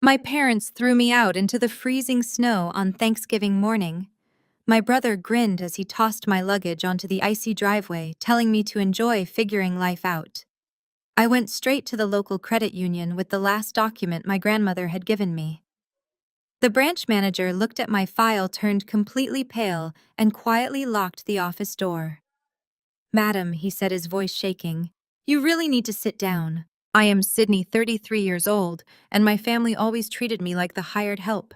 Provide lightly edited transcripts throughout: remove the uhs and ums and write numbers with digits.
My parents threw me out into the freezing snow on Thanksgiving morning. My brother grinned as he tossed my luggage onto the icy driveway, telling me to enjoy figuring life out. I went straight to the local credit union with the last document my grandmother had given me. The branch manager looked at my file, turned completely pale, and quietly locked the office door. "Madam," he said, his voice shaking, "you really need to sit down. I am Sydney, 33 years old, and my family always treated me like the hired help.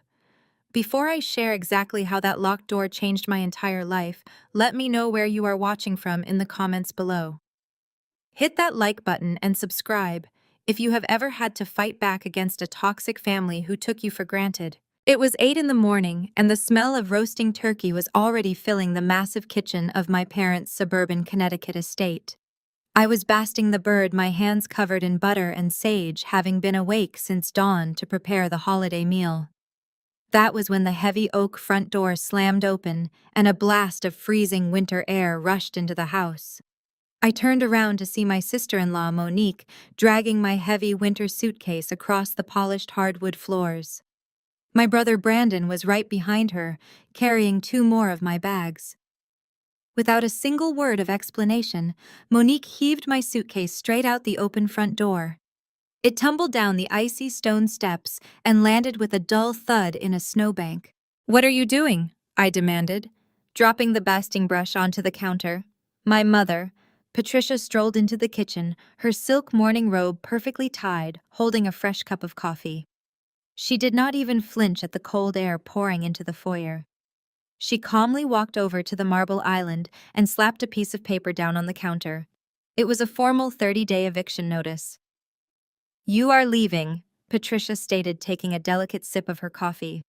Before I share exactly how that locked door changed my entire life, let me know where you are watching from in the comments below. Hit that like button and subscribe if you have ever had to fight back against a toxic family who took you for granted." It was 8 in the morning, and the smell of roasting turkey was already filling the massive kitchen of my parents' suburban Connecticut estate. I was basting the bird, my hands covered in butter and sage, having been awake since dawn to prepare the holiday meal. That was when the heavy oak front door slammed open and a blast of freezing winter air rushed into the house. I turned around to see my sister-in-law, Monique, dragging my heavy winter suitcase across the polished hardwood floors. My brother Brandon was right behind her, carrying 2 more of my bags. Without a single word of explanation, Monique heaved my suitcase straight out the open front door. It tumbled down the icy stone steps and landed with a dull thud in a snowbank. "What are you doing?" I demanded, dropping the basting brush onto the counter. My mother, Patricia, strolled into the kitchen, her silk morning robe perfectly tied, holding a fresh cup of coffee. She did not even flinch at the cold air pouring into the foyer. She calmly walked over to the marble island and slapped a piece of paper down on the counter. It was a formal 30-day eviction notice. "You are leaving," Patricia stated, taking a delicate sip of her coffee.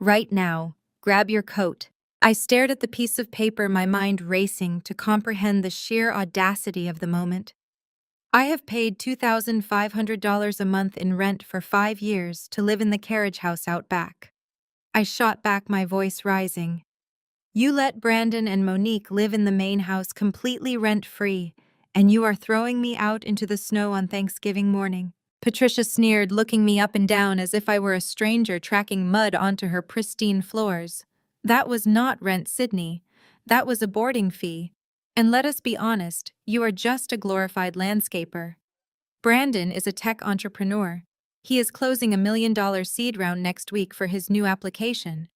"Right now. Grab your coat." I stared at the piece of paper, my mind racing to comprehend the sheer audacity of the moment. I have paid $2,500 a month in rent for 5 years to live in the carriage house out back. I shot back, my voice rising. "You let Brandon and Monique live in the main house completely rent-free, and you are throwing me out into the snow on Thanksgiving morning." Patricia sneered, looking me up and down as if I were a stranger tracking mud onto her pristine floors. "That was not rent, Sydney. That was a boarding fee. And let us be honest, you are just a glorified landscaper. Brandon is a tech entrepreneur. He is closing a $1 million seed round next week for his new application.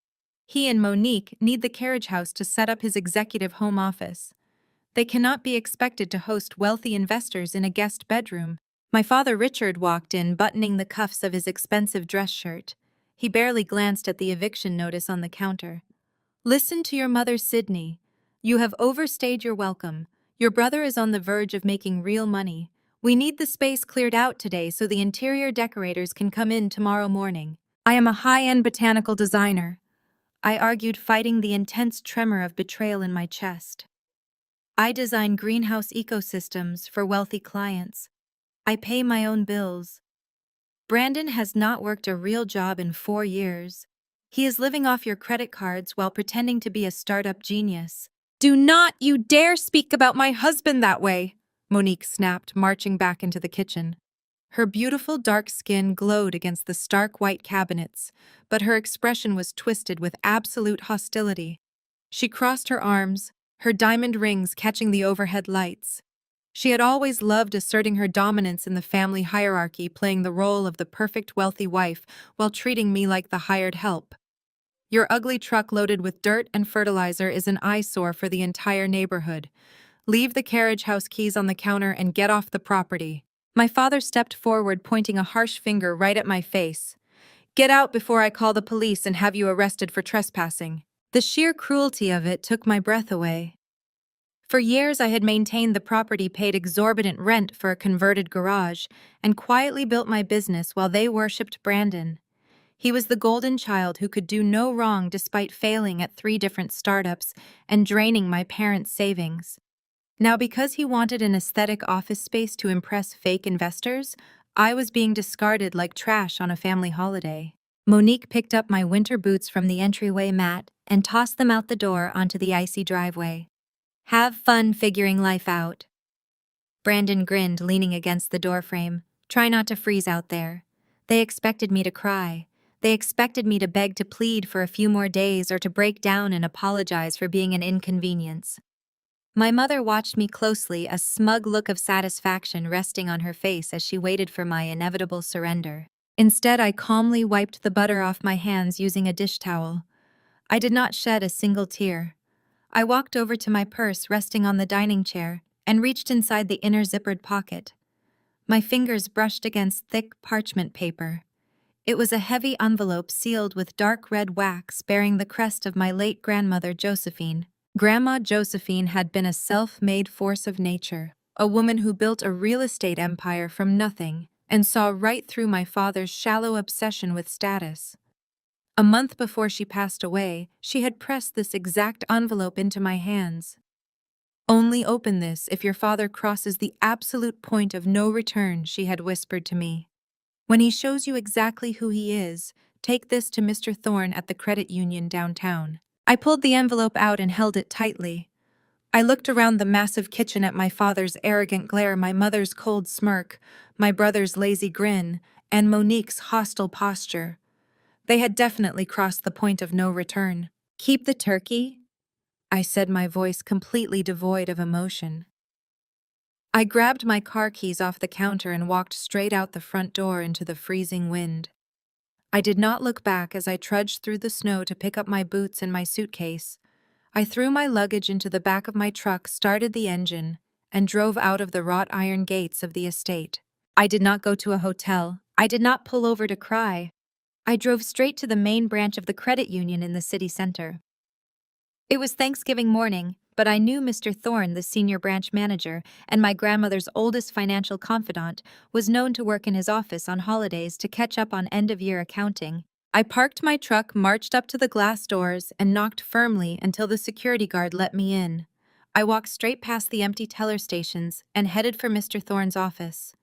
He and Monique need the carriage house to set up his executive home office. They cannot be expected to host wealthy investors in a guest bedroom." My father Richard walked in, buttoning the cuffs of his expensive dress shirt. He barely glanced at the eviction notice on the counter. "Listen to your mother, Sydney. You have overstayed your welcome. Your brother is on the verge of making real money. We need the space cleared out today so the interior decorators can come in tomorrow morning." "I am a high-end botanical designer," I argued, fighting the intense tremor of betrayal in my chest. "I design greenhouse ecosystems for wealthy clients. I pay my own bills. Brandon has not worked a real job in 4 years. He is living off your credit cards while pretending to be a startup genius." "Do not you dare speak about my husband that way," Monique snapped, marching back into the kitchen. Her beautiful dark skin glowed against the stark white cabinets, but her expression was twisted with absolute hostility. She crossed her arms, her diamond rings catching the overhead lights. She had always loved asserting her dominance in the family hierarchy, playing the role of the perfect wealthy wife while treating me like the hired help. "Your ugly truck loaded with dirt and fertilizer is an eyesore for the entire neighborhood. Leave the carriage house keys on the counter and get off the property." My father stepped forward, pointing a harsh finger right at my face. "Get out before I call the police and have you arrested for trespassing." The sheer cruelty of it took my breath away. For years I had maintained the property, paid exorbitant rent for a converted garage, and quietly built my business while they worshipped Brandon. He was the golden child who could do no wrong despite failing at 3 different startups and draining my parents' savings. Now, because he wanted an aesthetic office space to impress fake investors, I was being discarded like trash on a family holiday. Monique picked up my winter boots from the entryway mat and tossed them out the door onto the icy driveway. "Have fun figuring life out." Brandon grinned, leaning against the doorframe. "Try not to freeze out there." They expected me to cry. They expected me to beg to plead for a few more days or to break down and apologize for being an inconvenience. My mother watched me closely, a smug look of satisfaction resting on her face as she waited for my inevitable surrender. Instead, I calmly wiped the butter off my hands using a dish towel. I did not shed a single tear. I walked over to my purse resting on the dining chair and reached inside the inner zippered pocket. My fingers brushed against thick parchment paper. It was a heavy envelope sealed with dark red wax bearing the crest of my late grandmother Josephine. Grandma Josephine had been a self-made force of nature, a woman who built a real estate empire from nothing and saw right through my father's shallow obsession with status. A month before she passed away, she had pressed this exact envelope into my hands. "Only open this if your father crosses the absolute point of no return," she had whispered to me. "When he shows you exactly who he is, take this to Mr. Thorne at the credit union downtown." I pulled the envelope out and held it tightly. I looked around the massive kitchen at my father's arrogant glare, my mother's cold smirk, my brother's lazy grin, and Monique's hostile posture. They had definitely crossed the point of no return. "Keep the turkey?" I said, my voice completely devoid of emotion. I grabbed my car keys off the counter and walked straight out the front door into the freezing wind. I did not look back as I trudged through the snow to pick up my boots and my suitcase. I threw my luggage into the back of my truck, started the engine, and drove out of the wrought iron gates of the estate. I did not go to a hotel. I did not pull over to cry. I drove straight to the main branch of the credit union in the city center. It was Thanksgiving morning, but I knew Mr. Thorne, the senior branch manager, and my grandmother's oldest financial confidant, was known to work in his office on holidays to catch up on end-of-year accounting. I parked my truck, marched up to the glass doors, and knocked firmly until the security guard let me in. I walked straight past the empty teller stations and headed for Mr. Thorne's office.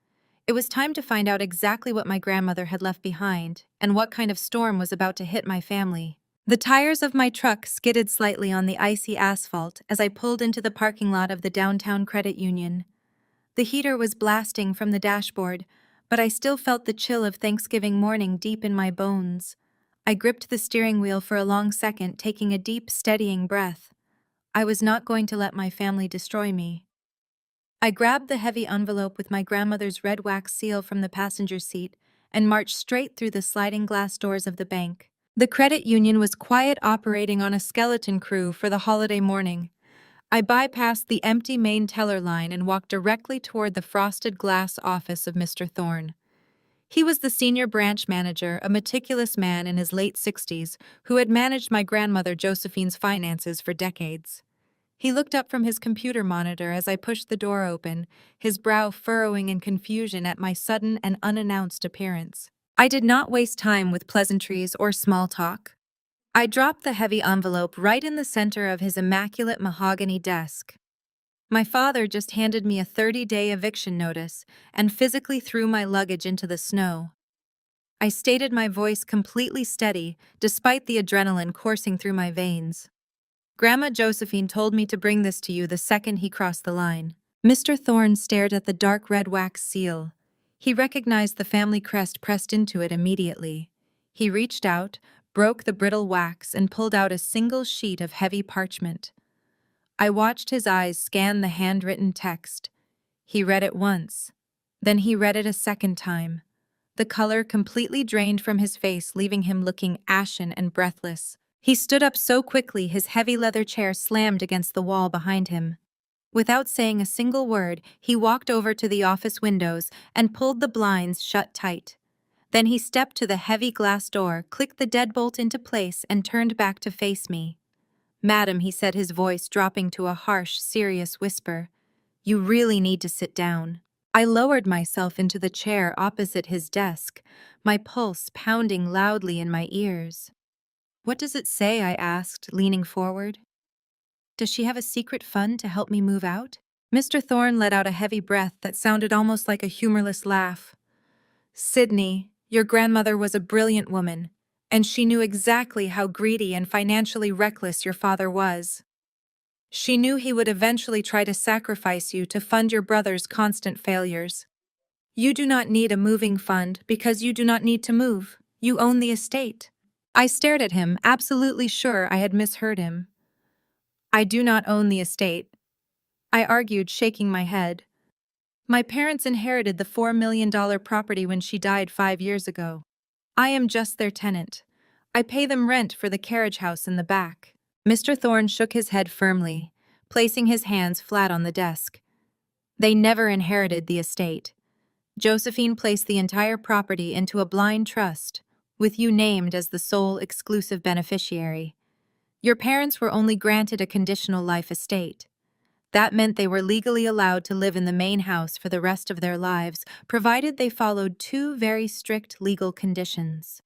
It was time to find out exactly what my grandmother had left behind and what kind of storm was about to hit my family. The tires of my truck skidded slightly on the icy asphalt as I pulled into the parking lot of the downtown credit union. The heater was blasting from the dashboard, but I still felt the chill of Thanksgiving morning deep in my bones. I gripped the steering wheel for a long second, taking a deep, steadying breath. I was not going to let my family destroy me. I grabbed the heavy envelope with my grandmother's red wax seal from the passenger seat and marched straight through the sliding glass doors of the bank. The credit union was quiet, operating on a skeleton crew for the holiday morning. I bypassed the empty main teller line and walked directly toward the frosted glass office of Mr. Thorne. He was the senior branch manager, a meticulous man in his late 60s who had managed my grandmother Josephine's finances for decades. He looked up from his computer monitor as I pushed the door open, his brow furrowing in confusion at my sudden and unannounced appearance. I did not waste time with pleasantries or small talk. I dropped the heavy envelope right in the center of his immaculate mahogany desk. My father just handed me a 30-day eviction notice and physically threw my luggage into the snow. I stated, my voice completely steady despite the adrenaline coursing through my veins. "Grandma Josephine told me to bring this to you the second he crossed the line." Mr. Thorne stared at the dark red wax seal. He recognized the family crest pressed into it immediately. He reached out, broke the brittle wax, and pulled out a single sheet of heavy parchment. I watched his eyes scan the handwritten text. He read it once. Then he read it a second time. The color completely drained from his face, leaving him looking ashen and breathless. He stood up so quickly his heavy leather chair slammed against the wall behind him. Without saying a single word, he walked over to the office windows and pulled the blinds shut tight. Then he stepped to the heavy glass door, clicked the deadbolt into place, and turned back to face me. "Madam," he said, his voice dropping to a harsh, serious whisper, "you really need to sit down." I lowered myself into the chair opposite his desk, my pulse pounding loudly in my ears. "What does it say?" I asked, leaning forward. "Does she have a secret fund to help me move out?" Mr. Thorne let out a heavy breath that sounded almost like a humorless laugh. "Sydney, your grandmother was a brilliant woman, and she knew exactly how greedy and financially reckless your father was. She knew he would eventually try to sacrifice you to fund your brother's constant failures. You do not need a moving fund because you do not need to move. You own the estate." I stared at him, absolutely sure I had misheard him. "I do not own the estate," I argued, shaking my head. "My parents inherited the $4 million property when she died 5 years ago. I am just their tenant. I pay them rent for the carriage house in the back." Mr. Thorne shook his head firmly, placing his hands flat on the desk. "They never inherited the estate. Josephine placed the entire property into a blind trust, with you named as the sole exclusive beneficiary. Your parents were only granted a conditional life estate. That meant they were legally allowed to live in the main house for the rest of their lives, provided they followed two very strict legal conditions.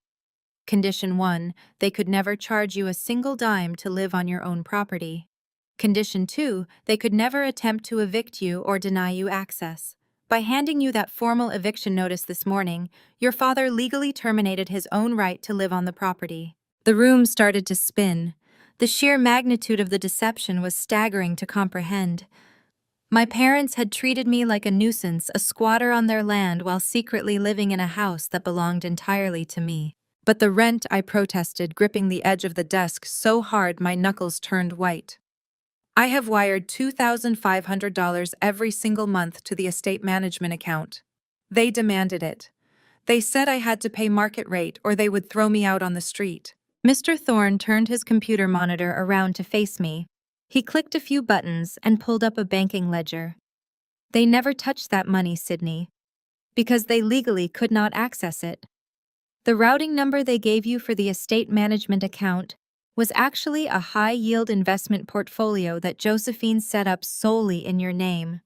Condition 1, they could never charge you a single dime to live on your own property. Condition 2, they could never attempt to evict you or deny you access. By handing you that formal eviction notice this morning, your father legally terminated his own right to live on the property." The room started to spin. The sheer magnitude of the deception was staggering to comprehend. My parents had treated me like a nuisance, a squatter on their land while secretly living in a house that belonged entirely to me. "But the rent," I protested, gripping the edge of the desk so hard my knuckles turned white. "I have wired $2,500 every single month to the estate management account. They demanded it. They said I had to pay market rate or they would throw me out on the street." Mr. Thorne turned his computer monitor around to face me. He clicked a few buttons and pulled up a banking ledger. "They never touched that money, Sydney, because they legally could not access it. The routing number they gave you for the estate management account was actually a high-yield investment portfolio that Josephine set up solely in your name.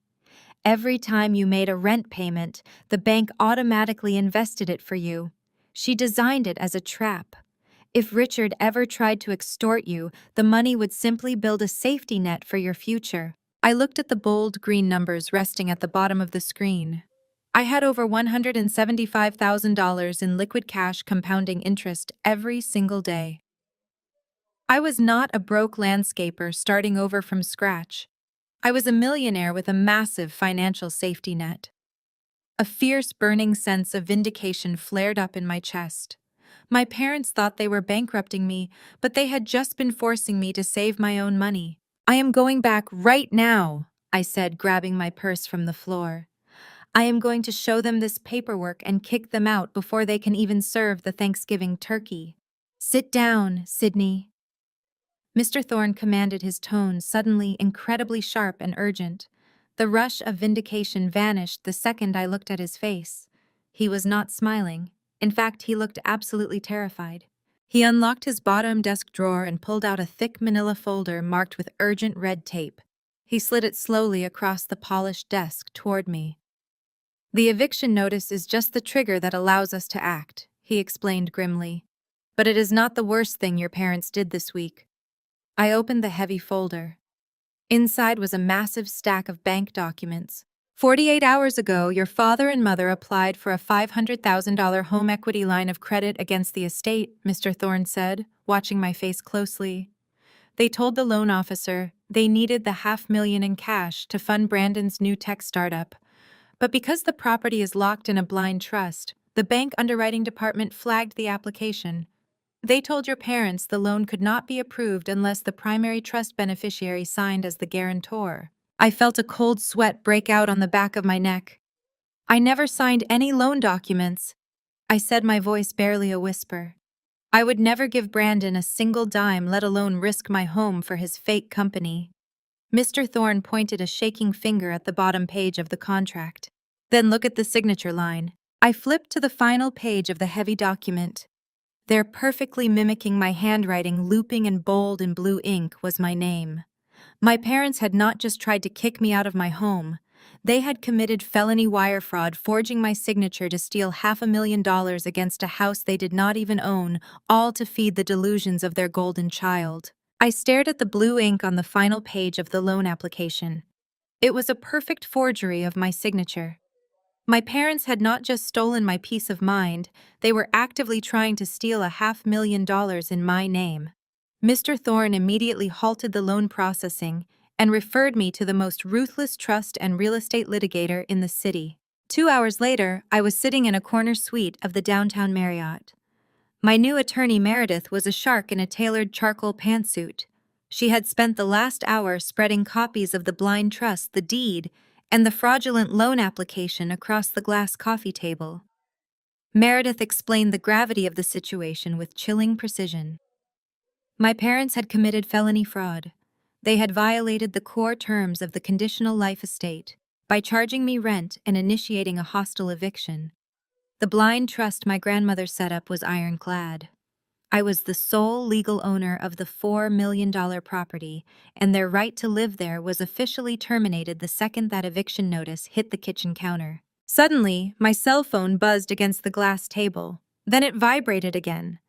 Every time you made a rent payment, the bank automatically invested it for you. She designed it as a trap. If Richard ever tried to extort you, the money would simply build a safety net for your future." I looked at the bold green numbers resting at the bottom of the screen. I had over $175,000 in liquid cash compounding interest every single day. I was not a broke landscaper starting over from scratch. I was a millionaire with a massive financial safety net. A fierce, burning sense of vindication flared up in my chest. My parents thought they were bankrupting me, but they had just been forcing me to save my own money. "I am going back right now," I said, grabbing my purse from the floor. "I am going to show them this paperwork and kick them out before they can even serve the Thanksgiving turkey." "Sit down, Sydney." Mr. Thorne commanded, his tone suddenly incredibly sharp and urgent. The rush of vindication vanished the second I looked at his face. He was not smiling. In fact, he looked absolutely terrified. He unlocked his bottom desk drawer and pulled out a thick manila folder marked with urgent red tape. He slid it slowly across the polished desk toward me. "The eviction notice is just the trigger that allows us to act," he explained grimly. "But it is not the worst thing your parents did this week." I opened the heavy folder. Inside was a massive stack of bank documents. "48 hours ago, your father and mother applied for a $500,000 home equity line of credit against the estate," Mr. Thorne said, watching my face closely. "They told the loan officer they needed the $500,000 in cash to fund Brandon's new tech startup. But because the property is locked in a blind trust, the bank underwriting department flagged the application. They told your parents the loan could not be approved unless the primary trust beneficiary signed as the guarantor." I felt a cold sweat break out on the back of my neck. "I never signed any loan documents," I said, my voice barely a whisper. "I would never give Brandon a single dime, let alone risk my home for his fake company." Mr. Thorne pointed a shaking finger at the bottom page of the contract. "Then look at the signature line." I flipped to the final page of the heavy document. There, perfectly mimicking my handwriting, looping in bold and blue ink, was my name. My parents had not just tried to kick me out of my home. They had committed felony wire fraud, forging my signature to steal $500,000 against a house they did not even own, all to feed the delusions of their golden child. I stared at the blue ink on the final page of the loan application. It was a perfect forgery of my signature. My parents had not just stolen my peace of mind, they were actively trying to steal a $500,000 in my name. Mr. Thorne immediately halted the loan processing and referred me to the most ruthless trust and real estate litigator in the city. 2 hours later, I was sitting in a corner suite of the downtown Marriott. My new attorney Meredith was a shark in a tailored charcoal pantsuit. She had spent the last hour spreading copies of the blind trust, the deed, and the fraudulent loan application across the glass coffee table. Meredith explained the gravity of the situation with chilling precision. My parents had committed felony fraud. They had violated the core terms of the conditional life estate by charging me rent and initiating a hostile eviction. The blind trust my grandmother set up was ironclad. I was the sole legal owner of the $4 million property, and their right to live there was officially terminated the second that eviction notice hit the kitchen counter. Suddenly, my cell phone buzzed against the glass table. Then it vibrated again.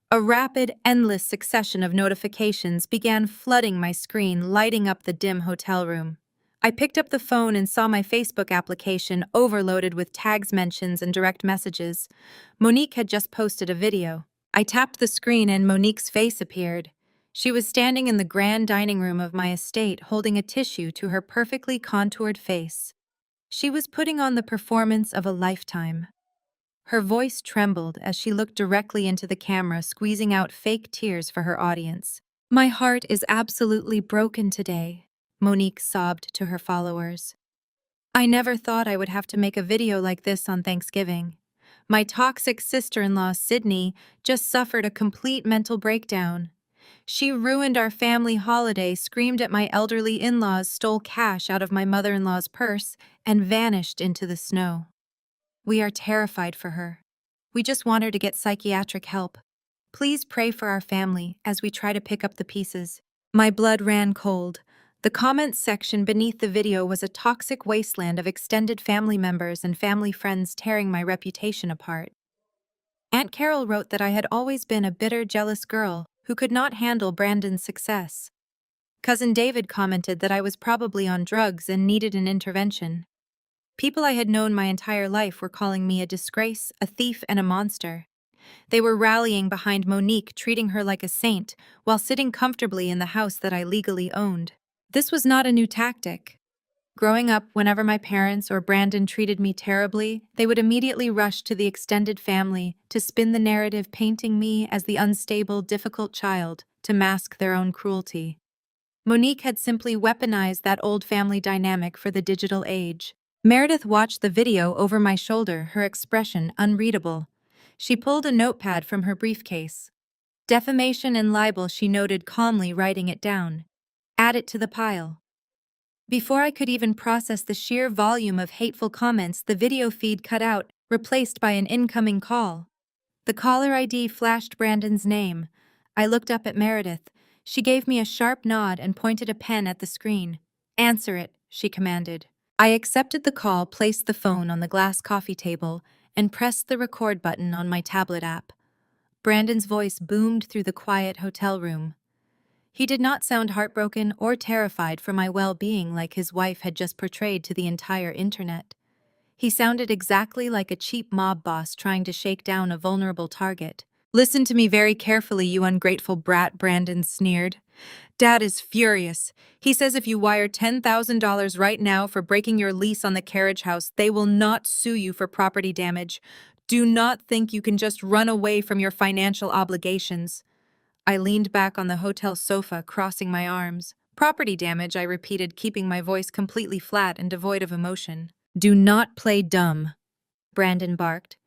A rapid, endless succession of notifications began flooding my screen, lighting up the dim hotel room. I picked up the phone and saw my Facebook application overloaded with tags, mentions, and direct messages. Monique had just posted a video. I tapped the screen and Monique's face appeared. She was standing in the grand dining room of my estate, holding a tissue to her perfectly contoured face. She was putting on the performance of a lifetime. Her voice trembled as she looked directly into the camera, squeezing out fake tears for her audience. "My heart is absolutely broken today," Monique sobbed to her followers. "I never thought I would have to make a video like this on Thanksgiving. My toxic sister-in-law, Sydney, just suffered a complete mental breakdown. She ruined our family holiday, screamed at my elderly in-laws, stole cash out of my mother-in-law's purse, and vanished into the snow. We are terrified for her. We just want her to get psychiatric help. Please pray for our family as we try to pick up the pieces." My blood ran cold. The comments section beneath the video was a toxic wasteland of extended family members and family friends tearing my reputation apart. Aunt Carol wrote that I had always been a bitter, jealous girl who could not handle Brandon's success. Cousin David commented that I was probably on drugs and needed an intervention. People I had known my entire life were calling me a disgrace, a thief, and a monster. They were rallying behind Monique, treating her like a saint, while sitting comfortably in the house that I legally owned. This was not a new tactic. Growing up, whenever my parents or Brandon treated me terribly, they would immediately rush to the extended family to spin the narrative, painting me as the unstable, difficult child to mask their own cruelty. Monique had simply weaponized that old family dynamic for the digital age. Meredith watched the video over my shoulder, her expression unreadable. She pulled a notepad from her briefcase. "Defamation and libel," she noted calmly, writing it down. "Add it to the pile." Before I could even process the sheer volume of hateful comments, the video feed cut out, replaced by an incoming call. The caller ID flashed Brandon's name. I looked up at Meredith. She gave me a sharp nod and pointed a pen at the screen. "Answer it," she commanded. I accepted the call, placed the phone on the glass coffee table, and pressed the record button on my tablet app. Brandon's voice boomed through the quiet hotel room. He did not sound heartbroken or terrified for my well-being like his wife had just portrayed to the entire internet. He sounded exactly like a cheap mob boss trying to shake down a vulnerable target. "Listen to me very carefully, you ungrateful brat," Brandon sneered. "Dad is furious. He says if you wire $10,000 right now for breaking your lease on the carriage house, they will not sue you for property damage. Do not think you can just run away from your financial obligations." I leaned back on the hotel sofa, crossing my arms. "Property damage," I repeated, keeping my voice completely flat and devoid of emotion. "Do not play dumb," Brandon barked.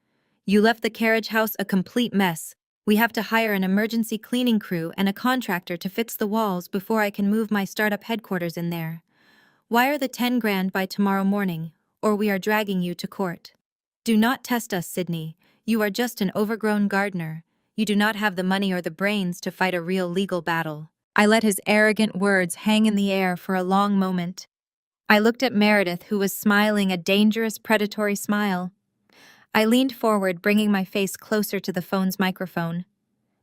"You left the carriage house a complete mess. We have to hire an emergency cleaning crew and a contractor to fix the walls before I can move my startup headquarters in there. Wire the 10 grand by tomorrow morning, or we are dragging you to court. Do not test us, Sydney. You are just an overgrown gardener. You do not have the money or the brains to fight a real legal battle." I let his arrogant words hang in the air for a long moment. I looked at Meredith, who was smiling a dangerous, predatory smile. I leaned forward, bringing my face closer to the phone's microphone.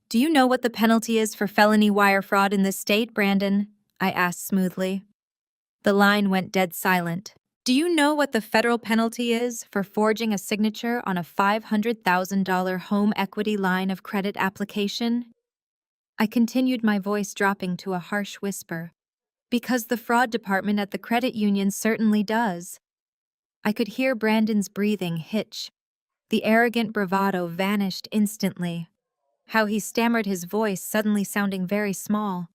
"Do you know what the penalty is for felony wire fraud in this state, Brandon?" I asked smoothly. The line went dead silent. "Do you know what the federal penalty is for forging a signature on a $500,000 home equity line of credit application?" I continued, my voice dropping to a harsh whisper. "Because the fraud department at the credit union certainly does." I could hear Brandon's breathing hitch. The arrogant bravado vanished instantly. How he stammered, his voice suddenly sounding very small.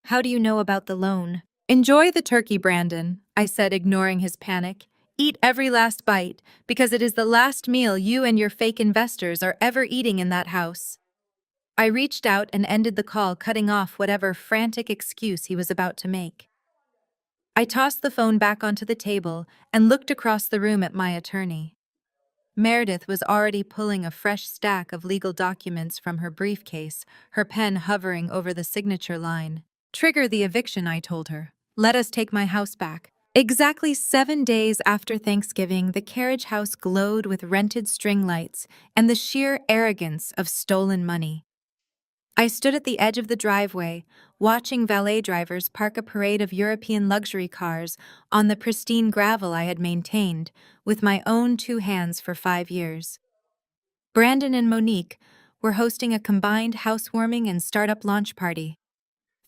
How do you know about the loan? Enjoy the turkey, Brandon, I said, ignoring his panic. Eat every last bite, because it is the last meal you and your fake investors are ever eating in that house. I reached out and ended the call, cutting off whatever frantic excuse he was about to make. I tossed the phone back onto the table and looked across the room at my attorney. Meredith was already pulling a fresh stack of legal documents from her briefcase, her pen hovering over the signature line. Trigger the eviction, I told her. Let us take my house back. Exactly 7 days after Thanksgiving, the carriage house glowed with rented string lights and the sheer arrogance of stolen money. I stood at the edge of the driveway, watching valet drivers park a parade of European luxury cars on the pristine gravel I had maintained with my own 2 hands for 5 years. Brandon and Monique were hosting a combined housewarming and startup launch party.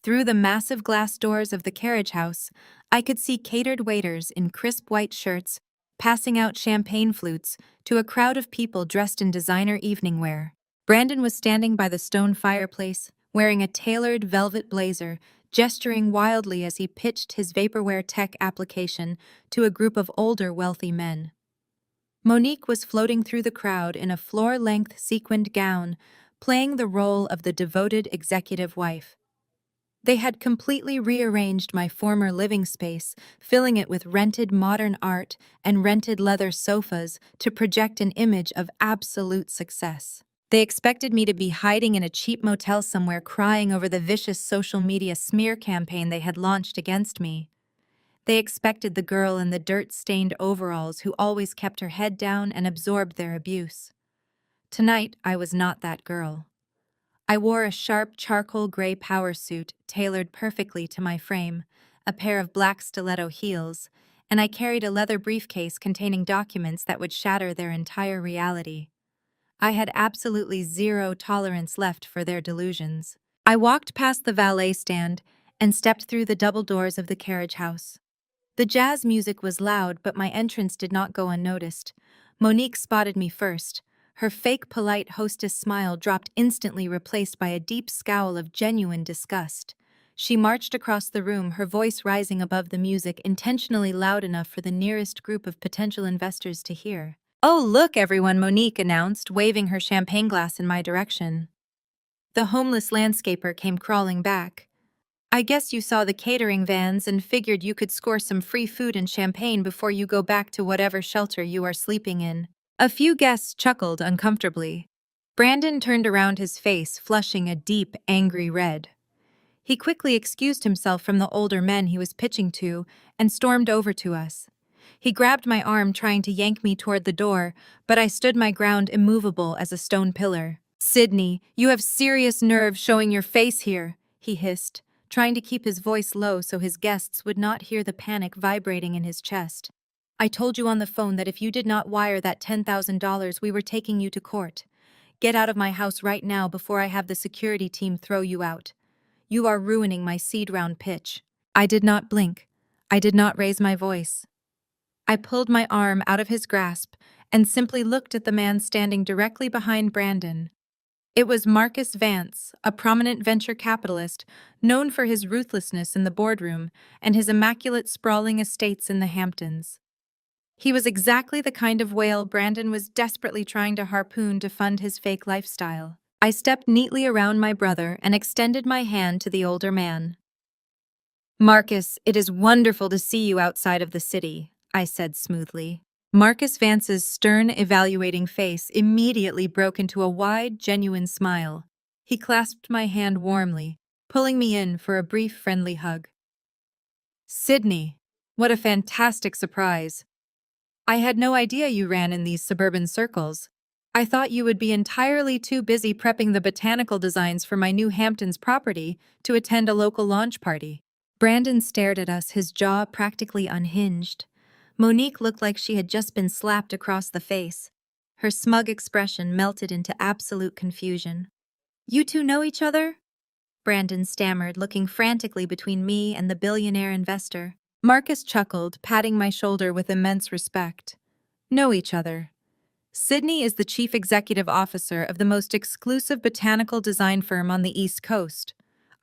Through the massive glass doors of the carriage house, I could see catered waiters in crisp white shirts passing out champagne flutes to a crowd of people dressed in designer evening wear. Brandon was standing by the stone fireplace, wearing a tailored velvet blazer, gesturing wildly as he pitched his vaporware tech application to a group of older, wealthy men. Monique was floating through the crowd in a floor-length sequined gown, playing the role of the devoted executive wife. They had completely rearranged my former living space, filling it with rented modern art and rented leather sofas to project an image of absolute success. They expected me to be hiding in a cheap motel somewhere, crying over the vicious social media smear campaign they had launched against me. They expected the girl in the dirt-stained overalls who always kept her head down and absorbed their abuse. Tonight, I was not that girl. I wore a sharp charcoal gray power suit tailored perfectly to my frame, a pair of black stiletto heels, and I carried a leather briefcase containing documents that would shatter their entire reality. I had absolutely zero tolerance left for their delusions. I walked past the valet stand and stepped through the double doors of the carriage house. The jazz music was loud, but my entrance did not go unnoticed. Monique spotted me first. Her fake polite hostess smile dropped instantly, replaced by a deep scowl of genuine disgust. She marched across the room, her voice rising above the music, intentionally loud enough for the nearest group of potential investors to hear. "Oh, look, everyone," Monique announced, waving her champagne glass in my direction. The homeless landscaper came crawling back. "I guess you saw the catering vans and figured you could score some free food and champagne before you go back to whatever shelter you are sleeping in." A few guests chuckled uncomfortably. Brandon turned around, his face flushing a deep, angry red. He quickly excused himself from the older men he was pitching to and stormed over to us. He grabbed my arm, trying to yank me toward the door, but I stood my ground, immovable as a stone pillar. "Sydney, you have serious nerve showing your face here," he hissed, trying to keep his voice low so his guests would not hear the panic vibrating in his chest. "I told you on the phone that if you did not wire that $10,000, we were taking you to court. Get out of my house right now before I have the security team throw you out. You are ruining my seed round pitch." I did not blink. I did not raise my voice. I pulled my arm out of his grasp and simply looked at the man standing directly behind Brandon. It was Marcus Vance, a prominent venture capitalist known for his ruthlessness in the boardroom and his immaculate sprawling estates in the Hamptons. He was exactly the kind of whale Brandon was desperately trying to harpoon to fund his fake lifestyle. I stepped neatly around my brother and extended my hand to the older man. "Marcus, it is wonderful to see you outside of the city," I said smoothly. Marcus Vance's stern, evaluating face immediately broke into a wide, genuine smile. He clasped my hand warmly, pulling me in for a brief, friendly hug. "Sydney, what a fantastic surprise. I had no idea you ran in these suburban circles. I thought you would be entirely too busy prepping the botanical designs for my new Hamptons property to attend a local launch party." Brandon stared at us, his jaw practically unhinged. Monique looked like she had just been slapped across the face. Her smug expression melted into absolute confusion. "You two know each other?" Brandon stammered, looking frantically between me and the billionaire investor. Marcus chuckled, patting my shoulder with immense respect. "Know each other. Sydney is the chief executive officer of the most exclusive botanical design firm on the East Coast.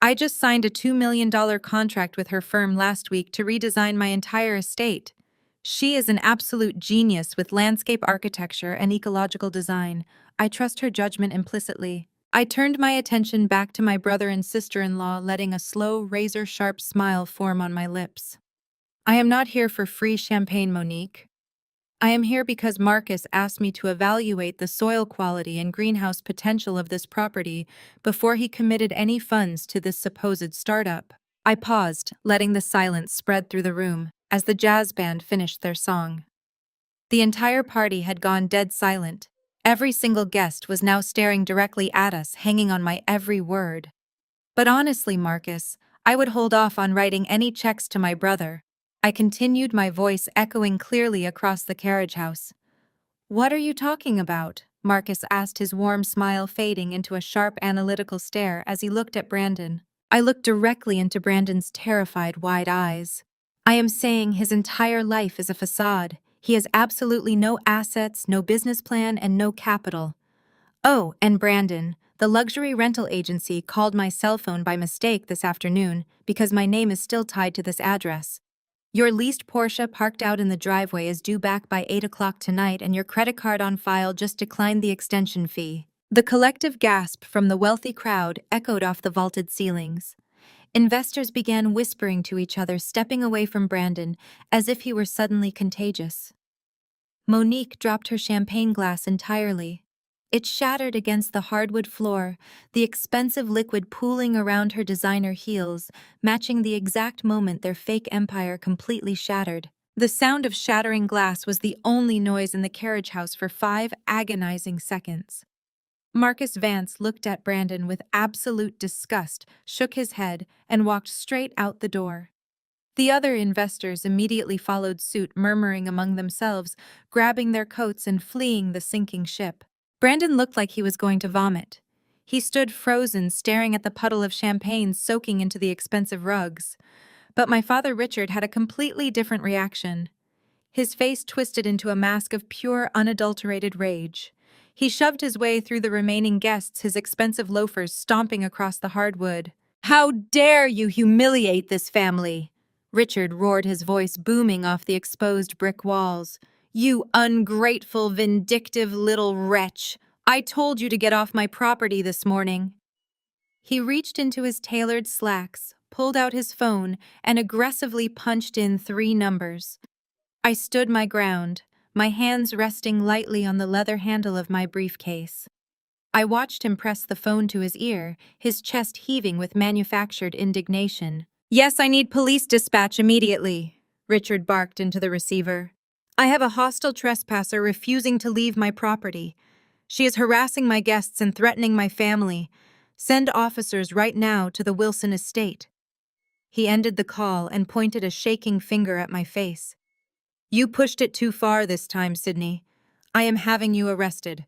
I just signed a $2 million contract with her firm last week to redesign my entire estate. She is an absolute genius with landscape architecture and ecological design. I trust her judgment implicitly. I turned my attention back to my brother and sister-in-law, letting a slow, razor-sharp smile form on my lips. I am not here for free champagne, Monique. I am here because Marcus asked me to evaluate the soil quality and greenhouse potential of this property before he committed any funds to this supposed startup. I paused, letting the silence spread through the room as the jazz band finished their song. The entire party had gone dead silent. Every single guest was now staring directly at us, hanging on my every word. But honestly, Marcus, I would hold off on writing any checks to my brother. I continued, my voice echoing clearly across the carriage house. What are you talking about? Marcus asked, his warm smile fading into a sharp analytical stare as he looked at Brandon. I looked directly into Brandon's terrified, wide eyes. I am saying his entire life is a facade. He has absolutely no assets, no business plan, and no capital. Oh, and Brandon, the luxury rental agency called my cell phone by mistake this afternoon because my name is still tied to this address. Your leased Porsche parked out in the driveway is due back by 8 o'clock tonight, and your credit card on file just declined the extension fee. The collective gasp from the wealthy crowd echoed off the vaulted ceilings. Investors began whispering to each other, stepping away from Brandon as if he were suddenly contagious. Monique dropped her champagne glass entirely. It shattered against the hardwood floor, the expensive liquid pooling around her designer heels, matching the exact moment their fake empire completely shattered. The sound of shattering glass was the only noise in the carriage house for 5 agonizing seconds. Marcus Vance looked at Brandon with absolute disgust, shook his head, and walked straight out the door. The other investors immediately followed suit, murmuring among themselves, grabbing their coats and fleeing the sinking ship. Brandon looked like he was going to vomit. He stood frozen, staring at the puddle of champagne soaking into the expensive rugs. But my father Richard had a completely different reaction. His face twisted into a mask of pure, unadulterated rage. He shoved his way through the remaining guests, his expensive loafers stomping across the hardwood. "How dare you humiliate this family!" Richard roared, his voice booming off the exposed brick walls. "You ungrateful, vindictive little wretch! I told you to get off my property this morning." He reached into his tailored slacks, pulled out his phone, and aggressively punched in 3 numbers. I stood my ground, my hands resting lightly on the leather handle of my briefcase. I watched him press the phone to his ear, his chest heaving with manufactured indignation. "Yes, I need police dispatch immediately," Richard barked into the receiver. "I have a hostile trespasser refusing to leave my property. She is harassing my guests and threatening my family. Send officers right now to the Wilson estate." He ended the call and pointed a shaking finger at my face. "You pushed it too far this time, Sydney. I am having you arrested.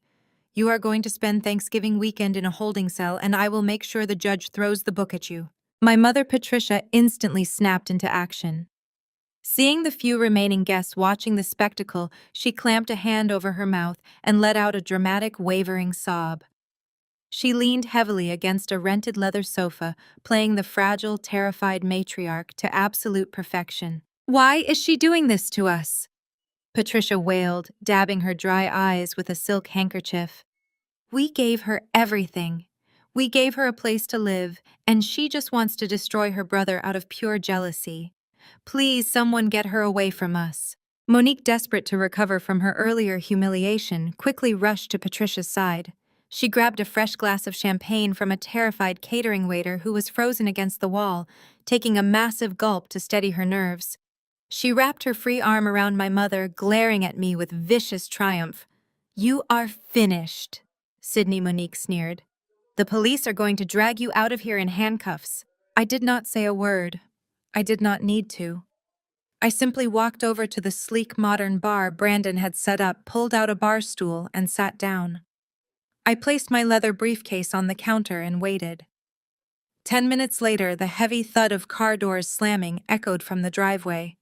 You are going to spend Thanksgiving weekend in a holding cell, and I will make sure the judge throws the book at you." My mother Patricia instantly snapped into action. Seeing the few remaining guests watching the spectacle, she clamped a hand over her mouth and let out a dramatic, wavering sob. She leaned heavily against a rented leather sofa, playing the fragile, terrified matriarch to absolute perfection. "Why is she doing this to us?" Patricia wailed, dabbing her dry eyes with a silk handkerchief. "We gave her everything. We gave her a place to live, and she just wants to destroy her brother out of pure jealousy. Please, someone get her away from us." Monique, desperate to recover from her earlier humiliation, quickly rushed to Patricia's side. She grabbed a fresh glass of champagne from a terrified catering waiter who was frozen against the wall, taking a massive gulp to steady her nerves. She wrapped her free arm around my mother, glaring at me with vicious triumph. "You are finished," Sydney Monique sneered. "The police are going to drag you out of here in handcuffs." I did not say a word. I did not need to. I simply walked over to the sleek modern bar Brandon had set up, pulled out a bar stool, and sat down. I placed my leather briefcase on the counter and waited. 10 minutes later, the heavy thud of car doors slamming echoed from the driveway.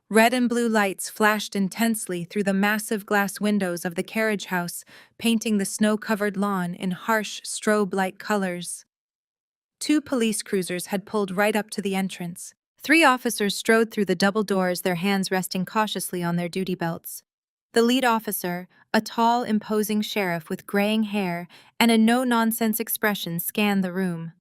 Red and blue lights flashed intensely through the massive glass windows of the carriage house, painting the snow-covered lawn in harsh, strobe-like colors. Two police cruisers had pulled right up to the entrance. Three officers strode through the double doors, their hands resting cautiously on their duty belts. The lead officer, a tall, imposing sheriff with graying hair and a no-nonsense expression, scanned the room.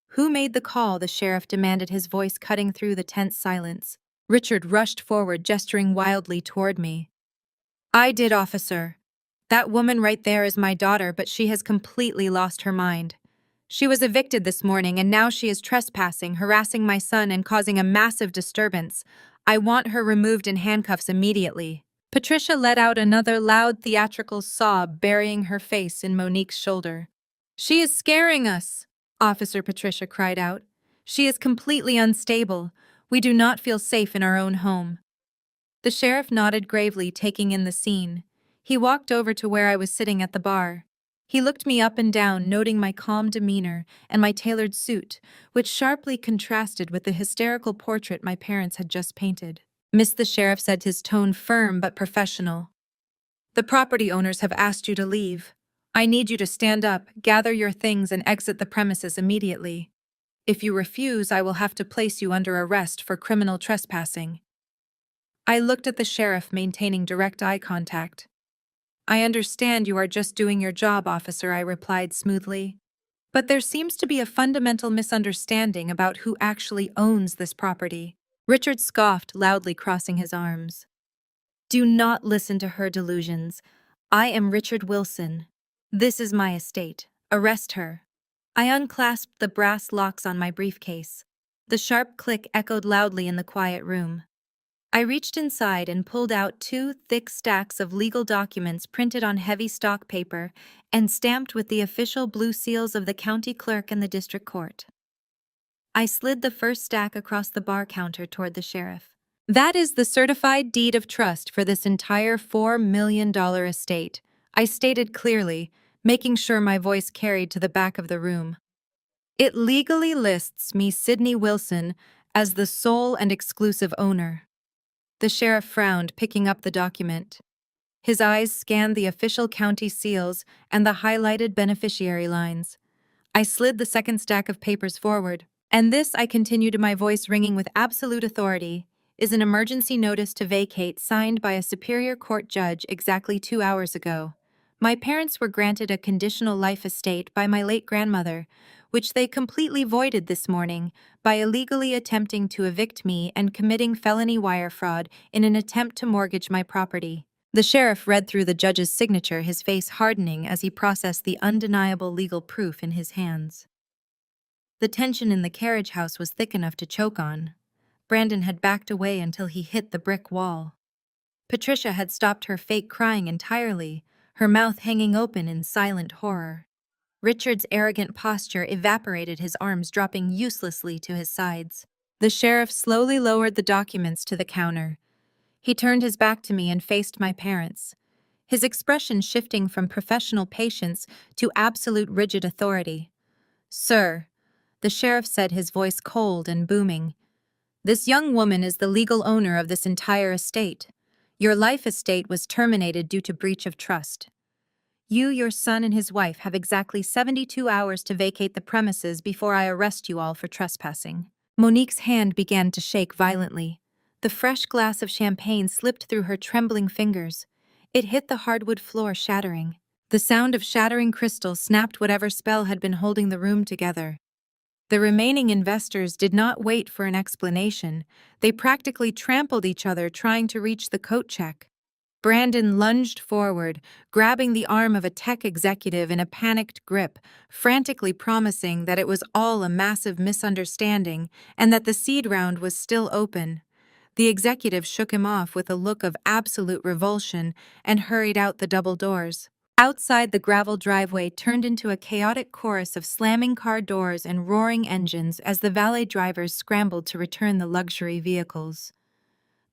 "Who made the call?" the sheriff demanded, his voice cutting through the tense silence. Richard rushed forward, gesturing wildly toward me. "I did, officer. That woman right there is my daughter, but she has completely lost her mind. She was evicted this morning, and now she is trespassing, harassing my son, and causing a massive disturbance. I want her removed in handcuffs immediately." Patricia let out another loud theatrical sob, burying her face in Monique's shoulder. "She is scaring us," Officer Patricia cried out. "She is completely unstable. We do not feel safe in our own home." The sheriff nodded gravely, taking in the scene. He walked over to where I was sitting at the bar. He looked me up and down, noting my calm demeanor and my tailored suit, which sharply contrasted with the hysterical portrait my parents had just painted. "Miss," the sheriff said, his tone firm but professional, "the property owners have asked you to leave. I need you to stand up, gather your things, and exit the premises immediately. If you refuse, I will have to place you under arrest for criminal trespassing." I looked at the sheriff, maintaining direct eye contact. "I understand you are just doing your job, officer," I replied smoothly. "But there seems to be a fundamental misunderstanding about who actually owns this property." Richard scoffed, loudly crossing his arms. "Do not listen to her delusions. I am Richard Wilson. This is my estate. Arrest her." I unclasped the brass locks on my briefcase. The sharp click echoed loudly in the quiet room. I reached inside and pulled out two thick stacks of legal documents printed on heavy stock paper and stamped with the official blue seals of the county clerk and the district court. I slid the first stack across the bar counter toward the sheriff. "That is the certified deed of trust for this entire $4 million estate," I stated clearly, making sure my voice carried to the back of the room. "It legally lists me, Sidney Wilson, as the sole and exclusive owner." The sheriff frowned, picking up the document. His eyes scanned the official county seals and the highlighted beneficiary lines. I slid the second stack of papers forward. "And this," I continued, my voice ringing with absolute authority, "is an emergency notice to vacate signed by a Superior Court judge exactly 2 hours ago. My parents were granted a conditional life estate by my late grandmother, which they completely voided this morning by illegally attempting to evict me and committing felony wire fraud in an attempt to mortgage my property." The sheriff read through the judge's signature, his face hardening as he processed the undeniable legal proof in his hands. The tension in the carriage house was thick enough to choke on. Brandon had backed away until he hit the brick wall. Patricia had stopped her fake crying entirely, her mouth hanging open in silent horror. Richard's arrogant posture evaporated, his arms dropping uselessly to his sides. The sheriff slowly lowered the documents to the counter. He turned his back to me and faced my parents, his expression shifting from professional patience to absolute rigid authority. "Sir," the sheriff said, his voice cold and booming, "this young woman is the legal owner of this entire estate. Your life estate was terminated due to breach of trust. You, your son, and his wife have exactly 72 hours to vacate the premises before I arrest you all for trespassing." Monique's hand began to shake violently. The fresh glass of champagne slipped through her trembling fingers. It hit the hardwood floor, shattering. The sound of shattering crystal snapped whatever spell had been holding the room together. The remaining investors did not wait for an explanation. They practically trampled each other trying to reach the coat check. Brandon lunged forward, grabbing the arm of a tech executive in a panicked grip, frantically promising that it was all a massive misunderstanding and that the seed round was still open. The executive shook him off with a look of absolute revulsion and hurried out the double doors. Outside, the gravel driveway turned into a chaotic chorus of slamming car doors and roaring engines as the valet drivers scrambled to return the luxury vehicles.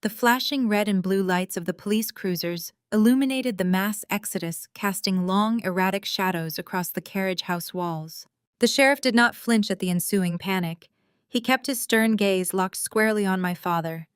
The flashing red and blue lights of the police cruisers illuminated the mass exodus, casting long, erratic shadows across the carriage house walls. The sheriff did not flinch at the ensuing panic. He kept his stern gaze locked squarely on my father.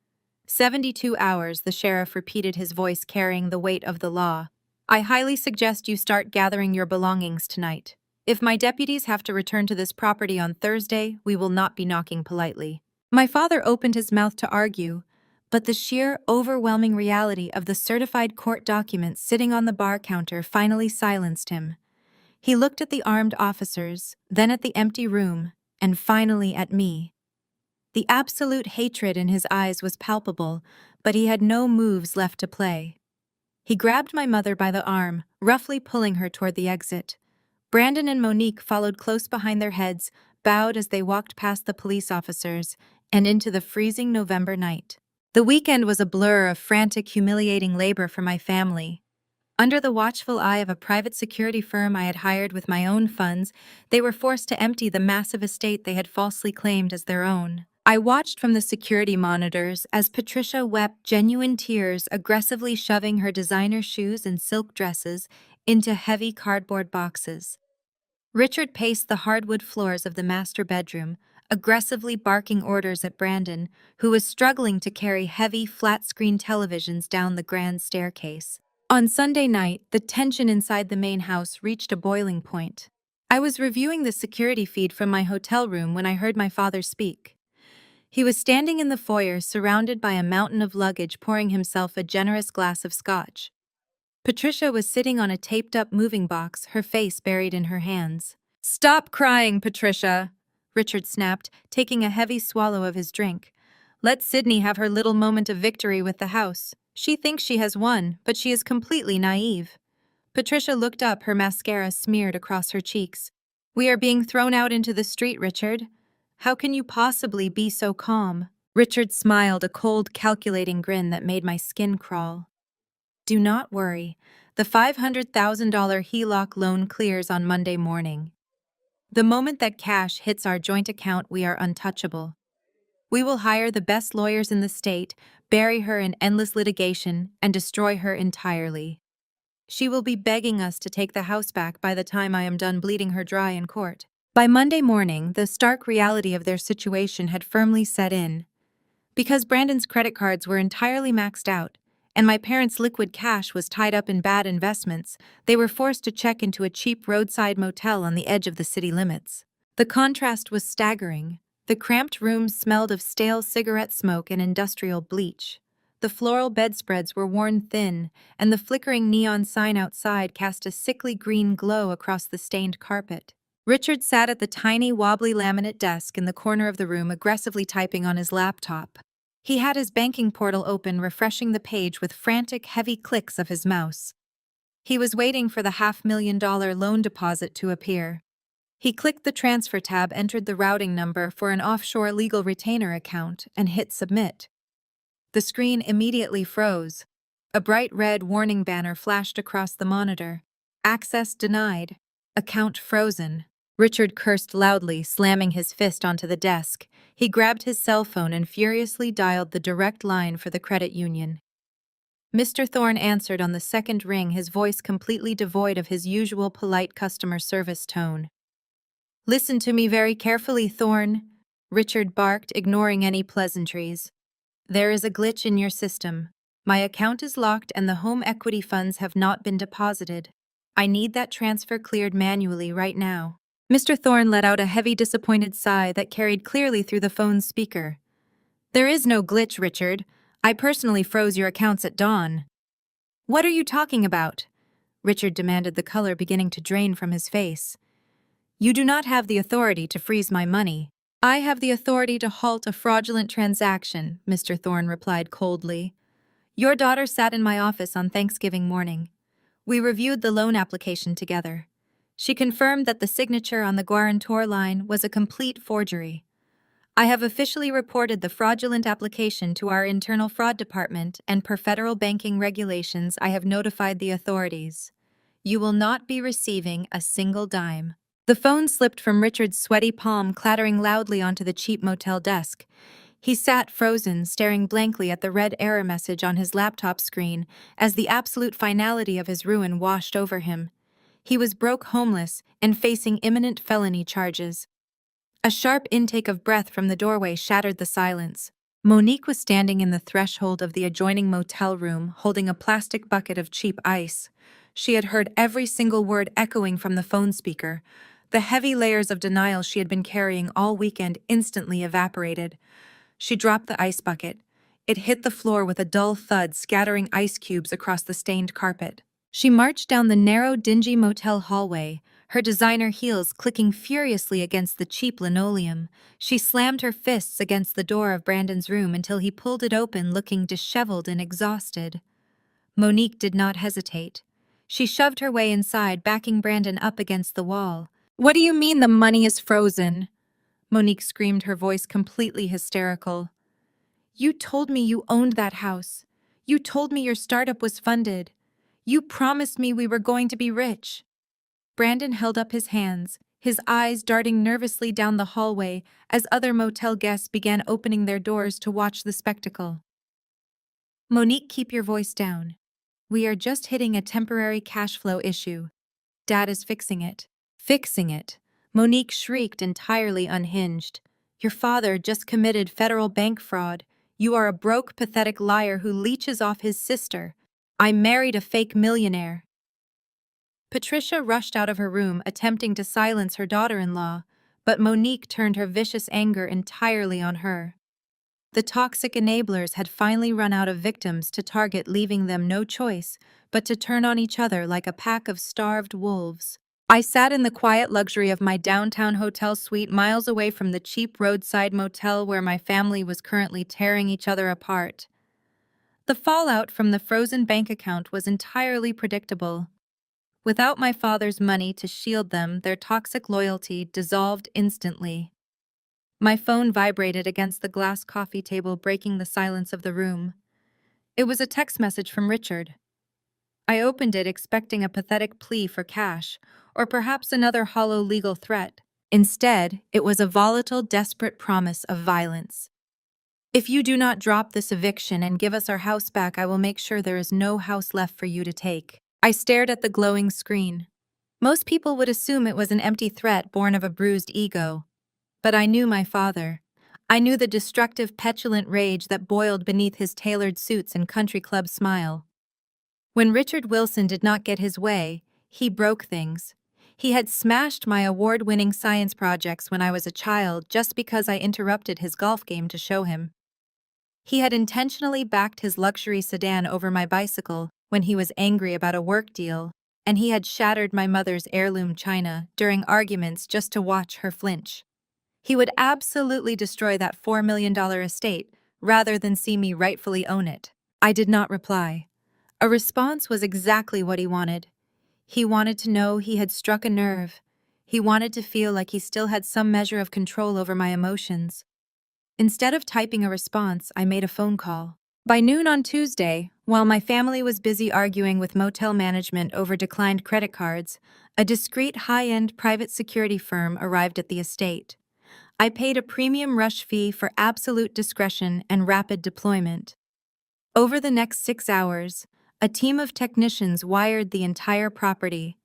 "72 hours," the sheriff repeated, his voice carrying the weight of the law. "I highly suggest you start gathering your belongings tonight. If my deputies have to return to this property on Thursday, we will not be knocking politely." My father opened his mouth to argue, but the sheer, overwhelming reality of the certified court documents sitting on the bar counter finally silenced him. He looked at the armed officers, then at the empty room, and finally at me. The absolute hatred in his eyes was palpable, but he had no moves left to play. He grabbed my mother by the arm, roughly pulling her toward the exit. Brandon and Monique followed close behind their heads, bowed as they walked past the police officers and into the freezing November night. The weekend was a blur of frantic, humiliating labor for my family. Under the watchful eye of a private security firm I had hired with my own funds, they were forced to empty the massive estate they had falsely claimed as their own. I watched from the security monitors as Patricia wept genuine tears, aggressively shoving her designer shoes and silk dresses into heavy cardboard boxes. Richard paced the hardwood floors of the master bedroom, aggressively barking orders at Brandon, who was struggling to carry heavy, flat-screen televisions down the grand staircase. On Sunday night, the tension inside the main house reached a boiling point. I was reviewing the security feed from my hotel room when I heard my father speak. He was standing in the foyer, surrounded by a mountain of luggage, pouring himself a generous glass of scotch. Patricia was sitting on a taped-up moving box, her face buried in her hands. "Stop crying, Patricia," Richard snapped, taking a heavy swallow of his drink. "Let Sydney have her little moment of victory with the house. She thinks she has won, but she is completely naive." Patricia looked up, her mascara smeared across her cheeks. "We are being thrown out into the street, Richard. How can you possibly be so calm?" Richard smiled, a cold, calculating grin that made my skin crawl. "Do not worry. The $500,000 HELOC loan clears on Monday morning. The moment that cash hits our joint account, we are untouchable. We will hire the best lawyers in the state, bury her in endless litigation, and destroy her entirely. She will be begging us to take the house back by the time I am done bleeding her dry in court." By Monday morning, the stark reality of their situation had firmly set in. Because Brandon's credit cards were entirely maxed out, and my parents' liquid cash was tied up in bad investments, they were forced to check into a cheap roadside motel on the edge of the city limits. The contrast was staggering. The cramped rooms smelled of stale cigarette smoke and industrial bleach. The floral bedspreads were worn thin, and the flickering neon sign outside cast a sickly green glow across the stained carpet. Richard sat at the tiny, wobbly laminate desk in the corner of the room, aggressively typing on his laptop. He had his banking portal open, refreshing the page with frantic, heavy clicks of his mouse. He was waiting for the $500,000 loan deposit to appear. He clicked the transfer tab, entered the routing number for an offshore legal retainer account, and hit submit. The screen immediately froze. A bright red warning banner flashed across the monitor. "Access denied. Account frozen." Richard cursed loudly, slamming his fist onto the desk. He grabbed his cell phone and furiously dialed the direct line for the credit union. Mr. Thorne answered on the second ring, his voice completely devoid of his usual polite customer service tone. "Listen to me very carefully, Thorne," Richard barked, ignoring any pleasantries. "There is a glitch in your system. My account is locked and the home equity funds have not been deposited. I need that transfer cleared manually right now." Mr. Thorne let out a heavy, disappointed sigh that carried clearly through the phone's speaker. "There is no glitch, Richard. I personally froze your accounts at dawn." "What are you talking about?" Richard demanded, the color beginning to drain from his face. "You do not have the authority to freeze my money." "I have the authority to halt a fraudulent transaction," Mr. Thorne replied coldly. "Your daughter sat in my office on Thanksgiving morning. We reviewed the loan application together. She confirmed that the signature on the guarantor line was a complete forgery. I have officially reported the fraudulent application to our internal fraud department, and per federal banking regulations, I have notified the authorities. You will not be receiving a single dime." The phone slipped from Richard's sweaty palm, clattering loudly onto the cheap motel desk. He sat frozen, staring blankly at the red error message on his laptop screen as the absolute finality of his ruin washed over him. He was broke, homeless, and facing imminent felony charges. A sharp intake of breath from the doorway shattered the silence. Monique was standing in the threshold of the adjoining motel room, holding a plastic bucket of cheap ice. She had heard every single word echoing from the phone speaker. The heavy layers of denial she had been carrying all weekend instantly evaporated. She dropped the ice bucket. It hit the floor with a dull thud, scattering ice cubes across the stained carpet. She marched down the narrow, dingy motel hallway, her designer heels clicking furiously against the cheap linoleum. She slammed her fists against the door of Brandon's room until he pulled it open, looking disheveled and exhausted. Monique did not hesitate. She shoved her way inside, backing Brandon up against the wall. "What do you mean the money is frozen?" Monique screamed, her voice completely hysterical. "You told me you owned that house. You told me your startup was funded. You promised me we were going to be rich." Brandon held up his hands, his eyes darting nervously down the hallway as other motel guests began opening their doors to watch the spectacle. "Monique, keep your voice down. We are just hitting a temporary cash flow issue. Dad is fixing it." "Fixing it?" Monique shrieked, entirely unhinged. "Your father just committed federal bank fraud. You are a broke, pathetic liar who leeches off his sister. I married a fake millionaire." Patricia rushed out of her room, attempting to silence her daughter-in-law, but Monique turned her vicious anger entirely on her. The toxic enablers had finally run out of victims to target, leaving them no choice but to turn on each other like a pack of starved wolves. I sat in the quiet luxury of my downtown hotel suite, miles away from the cheap roadside motel where my family was currently tearing each other apart. The fallout from the frozen bank account was entirely predictable. Without my father's money to shield them, their toxic loyalty dissolved instantly. My phone vibrated against the glass coffee table, breaking the silence of the room. It was a text message from Richard. I opened it, expecting a pathetic plea for cash, or perhaps another hollow legal threat. Instead, it was a volatile, desperate promise of violence. "If you do not drop this eviction and give us our house back, I will make sure there is no house left for you to take." I stared at the glowing screen. Most people would assume it was an empty threat born of a bruised ego. But I knew my father. I knew the destructive, petulant rage that boiled beneath his tailored suits and country club smile. When Richard Wilson did not get his way, he broke things. He had smashed my award-winning science projects when I was a child just because I interrupted his golf game to show him. He had intentionally backed his luxury sedan over my bicycle when he was angry about a work deal, and he had shattered my mother's heirloom china during arguments just to watch her flinch. He would absolutely destroy that $4 million estate rather than see me rightfully own it. I did not reply. A response was exactly what he wanted. He wanted to know he had struck a nerve. He wanted to feel like he still had some measure of control over my emotions. Instead of typing a response, I made a phone call. By noon on Tuesday, while my family was busy arguing with motel management over declined credit cards, a discreet high-end private security firm arrived at the estate. I paid a premium rush fee for absolute discretion and rapid deployment. Over the next 6 hours, a team of technicians wired the entire property.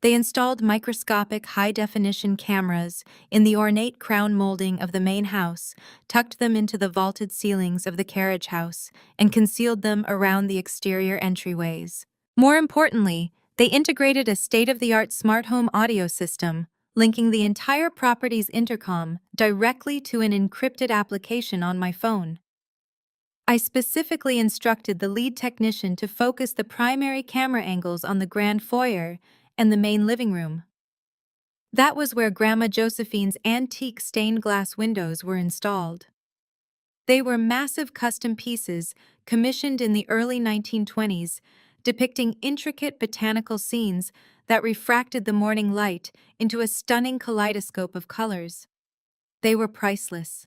They installed microscopic high-definition cameras in the ornate crown molding of the main house, tucked them into the vaulted ceilings of the carriage house, and concealed them around the exterior entryways. More importantly, they integrated a state-of-the-art smart home audio system, linking the entire property's intercom directly to an encrypted application on my phone. I specifically instructed the lead technician to focus the primary camera angles on the grand foyer and the main living room. That was where Grandma Josephine's antique stained glass windows were installed. They were massive custom pieces commissioned in the early 1920s, depicting intricate botanical scenes that refracted the morning light into a stunning kaleidoscope of colors. They were priceless.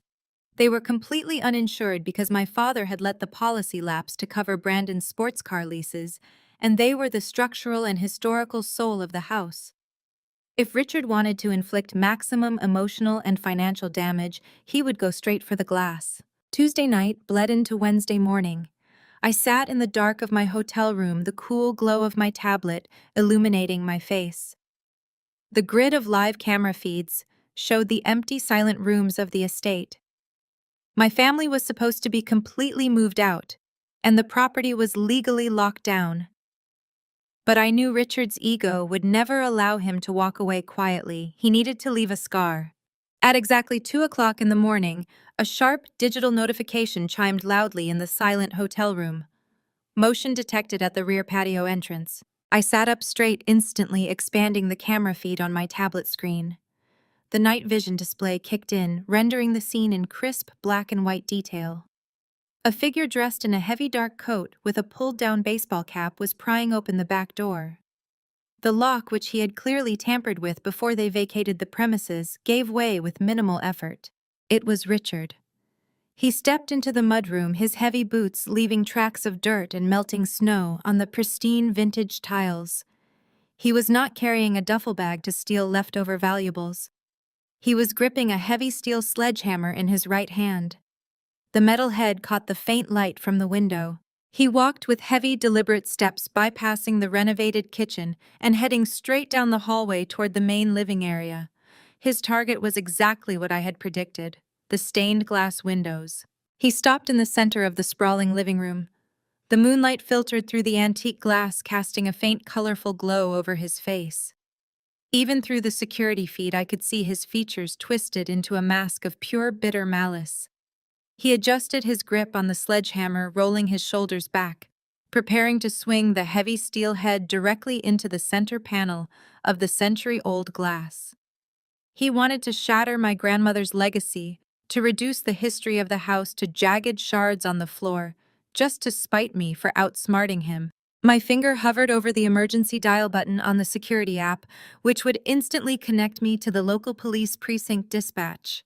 They were completely uninsured because my father had let the policy lapse to cover Brandon's sports car leases, and they were the structural and historical soul of the house. If Richard wanted to inflict maximum emotional and financial damage, he would go straight for the glass. Tuesday night bled into Wednesday morning. I sat in the dark of my hotel room, the cool glow of my tablet illuminating my face. The grid of live camera feeds showed the empty, silent rooms of the estate. My family was supposed to be completely moved out, and the property was legally locked down. But I knew Richard's ego would never allow him to walk away quietly. He needed to leave a scar. At exactly 2 o'clock in the morning, a sharp digital notification chimed loudly in the silent hotel room. Motion detected at the rear patio entrance. I sat up straight, instantly expanding the camera feed on my tablet screen. The night vision display kicked in, rendering the scene in crisp black and white detail. A figure dressed in a heavy dark coat with a pulled-down baseball cap was prying open the back door. The lock, which he had clearly tampered with before they vacated the premises, gave way with minimal effort. It was Richard. He stepped into the mudroom, his heavy boots leaving tracks of dirt and melting snow on the pristine vintage tiles. He was not carrying a duffel bag to steal leftover valuables. He was gripping a heavy steel sledgehammer in his right hand. The metal head caught the faint light from the window. He walked with heavy, deliberate steps, bypassing the renovated kitchen and heading straight down the hallway toward the main living area. His target was exactly what I had predicted: the stained glass windows. He stopped in the center of the sprawling living room. The moonlight filtered through the antique glass, casting a faint, colorful glow over his face. Even through the security feed, I could see his features twisted into a mask of pure, bitter malice. He adjusted his grip on the sledgehammer, rolling his shoulders back, preparing to swing the heavy steel head directly into the center panel of the century-old glass. He wanted to shatter my grandmother's legacy, to reduce the history of the house to jagged shards on the floor, just to spite me for outsmarting him. My finger hovered over the emergency dial button on the security app, which would instantly connect me to the local police precinct dispatch.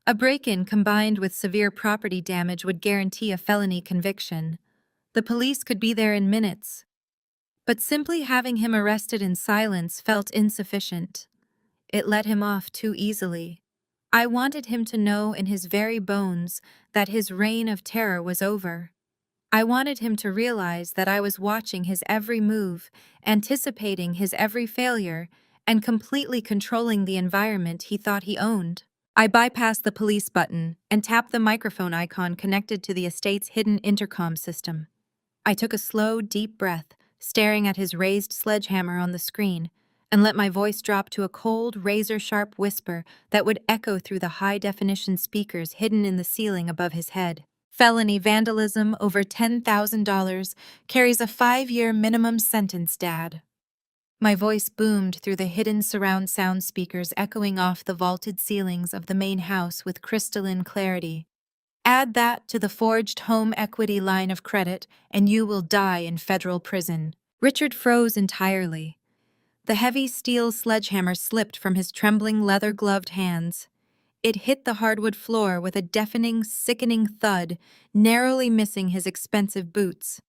A break-in combined with severe property damage would guarantee a felony conviction. The police could be there in minutes. But simply having him arrested in silence felt insufficient. It let him off too easily. I wanted him to know in his very bones that his reign of terror was over. I wanted him to realize that I was watching his every move, anticipating his every failure, and completely controlling the environment he thought he owned. I bypassed the police button and tapped the microphone icon connected to the estate's hidden intercom system. I took a slow, deep breath, staring at his raised sledgehammer on the screen, and let my voice drop to a cold, razor-sharp whisper that would echo through the high-definition speakers hidden in the ceiling above his head. Felony vandalism over $10,000 carries a 5-year minimum sentence, Dad. My voice boomed through the hidden surround sound speakers, echoing off the vaulted ceilings of the main house with crystalline clarity. Add that to the forged home equity line of credit, and you will die in federal prison. Richard froze entirely. The heavy steel sledgehammer slipped from his trembling leather-gloved hands. It hit the hardwood floor with a deafening, sickening thud, narrowly missing his expensive boots.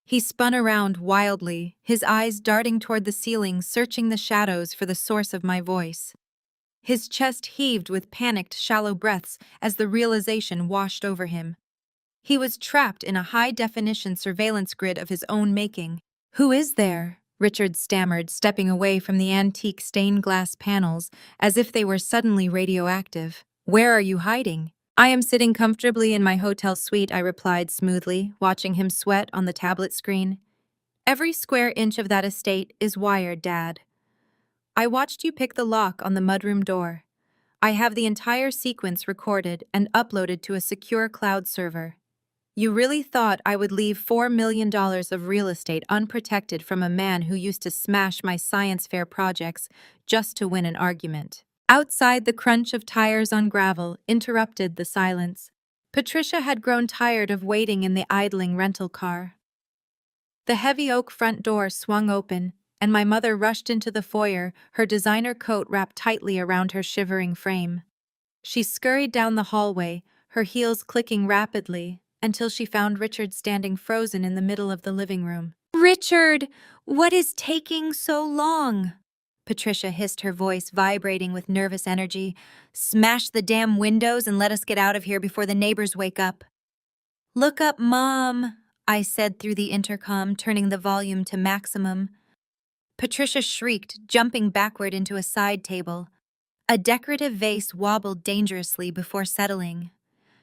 He spun around wildly, his eyes darting toward the ceiling, searching the shadows for the source of my voice. His chest heaved with panicked, shallow breaths as the realization washed over him. He was trapped in a high-definition surveillance grid of his own making. "Who is there?" Richard stammered, stepping away from the antique stained glass panels as if they were suddenly radioactive. "Where are you hiding?" "I am sitting comfortably in my hotel suite," I replied smoothly, watching him sweat on the tablet screen. "Every square inch of that estate is wired, Dad. I watched you pick the lock on the mudroom door. I have the entire sequence recorded and uploaded to a secure cloud server. You really thought I would leave $4 million of real estate unprotected from a man who used to smash my science fair projects just to win an argument?" Outside, the crunch of tires on gravel interrupted the silence. Patricia had grown tired of waiting in the idling rental car. The heavy oak front door swung open, and my mother rushed into the foyer, her designer coat wrapped tightly around her shivering frame. She scurried down the hallway, her heels clicking rapidly, until she found Richard standing frozen in the middle of the living room. "Richard, what is taking so long?" Patricia hissed, her voice vibrating with nervous energy. "Smash the damn windows and let us get out of here before the neighbors wake up." "Look up, Mom," I said through the intercom, turning the volume to maximum. Patricia shrieked, jumping backward into a side table. A decorative vase wobbled dangerously before settling.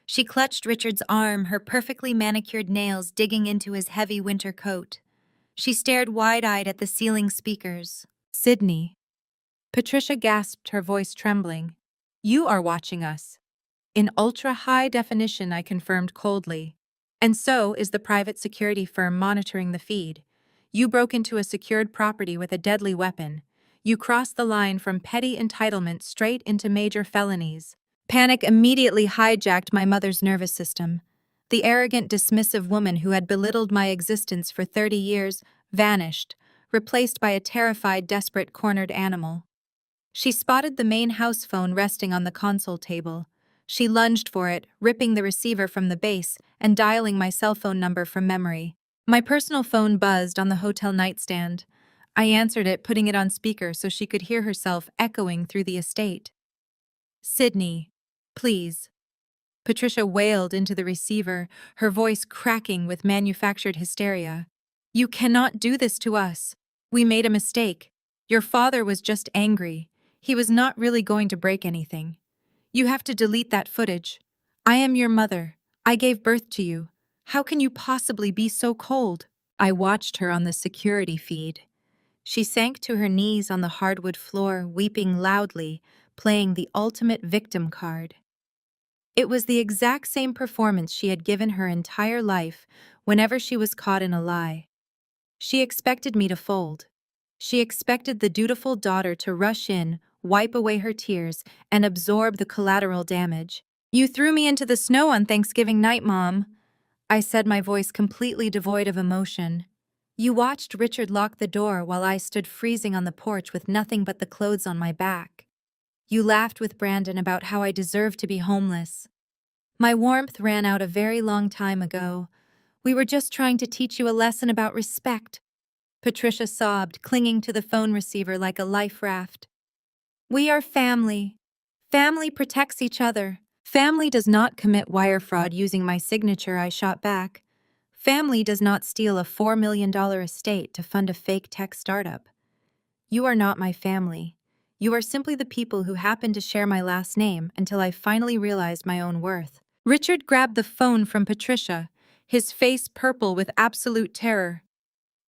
She clutched Richard's arm, her perfectly manicured nails digging into his heavy winter coat. She stared wide-eyed at the ceiling speakers. "Sydney." Patricia gasped, her voice trembling. "You are watching us." "In ultra-high definition," I confirmed coldly. "And so is the private security firm monitoring the feed. You broke into a secured property with a deadly weapon. You crossed the line from petty entitlement straight into major felonies." Panic immediately hijacked my mother's nervous system. The arrogant, dismissive woman who had belittled my existence for 30 years vanished, replaced by a terrified, desperate, cornered animal. She spotted the main house phone resting on the console table. She lunged for it, ripping the receiver from the base and dialing my cell phone number from memory. My personal phone buzzed on the hotel nightstand. I answered it, putting it on speaker so she could hear herself echoing through the estate. "Sydney, please." Patricia wailed into the receiver, her voice cracking with manufactured hysteria. "You cannot do this to us. We made a mistake. Your father was just angry. He was not really going to break anything. You have to delete that footage. I am your mother. I gave birth to you. How can you possibly be so cold?" I watched her on the security feed. She sank to her knees on the hardwood floor, weeping loudly, playing the ultimate victim card. It was the exact same performance she had given her entire life whenever she was caught in a lie. She expected me to fold. She expected the dutiful daughter to rush in, wipe away her tears, and absorb the collateral damage. "You threw me into the snow on Thanksgiving night, Mom," I said, my voice completely devoid of emotion. "You watched Richard lock the door while I stood freezing on the porch with nothing but the clothes on my back. You laughed with Brandon about how I deserved to be homeless. My warmth ran out a very long time ago. We were just trying to teach you a lesson about respect." Patricia sobbed, clinging to the phone receiver like a life raft. "We are family. Family protects each other. Family does not commit wire fraud using my signature," I shot back. "Family does not steal a $4 million estate to fund a fake tech startup. You are not my family. You are simply the people who happen to share my last name until I finally realized my own worth." Richard grabbed the phone from Patricia, his face purple with absolute terror.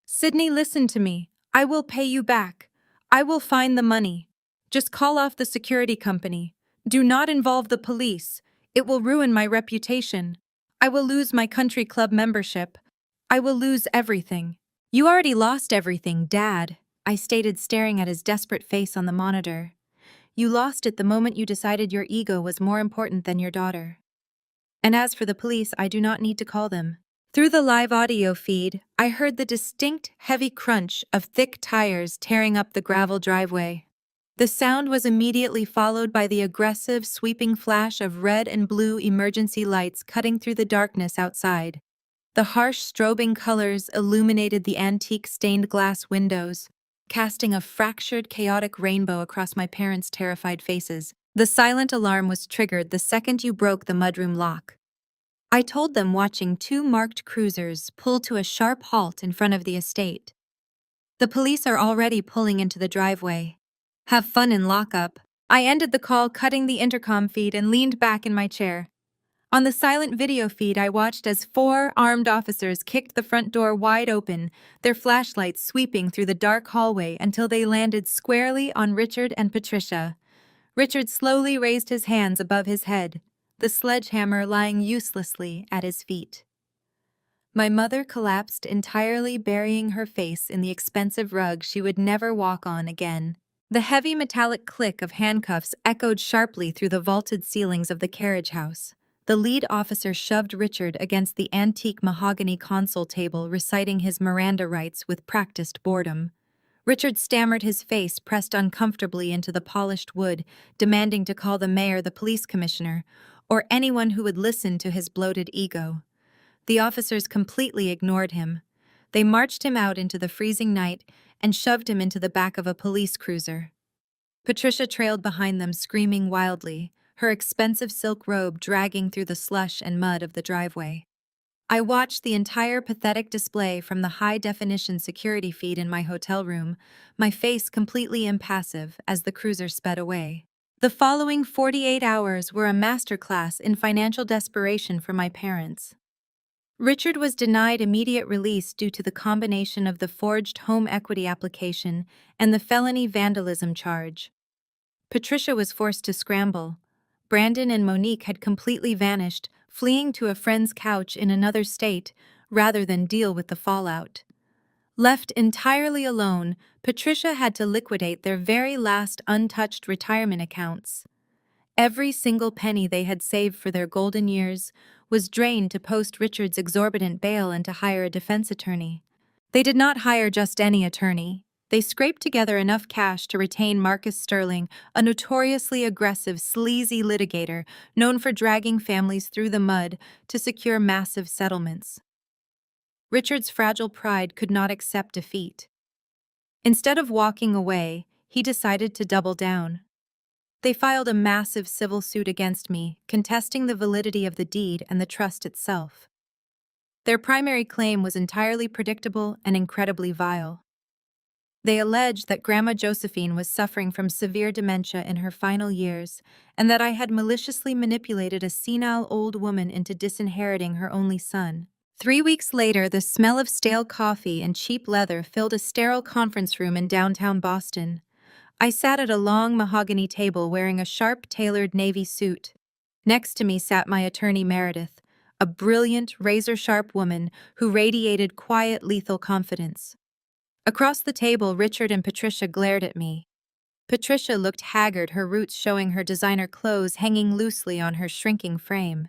"Sydney, listen to me. I will pay you back. I will find the money. Just call off the security company. Do not involve the police. It will ruin my reputation. I will lose my country club membership. I will lose everything." "You already lost everything, Dad," I stated, staring at his desperate face on the monitor. "You lost it the moment you decided your ego was more important than your daughter. And as for the police, I do not need to call them." Through the live audio feed, I heard the distinct, heavy crunch of thick tires tearing up the gravel driveway. The sound was immediately followed by the aggressive, sweeping flash of red and blue emergency lights cutting through the darkness outside. The harsh, strobing colors illuminated the antique stained glass windows, casting a fractured, chaotic rainbow across my parents' terrified faces. The silent alarm was triggered the second you broke the mudroom lock. I told them, watching two marked cruisers pull to a sharp halt in front of the estate. "The police are already pulling into the driveway. Have fun in lockup." I ended the call, cutting the intercom feed, and leaned back in my chair. On the silent video feed, I watched as 4 armed officers kicked the front door wide open, their flashlights sweeping through the dark hallway until they landed squarely on Richard and Patricia. Richard slowly raised his hands above his head, the sledgehammer lying uselessly at his feet. My mother collapsed entirely, burying her face in the expensive rug she would never walk on again. The heavy metallic click of handcuffs echoed sharply through the vaulted ceilings of the carriage house. The lead officer shoved Richard against the antique mahogany console table, reciting his Miranda rights with practiced boredom. Richard stammered, his face pressed uncomfortably into the polished wood, demanding to call the mayor, the police commissioner, or anyone who would listen to his bloated ego. The officers completely ignored him. They marched him out into the freezing night and shoved him into the back of a police cruiser. Patricia trailed behind them, screaming wildly, her expensive silk robe dragging through the slush and mud of the driveway. I watched the entire pathetic display from the high-definition security feed in my hotel room, my face completely impassive as the cruiser sped away. The following 48 hours were a masterclass in financial desperation for my parents. Richard was denied immediate release due to the combination of the forged home equity application and the felony vandalism charge. Patricia was forced to scramble. Brandon and Monique had completely vanished, fleeing to a friend's couch in another state rather than deal with the fallout. Left entirely alone, Patricia had to liquidate their very last untouched retirement accounts. Every single penny they had saved for their golden years was drained to post Richard's exorbitant bail and to hire a defense attorney. They did not hire just any attorney. They scraped together enough cash to retain Marcus Sterling, a notoriously aggressive, sleazy litigator known for dragging families through the mud to secure massive settlements. Richard's fragile pride could not accept defeat. Instead of walking away, he decided to double down. They filed a massive civil suit against me, contesting the validity of the deed and the trust itself. Their primary claim was entirely predictable and incredibly vile. They alleged that Grandma Josephine was suffering from severe dementia in her final years, and that I had maliciously manipulated a senile old woman into disinheriting her only son. 3 weeks later, the smell of stale coffee and cheap leather filled a sterile conference room in downtown Boston. I sat at a long mahogany table wearing a sharp-tailored navy suit. Next to me sat my attorney Meredith, a brilliant, razor-sharp woman who radiated quiet, lethal confidence. Across the table, Richard and Patricia glared at me. Patricia looked haggard, her roots showing her designer clothes hanging loosely on her shrinking frame.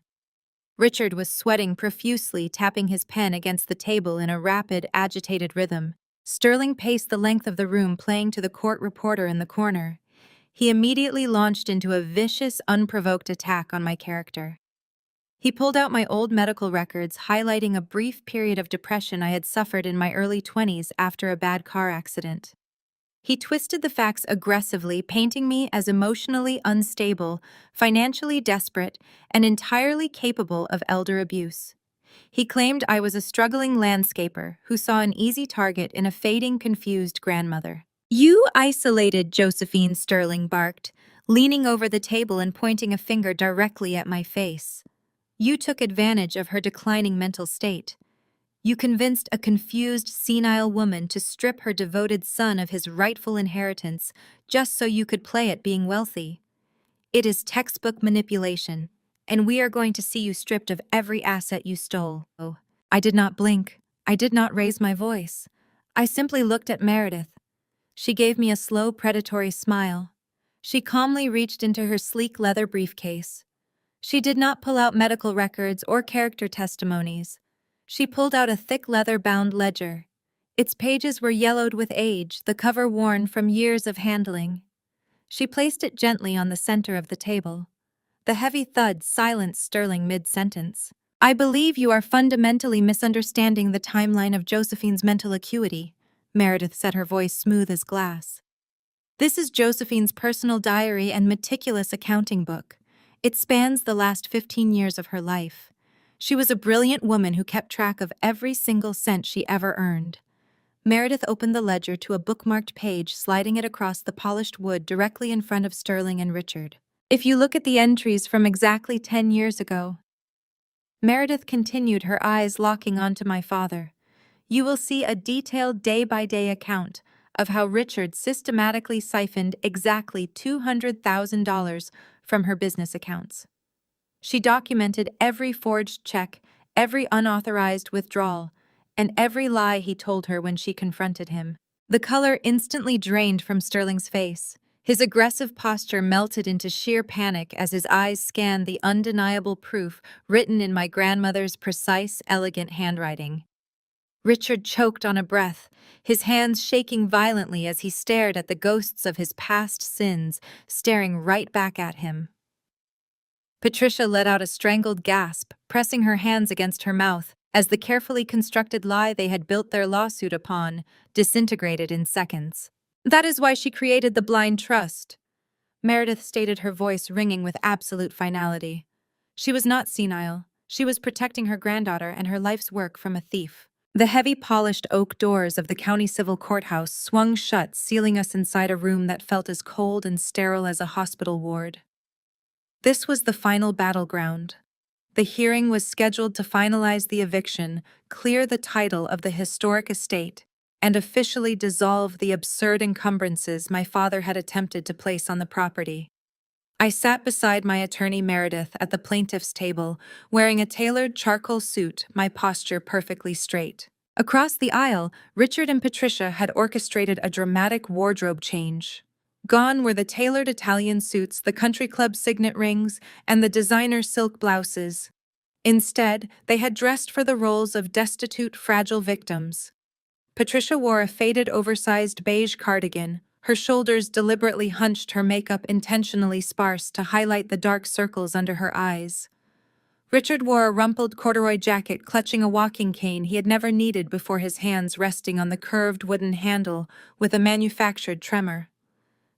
Richard was sweating profusely, tapping his pen against the table in a rapid, agitated rhythm. Sterling paced the length of the room, playing to the court reporter in the corner. He immediately launched into a vicious, unprovoked attack on my character. He pulled out my old medical records, highlighting a brief period of depression I had suffered in my early 20s after a bad car accident. He twisted the facts aggressively, painting me as emotionally unstable, financially desperate, and entirely capable of elder abuse. He claimed I was a struggling landscaper who saw an easy target in a fading, confused grandmother. "You isolated Josephine," Sterling barked, leaning over the table and pointing a finger directly at my face. "You took advantage of her declining mental state. You convinced a confused, senile woman to strip her devoted son of his rightful inheritance just so you could play at being wealthy. It is textbook manipulation, and we are going to see you stripped of every asset you stole." I did not blink. I did not raise my voice. I simply looked at Meredith. She gave me a slow, predatory smile. She calmly reached into her sleek leather briefcase. She did not pull out medical records or character testimonies. She pulled out a thick leather-bound ledger. Its pages were yellowed with age, the cover worn from years of handling. She placed it gently on the center of the table. The heavy thud silenced Sterling mid-sentence. "I believe you are fundamentally misunderstanding the timeline of Josephine's mental acuity," Meredith said, her voice smooth as glass. "This is Josephine's personal diary and meticulous accounting book. It spans the last 15 years of her life. She was a brilliant woman who kept track of every single cent she ever earned." Meredith opened the ledger to a bookmarked page, sliding it across the polished wood directly in front of Sterling and Richard. "If you look at the entries from exactly 10 years ago," Meredith continued, her eyes locking onto my father, "you will see a detailed day-by-day account of how Richard systematically siphoned exactly $200,000 from her business accounts. She documented every forged check, every unauthorized withdrawal, and every lie he told her when she confronted him." The color instantly drained from Sterling's face. His aggressive posture melted into sheer panic as his eyes scanned the undeniable proof written in my grandmother's precise, elegant handwriting. Richard choked on a breath, his hands shaking violently as he stared at the ghosts of his past sins staring right back at him. Patricia let out a strangled gasp, pressing her hands against her mouth, as the carefully constructed lie they had built their lawsuit upon disintegrated in seconds. "That is why she created the blind trust," Meredith stated, her voice ringing with absolute finality. "She was not senile. She was protecting her granddaughter and her life's work from a thief." The heavy polished oak doors of the county civil courthouse swung shut, sealing us inside a room that felt as cold and sterile as a hospital ward. This was the final battleground. The hearing was scheduled to finalize the eviction, clear the title of the historic estate, and officially dissolve the absurd encumbrances my father had attempted to place on the property. I sat beside my attorney Meredith at the plaintiff's table, wearing a tailored charcoal suit, my posture perfectly straight. Across the aisle, Richard and Patricia had orchestrated a dramatic wardrobe change. Gone were the tailored Italian suits, the country club signet rings, and the designer silk blouses. Instead, they had dressed for the roles of destitute, fragile victims. Patricia wore a faded, oversized beige cardigan, her shoulders deliberately hunched, her makeup intentionally sparse to highlight the dark circles under her eyes. Richard wore a rumpled corduroy jacket, clutching a walking cane he had never needed before, his hands resting on the curved wooden handle with a manufactured tremor.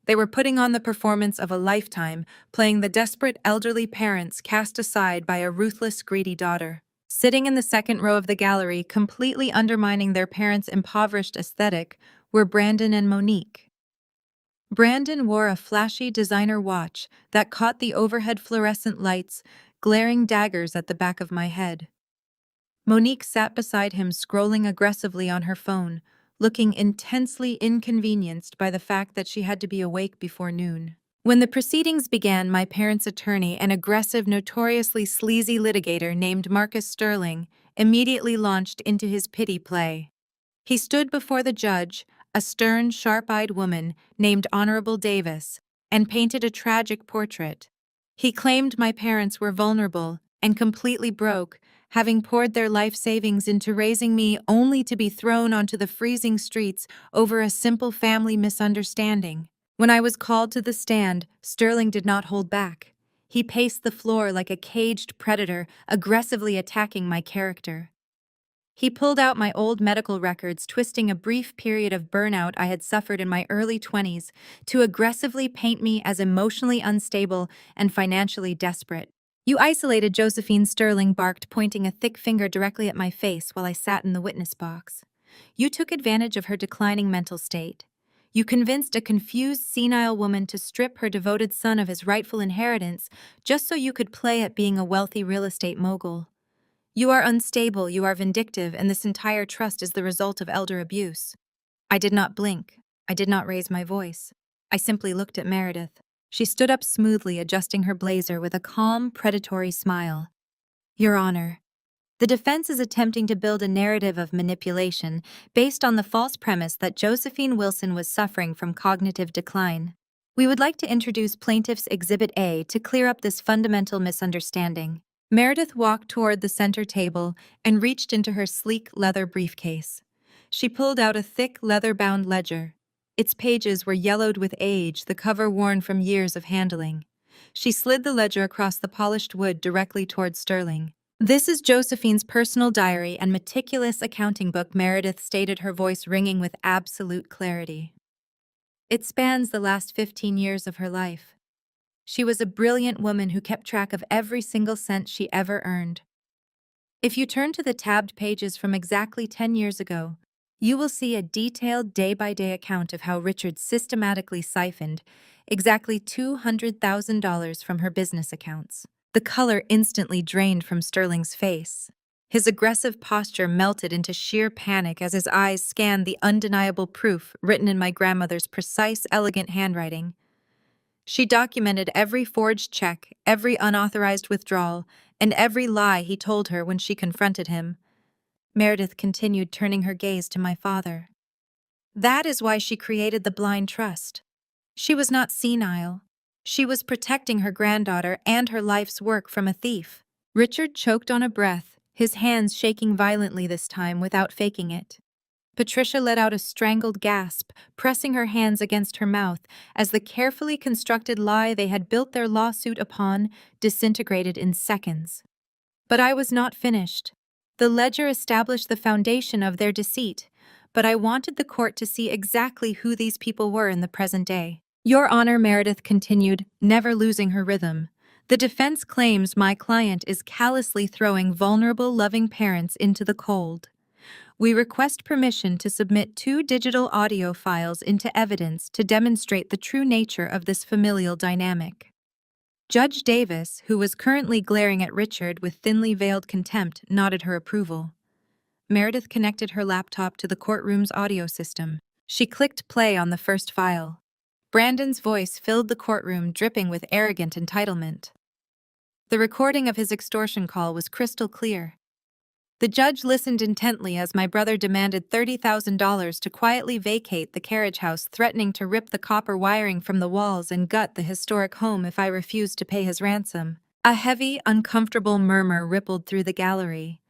They were putting on the performance of a lifetime, playing the desperate elderly parents cast aside by a ruthless, greedy daughter. Sitting in the second row of the gallery, completely undermining their parents' impoverished aesthetic, were Brandon and Monique. Brandon wore a flashy designer watch that caught the overhead fluorescent lights, glaring daggers at the back of my head. Monique sat beside him, scrolling aggressively on her phone, looking intensely inconvenienced by the fact that she had to be awake before noon. When the proceedings began, my parents' attorney, an aggressive, notoriously sleazy litigator named Marcus Sterling, immediately launched into his pity play. He stood before the judge, a stern, sharp-eyed woman named Honorable Davis, and painted a tragic portrait. He claimed my parents were vulnerable and completely broke, having poured their life savings into raising me only to be thrown onto the freezing streets over a simple family misunderstanding. When I was called to the stand, Sterling did not hold back. He paced the floor like a caged predator, aggressively attacking my character. He pulled out my old medical records, twisting a brief period of burnout I had suffered in my early 20s to aggressively paint me as emotionally unstable and financially desperate. "You isolated Josephine," Sterling barked, pointing a thick finger directly at my face while I sat in the witness box. "You took advantage of her declining mental state. You convinced a confused, senile woman to strip her devoted son of his rightful inheritance just so you could play at being a wealthy real estate mogul. You are unstable, you are vindictive, and this entire trust is the result of elder abuse." I did not blink. I did not raise my voice. I simply looked at Meredith. She stood up smoothly, adjusting her blazer with a calm, predatory smile. "Your Honor, the defense is attempting to build a narrative of manipulation based on the false premise that Josephine Wilson was suffering from cognitive decline. We would like to introduce Plaintiff's Exhibit A to clear up this fundamental misunderstanding." Meredith walked toward the center table and reached into her sleek leather briefcase. She pulled out a thick, leather-bound ledger. Its pages were yellowed with age, the cover worn from years of handling. She slid the ledger across the polished wood directly toward Sterling. "This is Josephine's personal diary and meticulous accounting book," Meredith stated, her voice ringing with absolute clarity. "It spans the last 15 years of her life. She was a brilliant woman who kept track of every single cent she ever earned. If you turn to the tabbed pages from exactly 10 years ago, you will see a detailed day-by-day account of how Richard systematically siphoned exactly $200,000 from her business accounts." The color instantly drained from Sterling's face. His aggressive posture melted into sheer panic as his eyes scanned the undeniable proof written in my grandmother's precise, elegant handwriting. She documented every forged check, every unauthorized withdrawal, and every lie he told her when she confronted him. Meredith continued, turning her gaze to my father. "That is why she created the blind trust. She was not senile. She was protecting her granddaughter and her life's work from a thief." Richard choked on a breath, his hands shaking violently this time without faking it. Patricia let out a strangled gasp, pressing her hands against her mouth as the carefully constructed lie they had built their lawsuit upon disintegrated in seconds. But I was not finished. The ledger established the foundation of their deceit, but I wanted the court to see exactly who these people were in the present day. "Your Honor," Meredith continued, never losing her rhythm, "the defense claims my client is callously throwing vulnerable, loving parents into the cold. We request permission to submit 2 digital audio files into evidence to demonstrate the true nature of this familial dynamic. Judge Davis, who was currently glaring at Richard with thinly veiled contempt, nodded her approval. Meredith connected her laptop to the courtroom's audio system. She clicked play on the first file. Brandon's voice filled the courtroom, dripping with arrogant entitlement. The recording of his extortion call was crystal clear. The judge listened intently as my brother demanded $30,000 to quietly vacate the carriage house, threatening to rip the copper wiring from the walls and gut the historic home if I refused to pay his ransom. A heavy, uncomfortable murmur rippled through the gallery.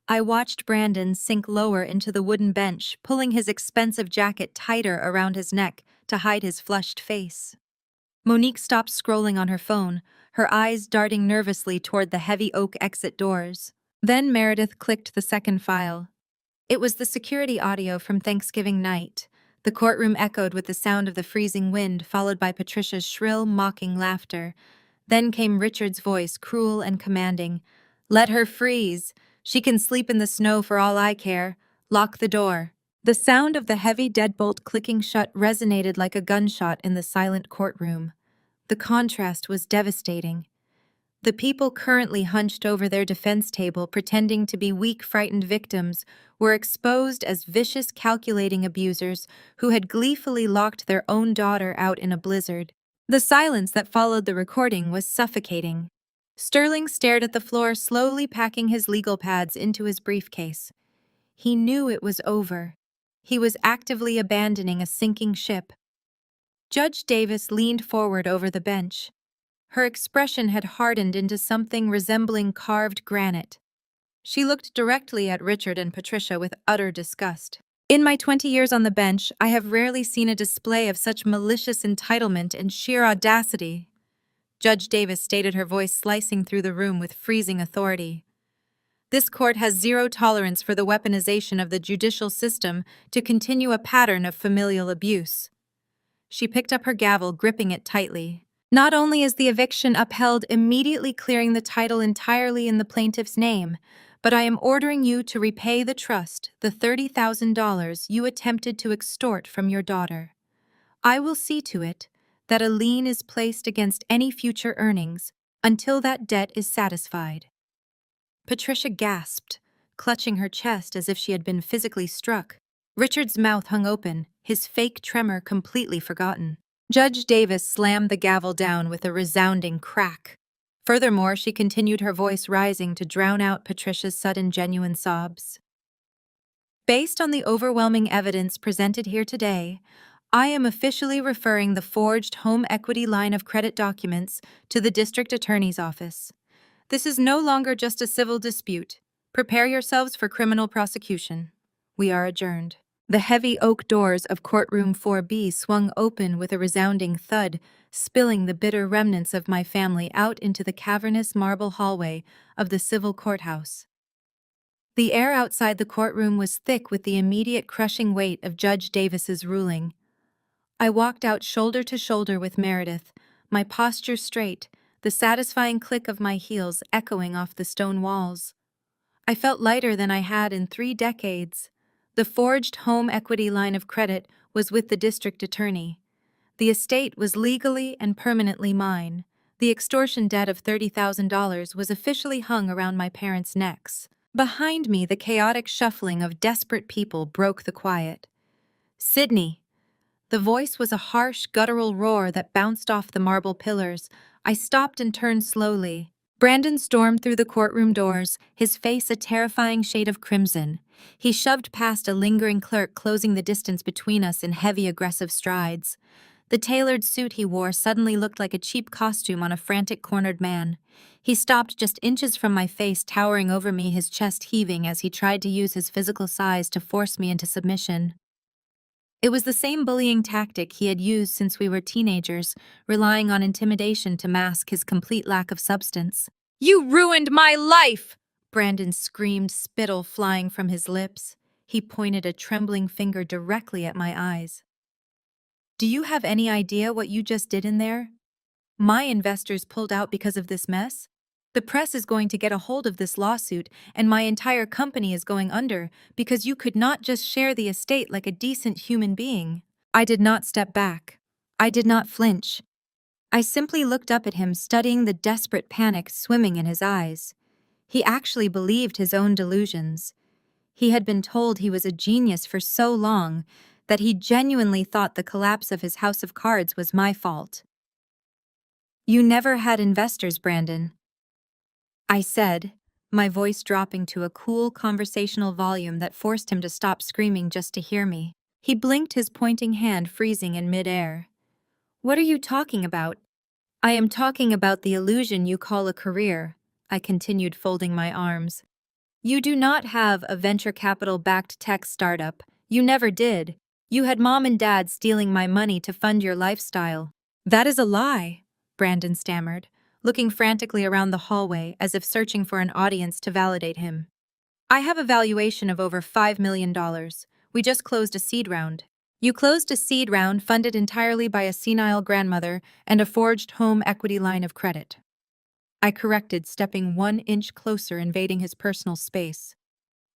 I watched Brandon sink lower into the wooden bench, pulling his expensive jacket tighter around his neck to hide his flushed face. Monique stopped scrolling on her phone, her eyes darting nervously toward the heavy oak exit doors. Then Meredith clicked the second file. It was the security audio from Thanksgiving night. The courtroom echoed with the sound of the freezing wind, followed by Patricia's shrill, mocking laughter. Then came Richard's voice, cruel and commanding. "Let her freeze. She can sleep in the snow for all I care. Lock the door." The sound of the heavy deadbolt clicking shut resonated like a gunshot in the silent courtroom. The contrast was devastating. The people currently hunched over their defense table, pretending to be weak, frightened victims, were exposed as vicious, calculating abusers who had gleefully locked their own daughter out in a blizzard. The silence that followed the recording was suffocating. Sterling stared at the floor, slowly packing his legal pads into his briefcase. He knew it was over. He was actively abandoning a sinking ship. Judge Davis leaned forward over the bench. Her expression had hardened into something resembling carved granite. She looked directly at Richard and Patricia with utter disgust. In my 20 years on the bench, I have rarely seen a display of such malicious entitlement and sheer audacity. Judge Davis stated, her voice slicing through the room with freezing authority. This court has zero tolerance for the weaponization of the judicial system to continue a pattern of familial abuse. She picked up her gavel, gripping it tightly. Not only is the eviction upheld, immediately clearing the title entirely in the plaintiff's name, but I am ordering you to repay the trust, the $30,000 you attempted to extort from your daughter. I will see to it that a lien is placed against any future earnings until that debt is satisfied. Patricia gasped, clutching her chest as if she had been physically struck. Richard's mouth hung open, his fake tremor completely forgotten. Judge Davis slammed the gavel down with a resounding crack. Furthermore, she continued, her voice rising to drown out Patricia's sudden genuine sobs. Based on the overwhelming evidence presented here today, I am officially referring the forged home equity line of credit documents to the district attorney's office. This is no longer just a civil dispute. Prepare yourselves for criminal prosecution. We are adjourned. The heavy oak doors of courtroom 4B swung open with a resounding thud, spilling the bitter remnants of my family out into the cavernous marble hallway of the civil courthouse. The air outside the courtroom was thick with the immediate crushing weight of Judge Davis's ruling. I walked out shoulder to shoulder with Meredith, my posture straight, the satisfying click of my heels echoing off the stone walls. I felt lighter than I had in 3 decades. The forged home equity line of credit was with the district attorney. The estate was legally and permanently mine. The extortion debt of $30,000 was officially hung around my parents' necks. Behind me, the chaotic shuffling of desperate people broke the quiet. "Sydney!" The voice was a harsh, guttural roar that bounced off the marble pillars. I stopped and turned slowly. Brandon stormed through the courtroom doors, his face a terrifying shade of crimson. He shoved past a lingering clerk, closing the distance between us in heavy, aggressive strides. The tailored suit he wore suddenly looked like a cheap costume on a frantic, cornered man. He stopped just inches from my face, towering over me, his chest heaving as he tried to use his physical size to force me into submission. It was the same bullying tactic he had used since we were teenagers, relying on intimidation to mask his complete lack of substance. "You ruined my life!" Brandon screamed, spittle flying from his lips. He pointed a trembling finger directly at my eyes. "Do you have any idea what you just did in there? My investors pulled out because of this mess. The press is going to get a hold of this lawsuit, and my entire company is going under because you could not just share the estate like a decent human being. I did not step back. I did not flinch. I simply looked up at him, studying the desperate panic swimming in his eyes. He actually believed his own delusions. He had been told he was a genius for so long that he genuinely thought the collapse of his house of cards was my fault. You never had investors, Brandon, I said, my voice dropping to a cool conversational volume that forced him to stop screaming just to hear me. He blinked, his pointing hand freezing in midair. What are you talking about? I am talking about the illusion you call a career, I continued, folding my arms. You do not have a venture capital-backed tech startup. You never did. You had mom and dad stealing my money to fund your lifestyle. That is a lie, Brandon stammered, looking frantically around the hallway as if searching for an audience to validate him. I have a valuation of over $5 million. We just closed a seed round. You closed a seed round funded entirely by a senile grandmother and a forged home equity line of credit. I corrected, stepping 1 inch closer, invading his personal space.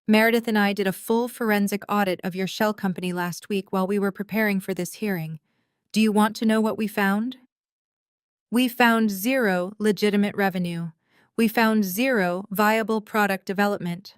Meredith and I did a full forensic audit of your shell company last week while we were preparing for this hearing. Do you want to know what we found? We found 0 legitimate revenue. We found 0 viable product development.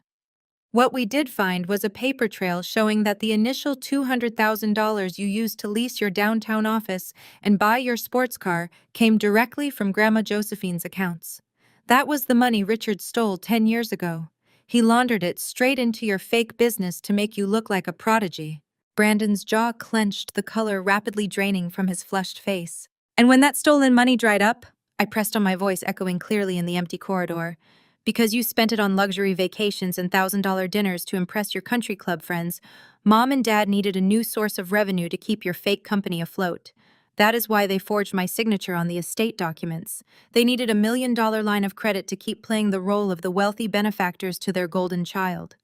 What we did find was a paper trail showing that the initial $200,000 you used to lease your downtown office and buy your sports car came directly from Grandma Josephine's accounts. That was the money Richard stole 10 years ago. He laundered it straight into your fake business to make you look like a prodigy. Brandon's jaw clenched, the color rapidly draining from his flushed face. And when that stolen money dried up, I pressed on, my voice echoing clearly in the empty corridor, because you spent it on luxury vacations and $1,000 dinners to impress your country club friends, Mom and Dad needed a new source of revenue to keep your fake company afloat. That is why they forged my signature on the estate documents. They needed $1 million line of credit to keep playing the role of the wealthy benefactors to their golden child.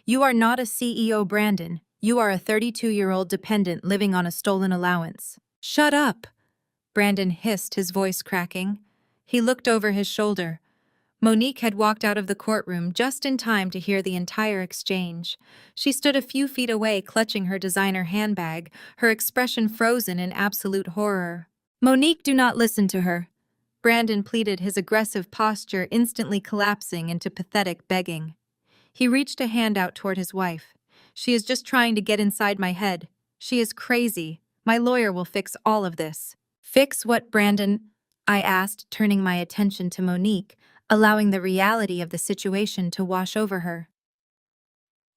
You are not a CEO, Brandon. You are a 32-year-old dependent living on a stolen allowance. Shut up, Brandon hissed, his voice cracking. He looked over his shoulder. Monique had walked out of the courtroom just in time to hear the entire exchange. She stood a few feet away, clutching her designer handbag, her expression frozen in absolute horror. Monique, do not listen to her, Brandon pleaded, his aggressive posture instantly collapsing into pathetic begging. He reached a hand out toward his wife. She is just trying to get inside my head. She is crazy. My lawyer will fix all of this. Fix what, Brandon? I asked, turning my attention to Monique, allowing the reality of the situation to wash over her.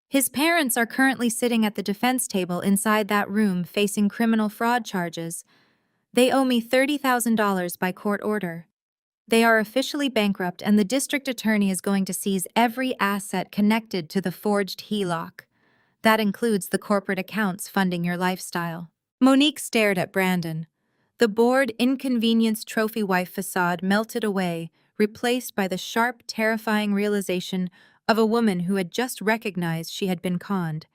His parents are currently sitting at the defense table inside that room facing criminal fraud charges. They owe me $30,000 by court order. They are officially bankrupt, and the district attorney is going to seize every asset connected to the forged HELOC. That includes the corporate accounts funding your lifestyle. Monique stared at Brandon. The bored, inconvenienced trophy wife facade melted away, replaced by the sharp, terrifying realization of a woman who had just recognized she had been conned.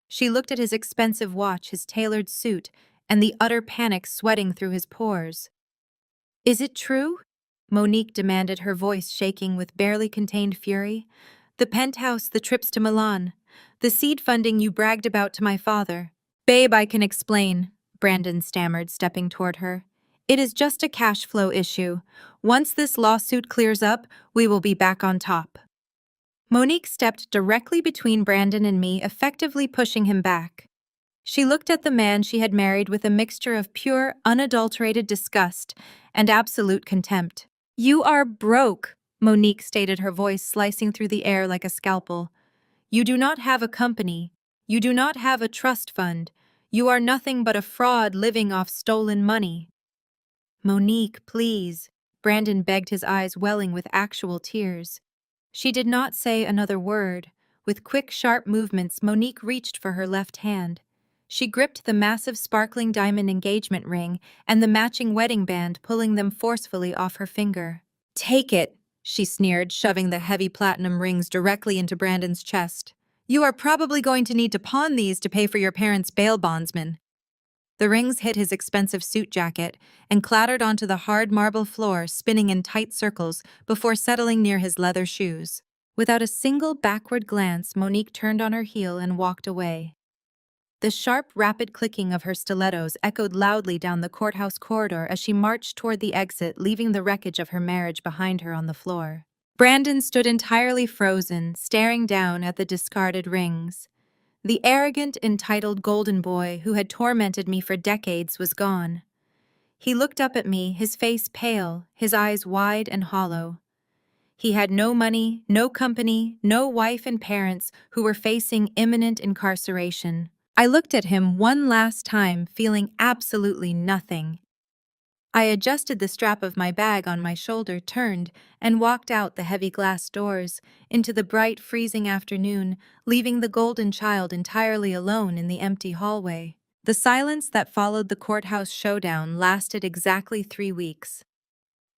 She looked at his expensive watch, his tailored suit, and the utter panic sweating through his pores. Is it true? Monique demanded, her voice shaking with barely contained fury. The penthouse, the trips to Milan, the seed funding you bragged about to my father. Babe, I can explain, Brandon stammered, stepping toward her. It is just a cash flow issue. Once this lawsuit clears up, we will be back on top. Monique stepped directly between Brandon and me, effectively pushing him back. She looked at the man she had married with a mixture of pure, unadulterated disgust and absolute contempt. You are broke, Monique stated, her voice slicing through the air like a scalpel. You do not have a company. You do not have a trust fund. You are nothing but a fraud living off stolen money. Monique, please, Brandon begged, his eyes welling with actual tears. She did not say another word. With quick, sharp movements, Monique reached for her left hand. She gripped the massive, sparkling diamond engagement ring and the matching wedding band, pulling them forcefully off her finger. Take it, she sneered, shoving the heavy platinum rings directly into Brandon's chest. You are probably going to need to pawn these to pay for your parents' bail bondsman. The rings hit his expensive suit jacket and clattered onto the hard marble floor, spinning in tight circles before settling near his leather shoes. Without a single backward glance, Monique turned on her heel and walked away. The sharp, rapid clicking of her stilettos echoed loudly down the courthouse corridor as she marched toward the exit, leaving the wreckage of her marriage behind her on the floor. Brandon stood entirely frozen, staring down at the discarded rings. The arrogant, entitled golden boy who had tormented me for decades was gone. He looked up at me, his face pale, his eyes wide and hollow. He had no money, no company, no wife and parents who were facing imminent incarceration. I looked at him one last time, feeling absolutely nothing. I adjusted the strap of my bag on my shoulder, turned, and walked out the heavy glass doors into the bright, freezing afternoon, leaving the golden child entirely alone in the empty hallway. The silence that followed the courthouse showdown lasted exactly 3 weeks.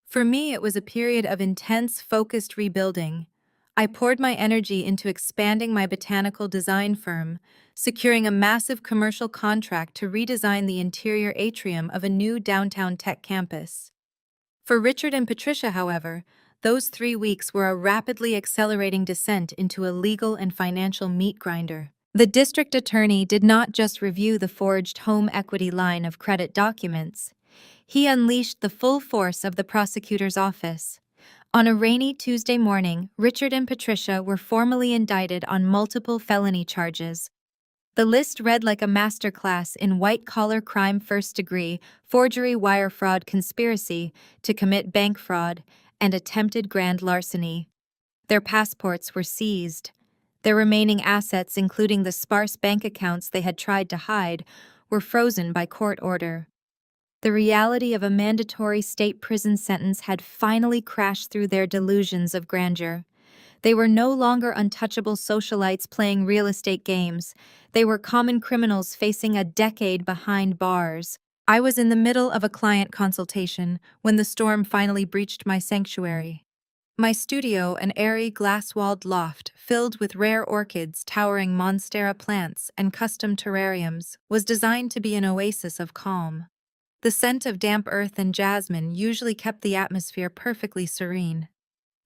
For me, it was a period of intense, focused rebuilding. I poured my energy into expanding my botanical design firm, securing a massive commercial contract to redesign the interior atrium of a new downtown tech campus. For Richard and Patricia, however, those 3 weeks were a rapidly accelerating descent into a legal and financial meat grinder. The district attorney did not just review the forged home equity line of credit documents. He unleashed the full force of the prosecutor's office. On a rainy Tuesday morning, Richard and Patricia were formally indicted on multiple felony charges. The list read like a masterclass in white-collar crime first-degree, forgery, wire fraud, conspiracy to commit bank fraud, and attempted grand larceny. Their passports were seized. Their remaining assets, including the sparse bank accounts they had tried to hide, were frozen by court order. The reality of a mandatory state prison sentence had finally crashed through their delusions of grandeur. They were no longer untouchable socialites playing real estate games. They were common criminals facing a decade behind bars. I was in the middle of a client consultation when the storm finally breached my sanctuary. My studio, an airy, glass-walled loft filled with rare orchids, towering monstera plants, and custom terrariums, was designed to be an oasis of calm. The scent of damp earth and jasmine usually kept the atmosphere perfectly serene.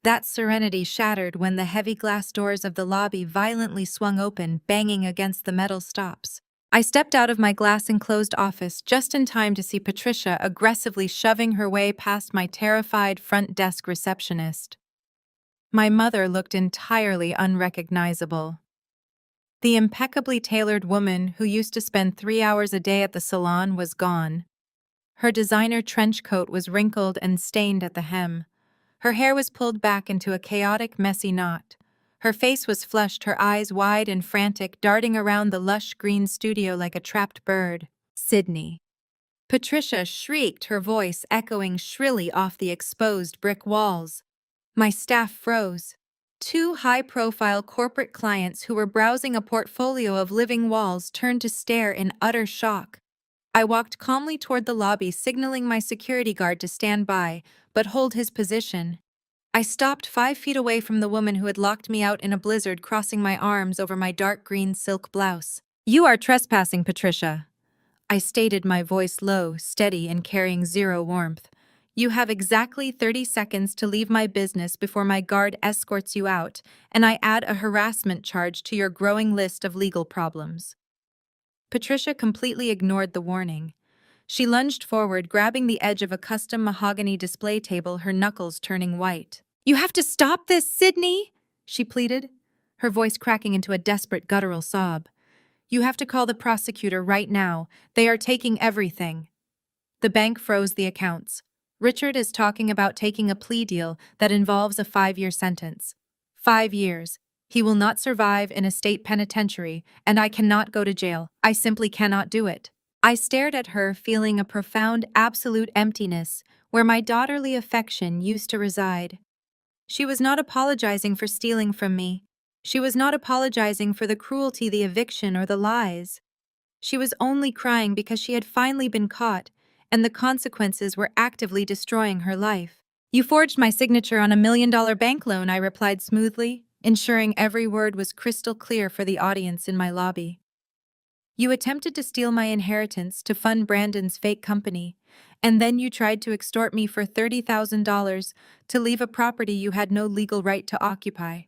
That serenity shattered when the heavy glass doors of the lobby violently swung open, banging against the metal stops. I stepped out of my glass-enclosed office just in time to see Patricia aggressively shoving her way past my terrified front desk receptionist. My mother looked entirely unrecognizable. The impeccably tailored woman who used to spend 3 hours a day at the salon was gone. Her designer trench coat was wrinkled and stained at the hem. Her hair was pulled back into a chaotic, messy knot. Her face was flushed, her eyes wide and frantic, darting around the lush green studio like a trapped bird. Sydney. Patricia shrieked, her voice echoing shrilly off the exposed brick walls. My staff froze. 2 high-profile corporate clients who were browsing a portfolio of living walls turned to stare in utter shock. I walked calmly toward the lobby, signaling my security guard to stand by, but hold his position. I stopped 5 feet away from the woman who had locked me out in a blizzard, crossing my arms over my dark green silk blouse. "You are trespassing, Patricia," I stated, my voice low, steady, and carrying zero warmth. "You have exactly 30 seconds to leave my business before my guard escorts you out, and I add a harassment charge to your growing list of legal problems." Patricia completely ignored the warning. She lunged forward, grabbing the edge of a custom mahogany display table, her knuckles turning white. "You have to stop this, Sydney!" she pleaded, her voice cracking into a desperate guttural sob. "You have to call the prosecutor right now. They are taking everything." The bank froze the accounts. "Richard is talking about taking a plea deal that involves a 5-year sentence. 5 years. He will not survive in a state penitentiary, and I cannot go to jail. I simply cannot do it." I stared at her, feeling a profound, absolute emptiness where my daughterly affection used to reside. She was not apologizing for stealing from me. She was not apologizing for the cruelty, the eviction, or the lies. She was only crying because she had finally been caught, and the consequences were actively destroying her life. "You forged my signature on a $1 million bank loan," I replied smoothly, ensuring every word was crystal clear for the audience in my lobby. You attempted to steal my inheritance to fund Brandon's fake company, and then you tried to extort me for $30,000 to leave a property you had no legal right to occupy.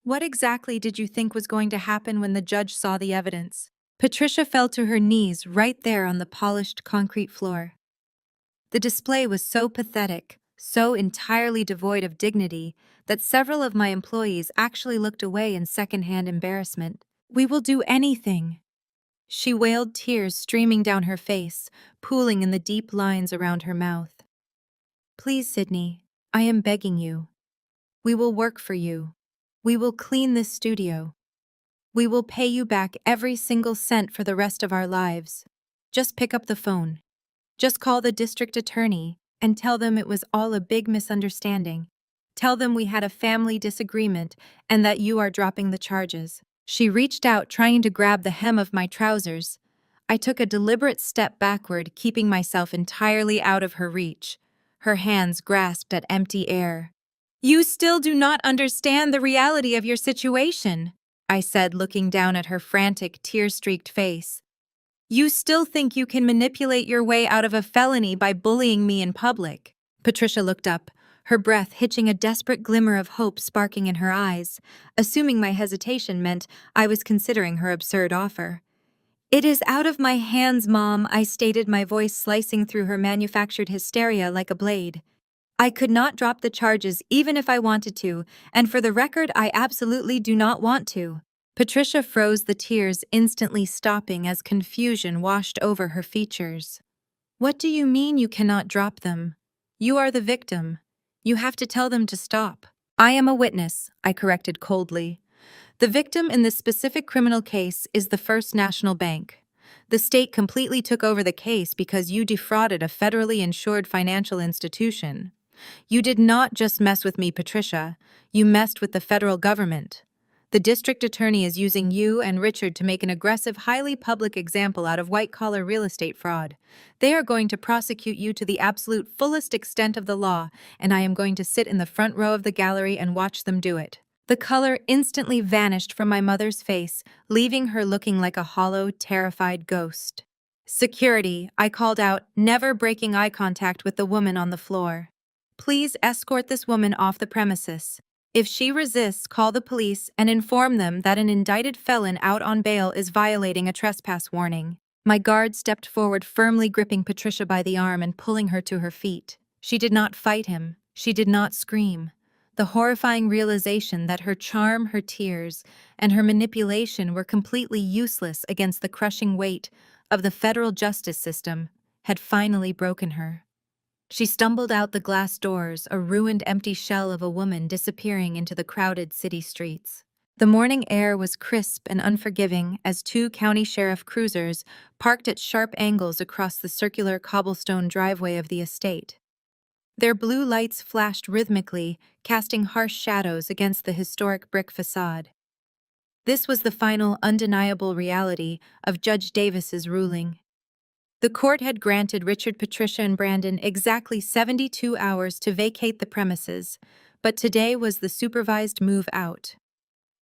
What exactly did you think was going to happen when the judge saw the evidence? Patricia fell to her knees right there on the polished concrete floor. The display was so pathetic, so entirely devoid of dignity, that several of my employees actually looked away in secondhand embarrassment. "We will do anything," she wailed, tears streaming down her face, pooling in the deep lines around her mouth. "Please, Sydney, I am begging you. We will work for you. We will clean this studio. We will pay you back every single cent for the rest of our lives. Just pick up the phone. Just call the district attorney and tell them it was all a big misunderstanding. Tell them we had a family disagreement and that you are dropping the charges." She reached out, trying to grab the hem of my trousers. I took a deliberate step backward, keeping myself entirely out of her reach. Her hands grasped at empty air. "You still do not understand the reality of your situation," I said, looking down at her frantic, tear-streaked face. "You still think you can manipulate your way out of a felony by bullying me in public." Patricia looked up, her breath hitching, a desperate glimmer of hope sparking in her eyes, assuming my hesitation meant I was considering her absurd offer. "It is out of my hands, Mom," I stated, my voice slicing through her manufactured hysteria like a blade. "I could not drop the charges even if I wanted to, and for the record, I absolutely do not want to." Patricia froze, the tears instantly stopping as confusion washed over her features. "What do you mean you cannot drop them? You are the victim. You have to tell them to stop." "I am a witness," I corrected coldly. "The victim in this specific criminal case is the First National Bank. The state completely took over the case because you defrauded a federally insured financial institution. You did not just mess with me, Patricia. You messed with the federal government. The district attorney is using you and Richard to make an aggressive, highly public example out of white-collar real estate fraud. They are going to prosecute you to the absolute fullest extent of the law, and I am going to sit in the front row of the gallery and watch them do it." The color instantly vanished from my mother's face, leaving her looking like a hollow, terrified ghost. "Security," I called out, never breaking eye contact with the woman on the floor. "Please escort this woman off the premises. If she resists, call the police and inform them that an indicted felon out on bail is violating a trespass warning." My guard stepped forward, firmly gripping Patricia by the arm and pulling her to her feet. She did not fight him. She did not scream. The horrifying realization that her charm, her tears, and her manipulation were completely useless against the crushing weight of the federal justice system had finally broken her. She stumbled out the glass doors, a ruined, empty shell of a woman disappearing into the crowded city streets. The morning air was crisp and unforgiving as two county sheriff cruisers parked at sharp angles across the circular cobblestone driveway of the estate. Their blue lights flashed rhythmically, casting harsh shadows against the historic brick facade. This was the final, undeniable reality of Judge Davis's ruling. The court had granted Richard, Patricia, and Brandon exactly 72 hours to vacate the premises, but today was the supervised move out.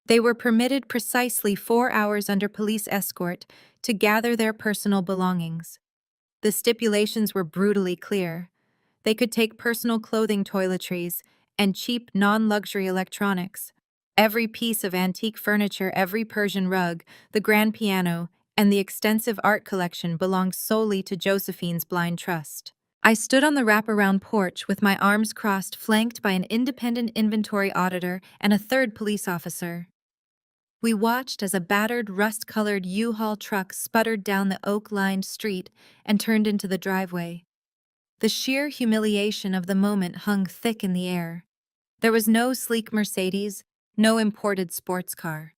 They were permitted precisely 4 hours under police escort to gather their personal belongings. The stipulations were brutally clear. They could take personal clothing, toiletries, and cheap, non-luxury electronics. Every piece of antique furniture, every Persian rug, the grand piano, and the extensive art collection belonged solely to Josephine's blind trust. I stood on the wraparound porch with my arms crossed, flanked by an independent inventory auditor and a third police officer. We watched as a battered, rust-colored U-Haul truck sputtered down the oak-lined street and turned into the driveway. The sheer humiliation of the moment hung thick in the air. There was no sleek Mercedes, no imported sports car.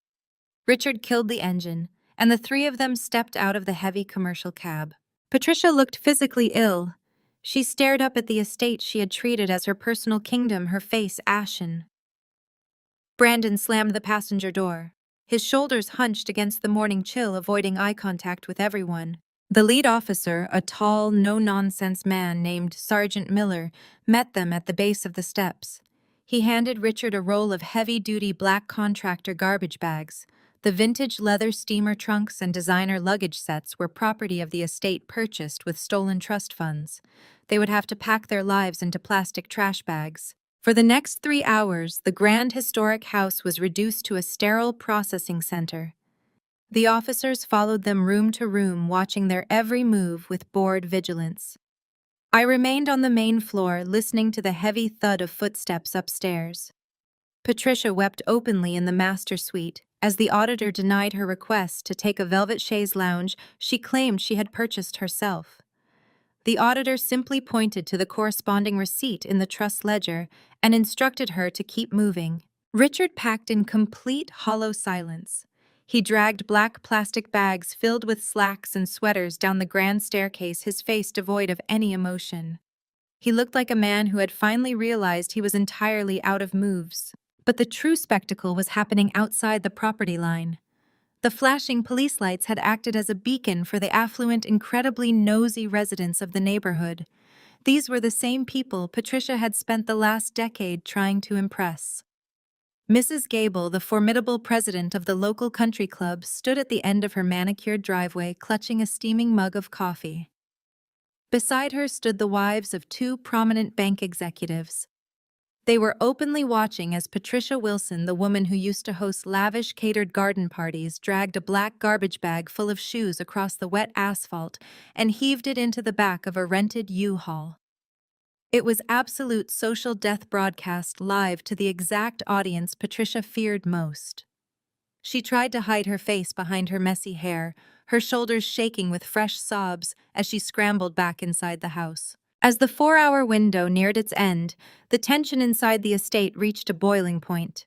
Richard killed the engine, and the three of them stepped out of the heavy commercial cab. Patricia looked physically ill. She stared up at the estate she had treated as her personal kingdom, her face ashen. Brandon slammed the passenger door, his shoulders hunched against the morning chill, avoiding eye contact with everyone. The lead officer, a tall, no-nonsense man named Sergeant Miller, met them at the base of the steps. He handed Richard a roll of heavy-duty black contractor garbage bags, The vintage leather steamer trunks and designer luggage sets were property of the estate purchased with stolen trust funds. They would have to pack their lives into plastic trash bags. For the next 3 hours, the grand historic house was reduced to a sterile processing center. The officers followed them room to room, watching their every move with bored vigilance. I remained on the main floor, listening to the heavy thud of footsteps upstairs. Patricia wept openly in the master suite. As the auditor denied her request to take a velvet chaise lounge she claimed she had purchased herself. The auditor simply pointed to the corresponding receipt in the trust ledger and instructed her to keep moving. Richard packed in complete hollow silence. He dragged black plastic bags filled with slacks and sweaters down the grand staircase, his face devoid of any emotion. He looked like a man who had finally realized he was entirely out of moves. But the true spectacle was happening outside the property line. The flashing police lights had acted as a beacon for the affluent, incredibly nosy residents of the neighborhood. These were the same people Patricia had spent the last decade trying to impress. Mrs. Gable, the formidable president of the local country club, stood at the end of her manicured driveway, clutching a steaming mug of coffee. Beside her stood the wives of two prominent bank executives. They were openly watching as Patricia Wilson, the woman who used to host lavish catered garden parties, dragged a black garbage bag full of shoes across the wet asphalt and heaved it into the back of a rented U-Haul. It was absolute social death broadcast live to the exact audience Patricia feared most. She tried to hide her face behind her messy hair, her shoulders shaking with fresh sobs as she scrambled back inside the house. As the 4-hour window neared its end, the tension inside the estate reached a boiling point.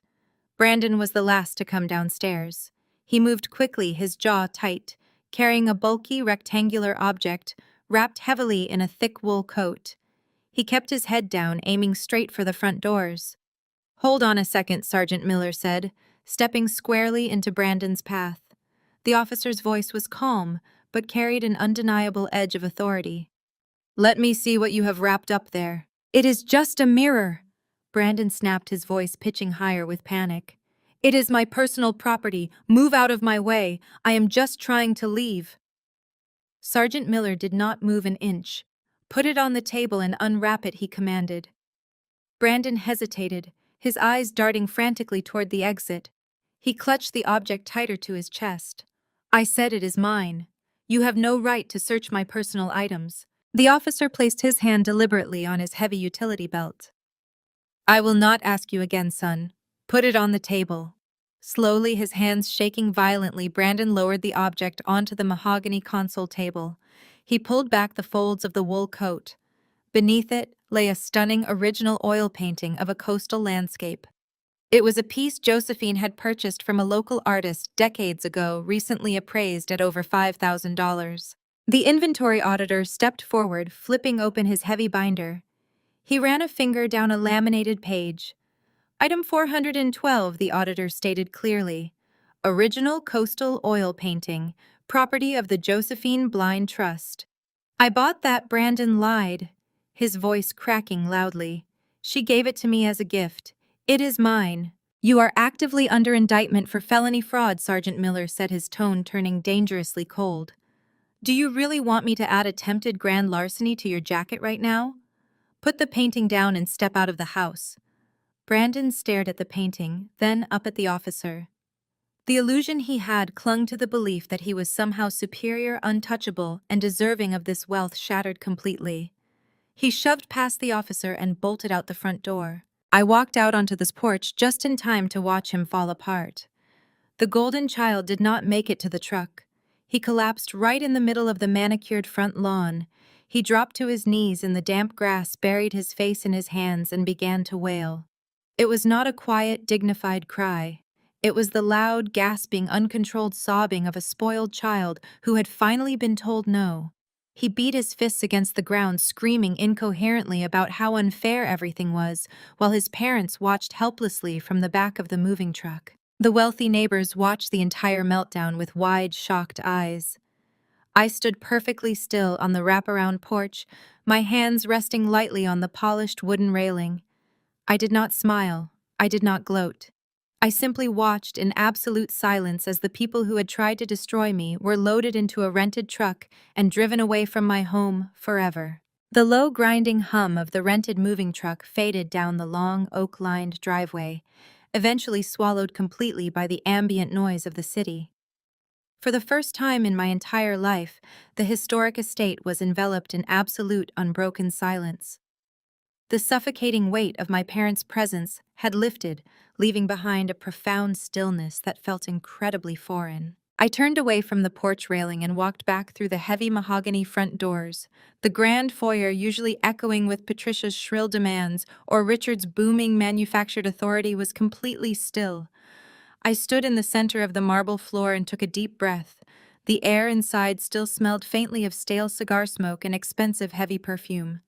Brandon was the last to come downstairs. He moved quickly, his jaw tight, carrying a bulky rectangular object wrapped heavily in a thick wool coat. He kept his head down, aiming straight for the front doors. "Hold on a second," Sergeant Miller said, stepping squarely into Brandon's path. The officer's voice was calm, but carried an undeniable edge of authority. "Let me see what you have wrapped up there." "It is just a mirror," Brandon snapped, his voice pitching higher with panic. "It is my personal property. Move out of my way. I am just trying to leave." Sergeant Miller did not move an inch. "Put it on the table and unwrap it," he commanded. Brandon hesitated, his eyes darting frantically toward the exit. He clutched the object tighter to his chest. "I said it is mine. You have no right to search my personal items." The officer placed his hand deliberately on his heavy utility belt. "I will not ask you again, son. Put it on the table." Slowly, his hands shaking violently, Brandon lowered the object onto the mahogany console table. He pulled back the folds of the wool coat. Beneath it lay a stunning original oil painting of a coastal landscape. It was a piece Josephine had purchased from a local artist decades ago, recently appraised at over $5,000. The inventory auditor stepped forward, flipping open his heavy binder. He ran a finger down a laminated page. "Item 412, the auditor stated clearly. Original coastal oil painting, property of the Josephine Blind Trust." "I bought that," Brandon lied, his voice cracking loudly. "She gave it to me as a gift. It is mine." "You are actively under indictment for felony fraud," Sergeant Miller said, his tone turning dangerously cold. "Do you really want me to add attempted grand larceny to your jacket right now? Put the painting down and step out of the house." Brandon stared at the painting, then up at the officer. The illusion he had clung to the belief that he was somehow superior, untouchable, and deserving of this wealth shattered completely. He shoved past the officer and bolted out the front door. I walked out onto this porch just in time to watch him fall apart. The golden child did not make it to the truck. He collapsed right in the middle of the manicured front lawn. He dropped to his knees in the damp grass, buried his face in his hands, and began to wail. It was not a quiet, dignified cry. It was the loud, gasping, uncontrolled sobbing of a spoiled child who had finally been told no. He beat his fists against the ground, screaming incoherently about how unfair everything was, while his parents watched helplessly from the back of the moving truck. The wealthy neighbors watched the entire meltdown with wide, shocked eyes. I stood perfectly still on the wraparound porch, my hands resting lightly on the polished wooden railing. I did not smile. I did not gloat. I simply watched in absolute silence as the people who had tried to destroy me were loaded into a rented truck and driven away from my home forever. The low grinding hum of the rented moving truck faded down the long oak-lined driveway, eventually swallowed completely by the ambient noise of the city. For the first time in my entire life, the historic estate was enveloped in absolute unbroken silence. The suffocating weight of my parents' presence had lifted, leaving behind a profound stillness that felt incredibly foreign. I turned away from the porch railing and walked back through the heavy mahogany front doors, the grand foyer usually echoing with Patricia's shrill demands or Richard's booming manufactured authority was completely still. I stood in the center of the marble floor and took a deep breath. The air inside still smelled faintly of stale cigar smoke and expensive heavy perfume.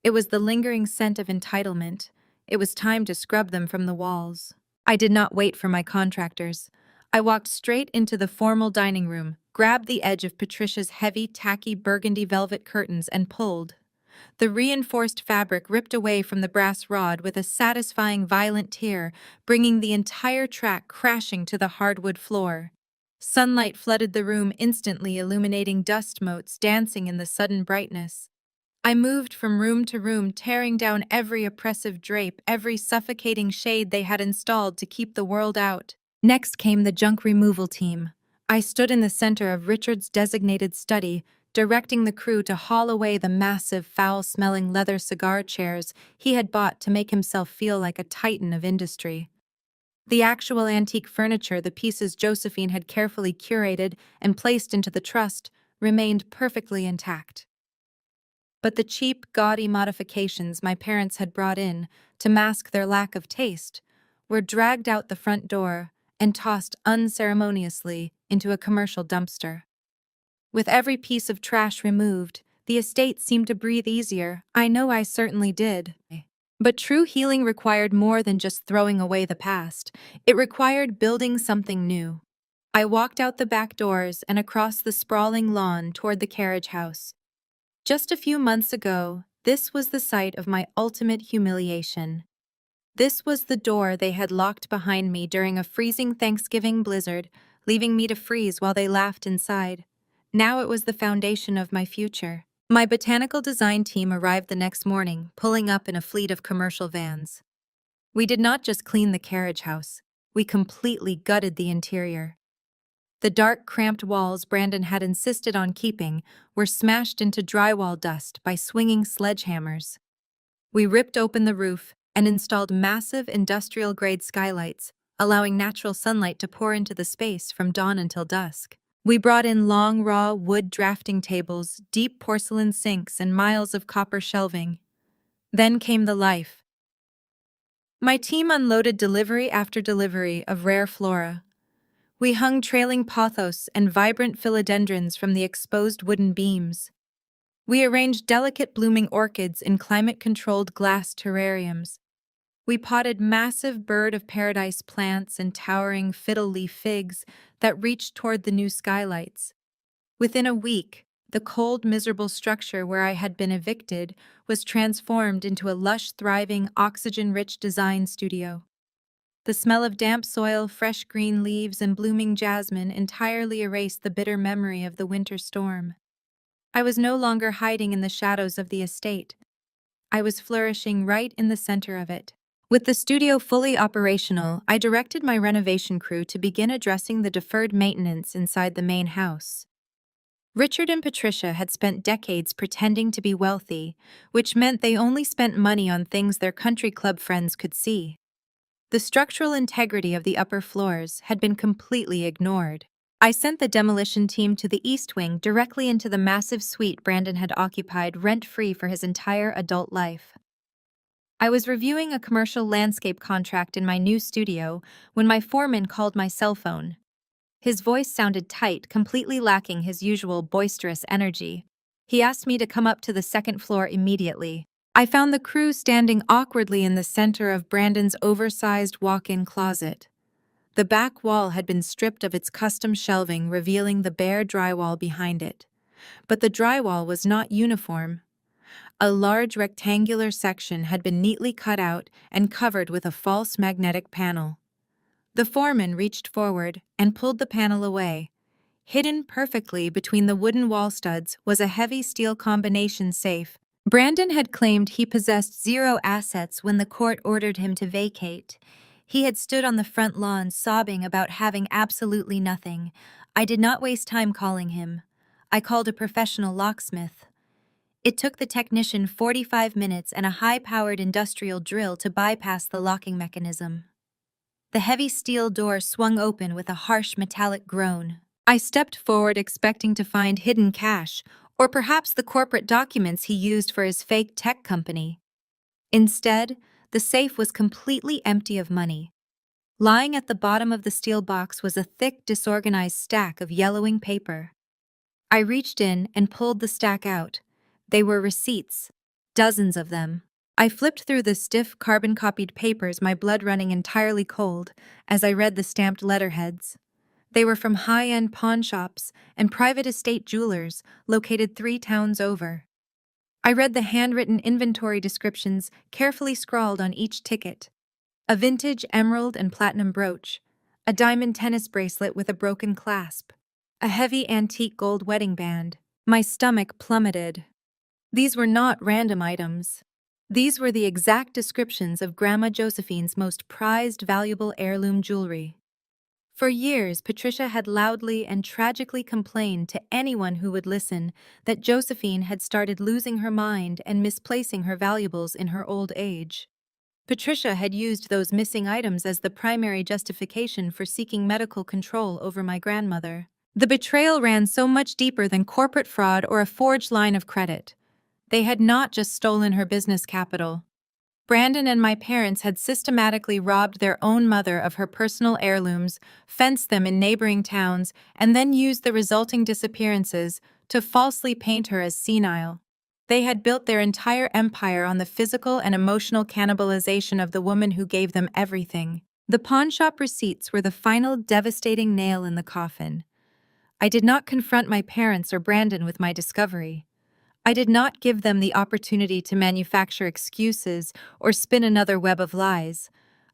It was the lingering scent of entitlement. It was time to scrub them from the walls. I did not wait for my contractors. I walked straight into the formal dining room, grabbed the edge of Patricia's heavy, tacky burgundy velvet curtains and pulled. The reinforced fabric ripped away from the brass rod with a satisfying violent tear, bringing the entire track crashing to the hardwood floor. Sunlight flooded the room instantly, illuminating dust motes dancing in the sudden brightness. I moved from room to room, tearing down every oppressive drape, every suffocating shade they had installed to keep the world out. Next came the junk removal team. I stood in the center of Richard's designated study, directing the crew to haul away the massive, foul-smelling leather cigar chairs he had bought to make himself feel like a titan of industry. The actual antique furniture, the pieces Josephine had carefully curated and placed into the trust, remained perfectly intact. But the cheap, gaudy modifications my parents had brought in to mask their lack of taste were dragged out the front door and tossed unceremoniously into a commercial dumpster. With every piece of trash removed, the estate seemed to breathe easier. I know I certainly did. But true healing required more than just throwing away the past. It required building something new. I walked out the back doors and across the sprawling lawn toward the carriage house. Just a few months ago, this was the site of my ultimate humiliation. This was the door they had locked behind me during a freezing Thanksgiving blizzard, leaving me to freeze while they laughed inside. Now it was the foundation of my future. My botanical design team arrived the next morning, pulling up in a fleet of commercial vans. We did not just clean the carriage house, we completely gutted the interior. The dark, cramped walls Brandon had insisted on keeping were smashed into drywall dust by swinging sledgehammers. We ripped open the roof and installed massive industrial-grade skylights, allowing natural sunlight to pour into the space from dawn until dusk. We brought in long, raw wood drafting tables, deep porcelain sinks, and miles of copper shelving. Then came the life. My team unloaded delivery after delivery of rare flora. We hung trailing pothos and vibrant philodendrons from the exposed wooden beams. We arranged delicate blooming orchids in climate-controlled glass terrariums. We potted massive bird of paradise plants and towering fiddle-leaf figs that reached toward the new skylights. Within a week, the cold, miserable structure where I had been evicted was transformed into a lush, thriving, oxygen-rich design studio. The smell of damp soil, fresh green leaves, and blooming jasmine entirely erased the bitter memory of the winter storm. I was no longer hiding in the shadows of the estate. I was flourishing right in the center of it. With the studio fully operational, I directed my renovation crew to begin addressing the deferred maintenance inside the main house. Richard and Patricia had spent decades pretending to be wealthy, which meant they only spent money on things their country club friends could see. The structural integrity of the upper floors had been completely ignored. I sent the demolition team to the East Wing directly into the massive suite Brandon had occupied rent-free for his entire adult life. I was reviewing a commercial landscape contract in my new studio when my foreman called my cell phone. His voice sounded tight, completely lacking his usual boisterous energy. He asked me to come up to the second floor immediately. I found the crew standing awkwardly in the center of Brandon's oversized walk-in closet. The back wall had been stripped of its custom shelving, revealing the bare drywall behind it. But the drywall was not uniform. A large rectangular section had been neatly cut out and covered with a false magnetic panel. The foreman reached forward and pulled the panel away. Hidden perfectly between the wooden wall studs was a heavy steel combination safe. Brandon had claimed he possessed zero assets when the court ordered him to vacate. He had stood on the front lawn sobbing about having absolutely nothing. I did not waste time calling him. I called a professional locksmith. It took the technician 45 minutes and a high-powered industrial drill to bypass the locking mechanism. The heavy steel door swung open with a harsh metallic groan. I stepped forward expecting to find hidden cash, or perhaps the corporate documents he used for his fake tech company. Instead, the safe was completely empty of money. Lying at the bottom of the steel box was a thick, disorganized stack of yellowing paper. I reached in and pulled the stack out. They were receipts, dozens of them. I flipped through the stiff, carbon-copied papers, my blood running entirely cold, as I read the stamped letterheads. They were from high-end pawn shops and private estate jewelers located 3 towns over. I read the handwritten inventory descriptions carefully scrawled on each ticket. A vintage emerald and platinum brooch, a diamond tennis bracelet with a broken clasp, a heavy antique gold wedding band. My stomach plummeted. These were not random items. These were the exact descriptions of Grandma Josephine's most prized, valuable heirloom jewelry. For years, Patricia had loudly and tragically complained to anyone who would listen that Josephine had started losing her mind and misplacing her valuables in her old age. Patricia had used those missing items as the primary justification for seeking medical control over my grandmother. The betrayal ran so much deeper than corporate fraud or a forged line of credit. They had not just stolen her business capital. Brandon and my parents had systematically robbed their own mother of her personal heirlooms, fenced them in neighboring towns, and then used the resulting disappearances to falsely paint her as senile. They had built their entire empire on the physical and emotional cannibalization of the woman who gave them everything. The pawnshop receipts were the final devastating nail in the coffin. I did not confront my parents or Brandon with my discovery. I did not give them the opportunity to manufacture excuses or spin another web of lies.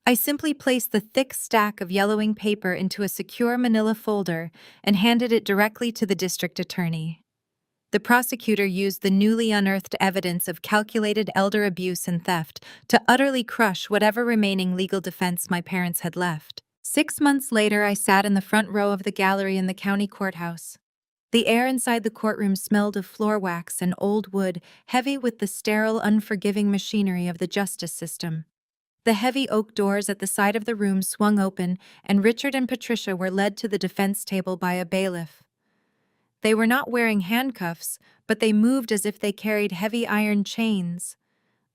I simply placed the thick stack of yellowing paper into a secure manila folder and handed it directly to the district attorney. The prosecutor used the newly unearthed evidence of calculated elder abuse and theft to utterly crush whatever remaining legal defense my parents had left. 6 months later, I sat in the front row of the gallery in the county courthouse. The air inside the courtroom smelled of floor wax and old wood, heavy with the sterile, unforgiving machinery of the justice system. The heavy oak doors at the side of the room swung open, and Richard and Patricia were led to the defense table by a bailiff. They were not wearing handcuffs, but they moved as if they carried heavy iron chains.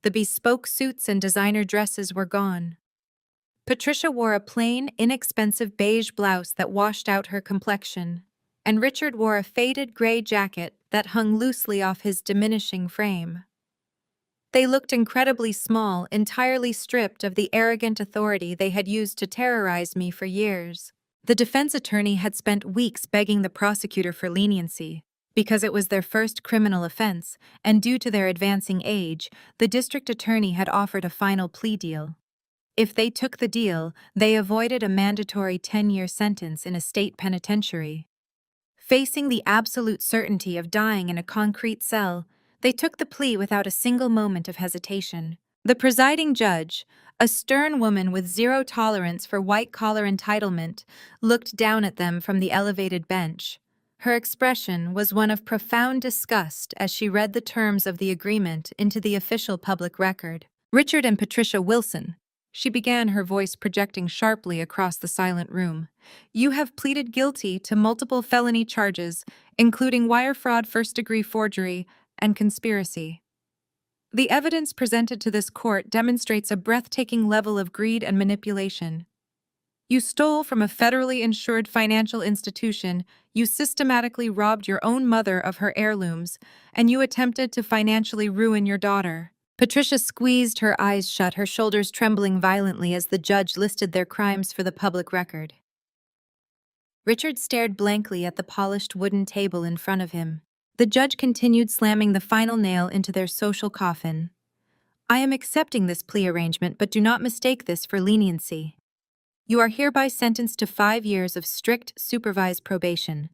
The bespoke suits and designer dresses were gone. Patricia wore a plain, inexpensive beige blouse that washed out her complexion, and Richard wore a faded gray jacket that hung loosely off his diminishing frame. They looked incredibly small, entirely stripped of the arrogant authority they had used to terrorize me for years. The defense attorney had spent weeks begging the prosecutor for leniency. Because it was their first criminal offense, and due to their advancing age, the district attorney had offered a final plea deal. If they took the deal, they avoided a mandatory 10-year sentence in a state penitentiary. Facing the absolute certainty of dying in a concrete cell, they took the plea without a single moment of hesitation. The presiding judge, a stern woman with zero tolerance for white-collar entitlement, looked down at them from the elevated bench. Her expression was one of profound disgust as she read the terms of the agreement into the official public record. Richard and Patricia Wilson, she began, her voice projecting sharply across the silent room. You have pleaded guilty to multiple felony charges, including wire fraud, first-degree forgery, and conspiracy. The evidence presented to this court demonstrates a breathtaking level of greed and manipulation. You stole from a federally insured financial institution, you systematically robbed your own mother of her heirlooms, and you attempted to financially ruin your daughter. Patricia squeezed her eyes shut, her shoulders trembling violently as the judge listed their crimes for the public record. Richard stared blankly at the polished wooden table in front of him. The judge continued, slamming the final nail into their social coffin. I am accepting this plea arrangement, but do not mistake this for leniency. You are hereby sentenced to 5 years of strict supervised probation.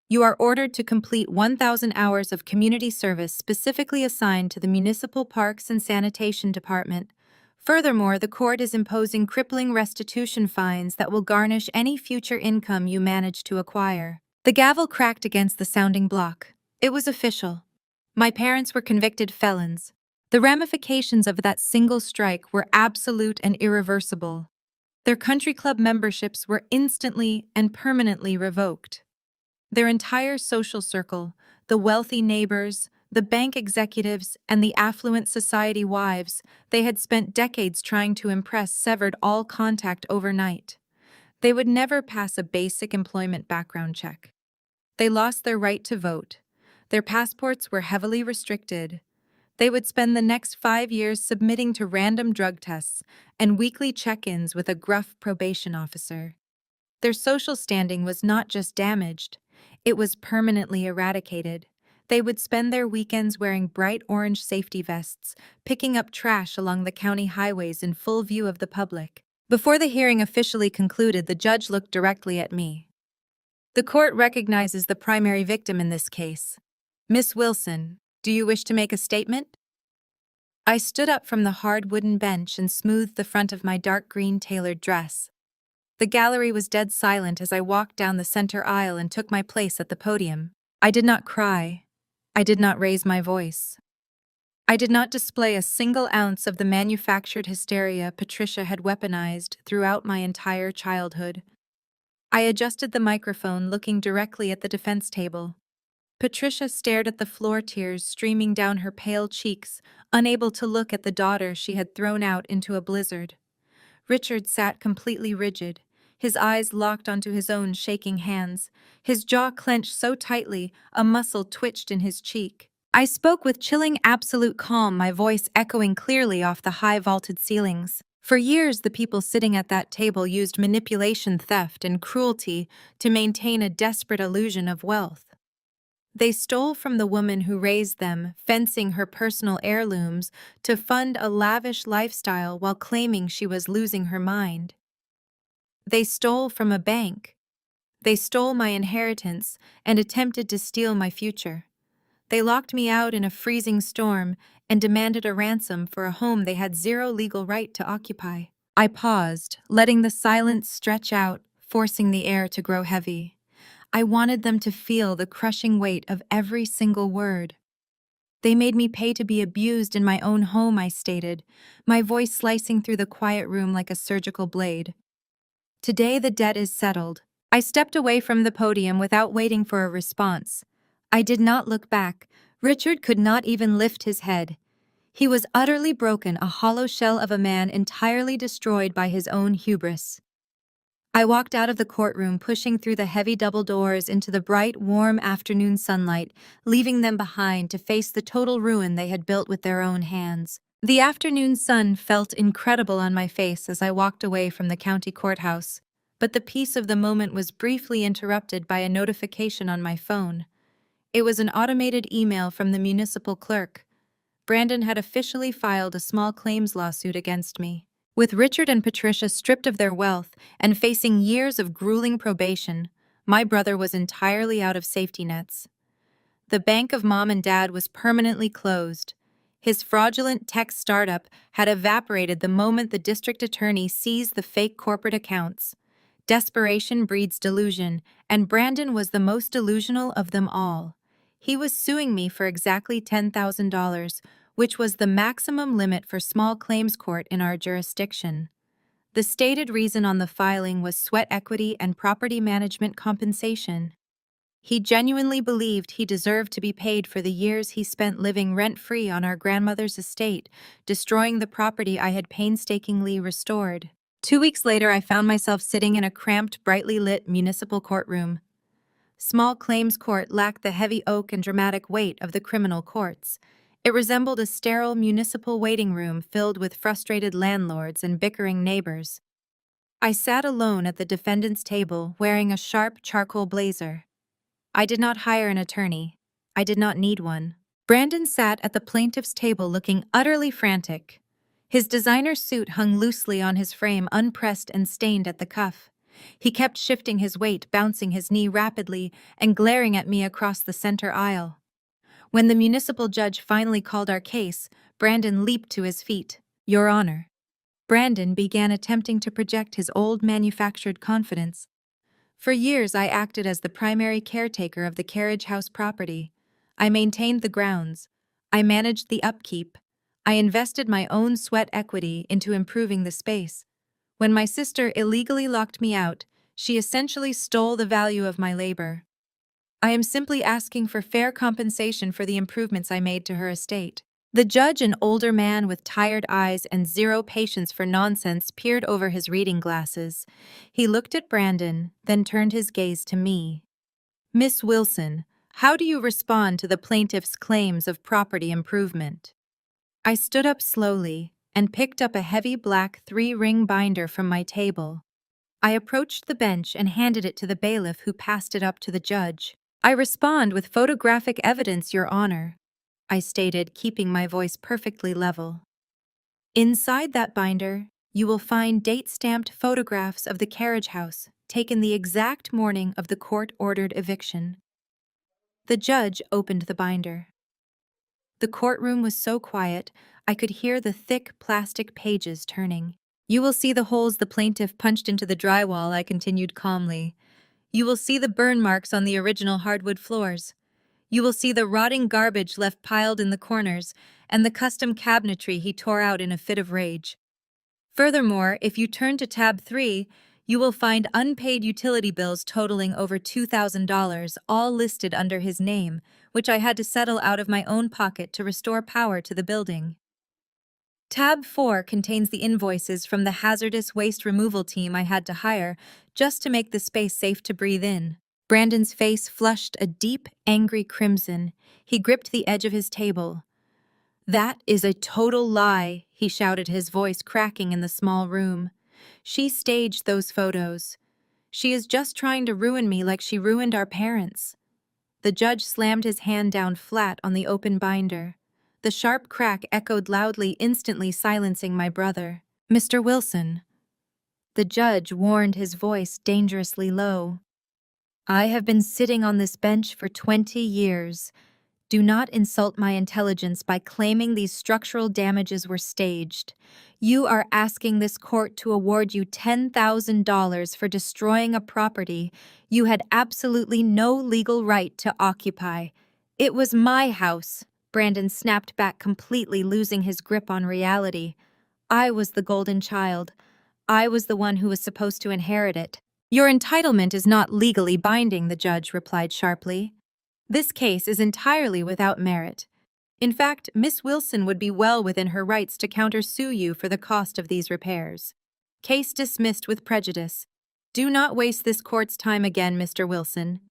You are ordered to complete 1,000 hours of community service specifically assigned to the Municipal Parks and Sanitation Department. Furthermore, the court is imposing crippling restitution fines that will garnish any future income you manage to acquire. The gavel cracked against the sounding block. It was official. My parents were convicted felons. The ramifications of that single strike were absolute and irreversible. Their country club memberships were instantly and permanently revoked. Their entire social circle, the wealthy neighbors, the bank executives, and the affluent society wives they had spent decades trying to impress severed all contact overnight. They would never pass a basic employment background check. They lost their right to vote. Their passports were heavily restricted. They would spend the next 5 years submitting to random drug tests and weekly check-ins with a gruff probation officer. Their social standing was not just damaged, it was permanently eradicated. They would spend their weekends wearing bright orange safety vests, picking up trash along the county highways in full view of the public. Before the hearing officially concluded, the judge looked directly at me. The court recognizes the primary victim in this case. Miss Wilson, do you wish to make a statement? I stood up from the hard wooden bench and smoothed the front of my dark green tailored dress. The gallery was dead silent as I walked down the center aisle and took my place at the podium. I did not cry. I did not raise my voice. I did not display a single ounce of the manufactured hysteria Patricia had weaponized throughout my entire childhood. I adjusted the microphone, looking directly at the defense table. Patricia stared at the floor, tears streaming down her pale cheeks, unable to look at the daughter she had thrown out into a blizzard. Richard sat completely rigid, his eyes locked onto his own shaking hands, his jaw clenched so tightly a muscle twitched in his cheek. I spoke with chilling absolute calm, my voice echoing clearly off the high vaulted ceilings. For years, the people sitting at that table used manipulation, theft, and cruelty to maintain a desperate illusion of wealth. They stole from the woman who raised them, fencing her personal heirlooms to fund a lavish lifestyle while claiming she was losing her mind. They stole from a bank. They stole my inheritance and attempted to steal my future. They locked me out in a freezing storm and demanded a ransom for a home they had zero legal right to occupy. I paused, letting the silence stretch out, forcing the air to grow heavy. I wanted them to feel the crushing weight of every single word. They made me pay to be abused in my own home, I stated, my voice slicing through the quiet room like a surgical blade. Today the debt is settled. I stepped away from the podium without waiting for a response. I did not look back. Richard could not even lift his head. He was utterly broken, a hollow shell of a man entirely destroyed by his own hubris. I walked out of the courtroom, pushing through the heavy double doors into the bright, warm afternoon sunlight, leaving them behind to face the total ruin they had built with their own hands. The afternoon sun felt incredible on my face as I walked away from the county courthouse, but the peace of the moment was briefly interrupted by a notification on my phone. It was an automated email from the municipal clerk. Brandon had officially filed a small claims lawsuit against me. With Richard and Patricia stripped of their wealth and facing years of grueling probation, my brother was entirely out of safety nets. The bank of Mom and Dad was permanently closed. His fraudulent tech startup had evaporated the moment the district attorney seized the fake corporate accounts. Desperation breeds delusion, and Brandon was the most delusional of them all. He was suing me for exactly $10,000, which was the maximum limit for small claims court in our jurisdiction. The stated reason on the filing was sweat equity and property management compensation. He genuinely believed he deserved to be paid for the years he spent living rent-free on our grandmother's estate, destroying the property I had painstakingly restored. 2 weeks later, I found myself sitting in a cramped, brightly lit municipal courtroom. Small claims court lacked the heavy oak and dramatic weight of the criminal courts. It resembled a sterile municipal waiting room filled with frustrated landlords and bickering neighbors. I sat alone at the defendant's table, wearing a sharp charcoal blazer. I did not hire an attorney. I did not need one. Brandon sat at the plaintiff's table looking utterly frantic. His designer suit hung loosely on his frame, unpressed and stained at the cuff. He kept shifting his weight, bouncing his knee rapidly, and glaring at me across the center aisle. When the municipal judge finally called our case, Brandon leaped to his feet. "Your Honor." Brandon began attempting to project his old manufactured confidence. "For years I acted as the primary caretaker of the carriage house property. I maintained the grounds. I managed the upkeep. I invested my own sweat equity into improving the space. When my sister illegally locked me out, she essentially stole the value of my labor. I am simply asking for fair compensation for the improvements I made to her estate." The judge, an older man with tired eyes and zero patience for nonsense, peered over his reading glasses. He looked at Brandon, then turned his gaze to me. "Miss Wilson, how do you respond to the plaintiff's claims of property improvement?" I stood up slowly and picked up a heavy black 3-ring binder from my table. I approached the bench and handed it to the bailiff, who passed it up to the judge. "I respond with photographic evidence, Your Honor," I stated, keeping my voice perfectly level. "Inside that binder, you will find date-stamped photographs of the carriage house, taken the exact morning of the court-ordered eviction." The judge opened the binder. The courtroom was so quiet, I could hear the thick plastic pages turning. "You will see the holes the plaintiff punched into the drywall," I continued calmly. "You will see the burn marks on the original hardwood floors. You will see the rotting garbage left piled in the corners, and the custom cabinetry he tore out in a fit of rage. Furthermore, if you turn to tab 3, you will find unpaid utility bills totaling over $2,000, all listed under his name, which I had to settle out of my own pocket to restore power to the building. Tab 4 contains the invoices from the hazardous waste removal team I had to hire just to make the space safe to breathe in." Brandon's face flushed a deep, angry crimson. He gripped the edge of his table. "That is a total lie," he shouted, his voice cracking in the small room. "She staged those photos. She is just trying to ruin me like she ruined our parents." The judge slammed his hand down flat on the open binder. The sharp crack echoed loudly, instantly silencing my brother. "Mr. Wilson." The judge warned, his voice dangerously low. "I have been sitting on this bench for 20 years. Do not insult my intelligence by claiming these structural damages were staged. You are asking this court to award you $10,000 for destroying a property you had absolutely no legal right to occupy. It was my house." Brandon snapped back, completely losing his grip on reality. "I was the golden child. I was the one who was supposed to inherit it." "Your entitlement is not legally binding," the judge replied sharply. "This case is entirely without merit. In fact, Miss Wilson would be well within her rights to countersue you for the cost of these repairs. Case dismissed with prejudice. Do not waste this court's time again, Mr. Wilson."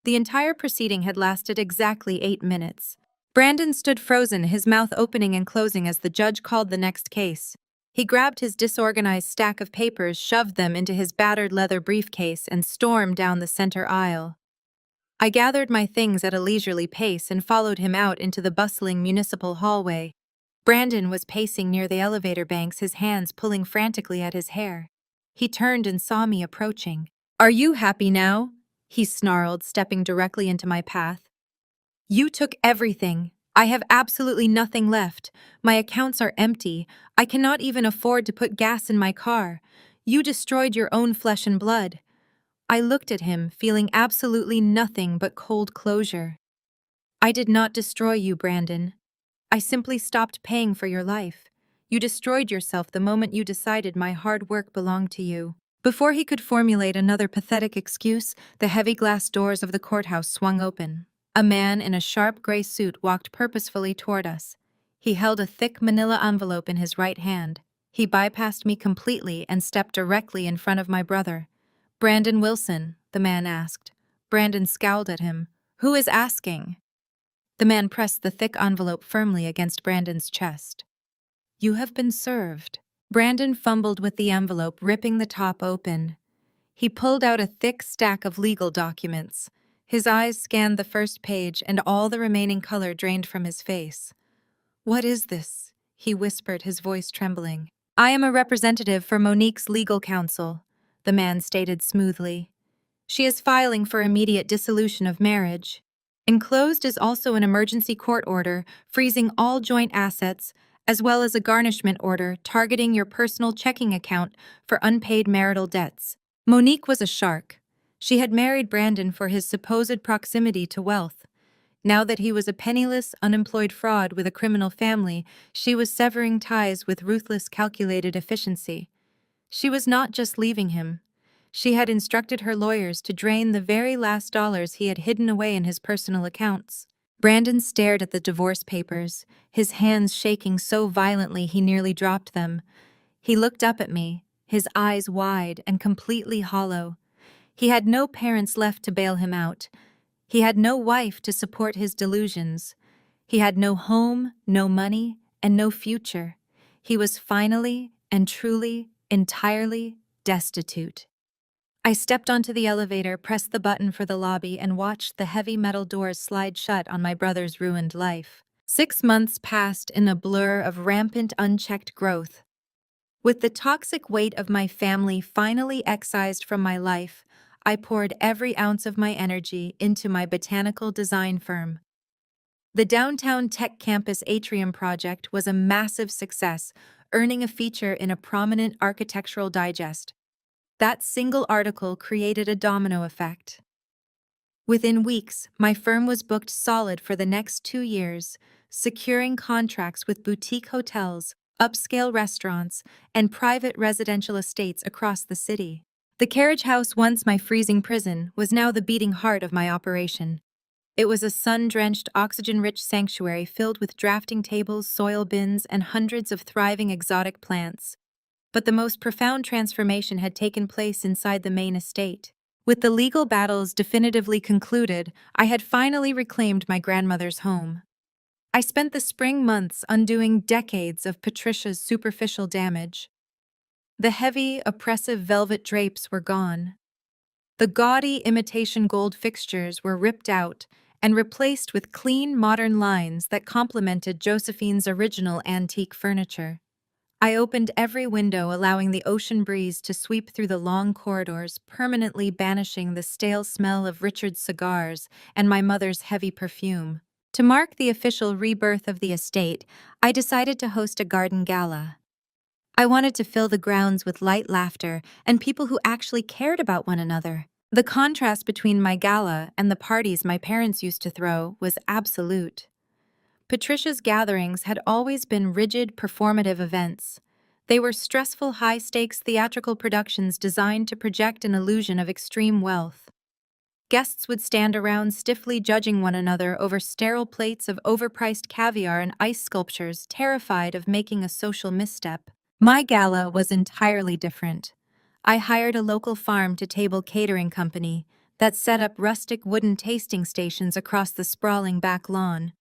The entire proceeding had lasted exactly 8 minutes. Brandon stood frozen, his mouth opening and closing as the judge called the next case. He grabbed his disorganized stack of papers, shoved them into his battered leather briefcase, and stormed down the center aisle. I gathered my things at a leisurely pace and followed him out into the bustling municipal hallway. Brandon was pacing near the elevator banks, his hands pulling frantically at his hair. He turned and saw me approaching. "Are you happy now?" he snarled, stepping directly into my path. "You took everything. I have absolutely nothing left. My accounts are empty. I cannot even afford to put gas in my car. You destroyed your own flesh and blood." I looked at him, feeling absolutely nothing but cold closure. "I did not destroy you, Brandon. I simply stopped paying for your life. You destroyed yourself the moment you decided my hard work belonged to you." Before he could formulate another pathetic excuse, the heavy glass doors of the courthouse swung open. A man in a sharp gray suit walked purposefully toward us. He held a thick manila envelope in his right hand. He bypassed me completely and stepped directly in front of my brother. "Brandon Wilson?" the man asked. Brandon scowled at him. "Who is asking?" The man pressed the thick envelope firmly against Brandon's chest. "You have been served." Brandon fumbled with the envelope, ripping the top open. He pulled out a thick stack of legal documents. His eyes scanned the first page, and all the remaining color drained from his face. "What is this?" he whispered, his voice trembling. I am a representative for Monique's legal counsel, the man stated smoothly. She is filing for immediate dissolution of marriage. Enclosed is also an emergency court order freezing all joint assets, as well as a garnishment order targeting your personal checking account for unpaid marital debts. Monique was a shark. She had married Brandon for his supposed proximity to wealth. Now that he was a penniless, unemployed fraud with a criminal family, she was severing ties with ruthless, calculated efficiency. She was not just leaving him. She had instructed her lawyers to drain the very last dollars he had hidden away in his personal accounts. Brandon stared at the divorce papers, his hands shaking so violently he nearly dropped them. He looked up at me, his eyes wide and completely hollow. He had no parents left to bail him out. He had no wife to support his delusions. He had no home, no money, and no future. He was finally and truly, entirely destitute. I stepped onto the elevator, pressed the button for the lobby, and watched the heavy metal doors slide shut on my brother's ruined life. 6 months passed in a blur of rampant, unchecked growth. With the toxic weight of my family finally excised from my life, I poured every ounce of my energy into my botanical design firm. The downtown tech campus atrium project was a massive success, earning a feature in a prominent architectural digest. That single article created a domino effect. Within weeks, my firm was booked solid for the next 2 years, securing contracts with boutique hotels, upscale restaurants, and private residential estates across the city. The carriage house, once my freezing prison, was now the beating heart of my operation. It was a sun-drenched, oxygen-rich sanctuary filled with drafting tables, soil bins, and hundreds of thriving exotic plants. But the most profound transformation had taken place inside the main estate. With the legal battles definitively concluded, I had finally reclaimed my grandmother's home. I spent the spring months undoing decades of Patricia's superficial damage. The heavy, oppressive velvet drapes were gone. The gaudy imitation gold fixtures were ripped out and replaced with clean, modern lines that complemented Josephine's original antique furniture. I opened every window, allowing the ocean breeze to sweep through the long corridors, permanently banishing the stale smell of Richard's cigars and my mother's heavy perfume. To mark the official rebirth of the estate, I decided to host a garden gala. I wanted to fill the grounds with light laughter and people who actually cared about one another. The contrast between my gala and the parties my parents used to throw was absolute. Patricia's gatherings had always been rigid, performative events. They were stressful, high-stakes theatrical productions designed to project an illusion of extreme wealth. Guests would stand around stiffly judging one another over sterile plates of overpriced caviar and ice sculptures, terrified of making a social misstep. My gala was entirely different. I hired a local farm-to-table catering company that set up rustic wooden tasting stations across the sprawling back lawn.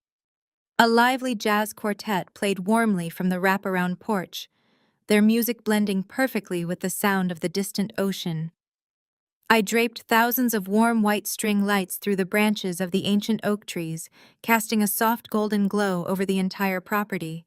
A lively jazz quartet played warmly from the wraparound porch, their music blending perfectly with the sound of the distant ocean. I draped thousands of warm white string lights through the branches of the ancient oak trees, casting a soft golden glow over the entire property.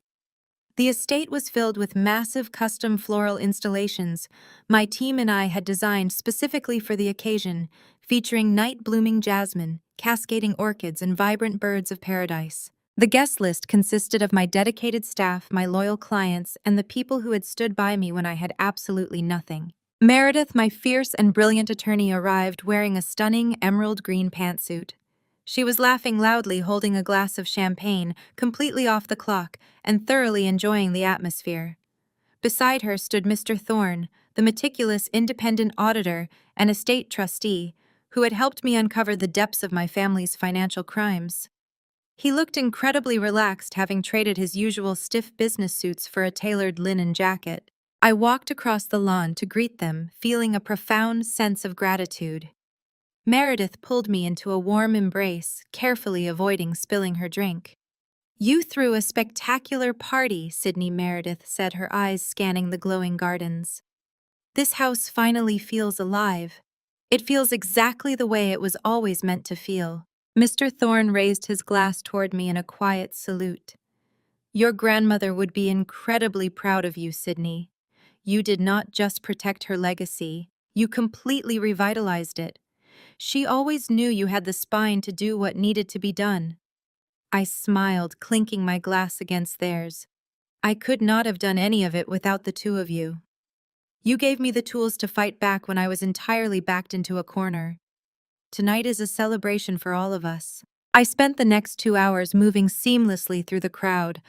The estate was filled with massive custom floral installations my team and I had designed specifically for the occasion, featuring night-blooming jasmine, cascading orchids, and vibrant birds of paradise. The guest list consisted of my dedicated staff, my loyal clients, and the people who had stood by me when I had absolutely nothing. Meredith, my fierce and brilliant attorney, arrived wearing a stunning emerald green pantsuit. She was laughing loudly, holding a glass of champagne, completely off the clock, and thoroughly enjoying the atmosphere. Beside her stood Mr. Thorne, the meticulous independent auditor and estate trustee, who had helped me uncover the depths of my family's financial crimes. He looked incredibly relaxed, having traded his usual stiff business suits for a tailored linen jacket. I walked across the lawn to greet them, feeling a profound sense of gratitude. Meredith pulled me into a warm embrace, carefully avoiding spilling her drink. "You threw a spectacular party," Sydney Meredith said, her eyes scanning the glowing gardens. "This house finally feels alive. It feels exactly the way it was always meant to feel." Mr. Thorne raised his glass toward me in a quiet salute. Your grandmother would be incredibly proud of you, Sydney. You did not just protect her legacy, you completely revitalized it. She always knew you had the spine to do what needed to be done. I smiled, clinking my glass against theirs. I could not have done any of it without the two of you. You gave me the tools to fight back when I was entirely backed into a corner. Tonight is a celebration for all of us. I spent the next 2 hours moving seamlessly through the crowd.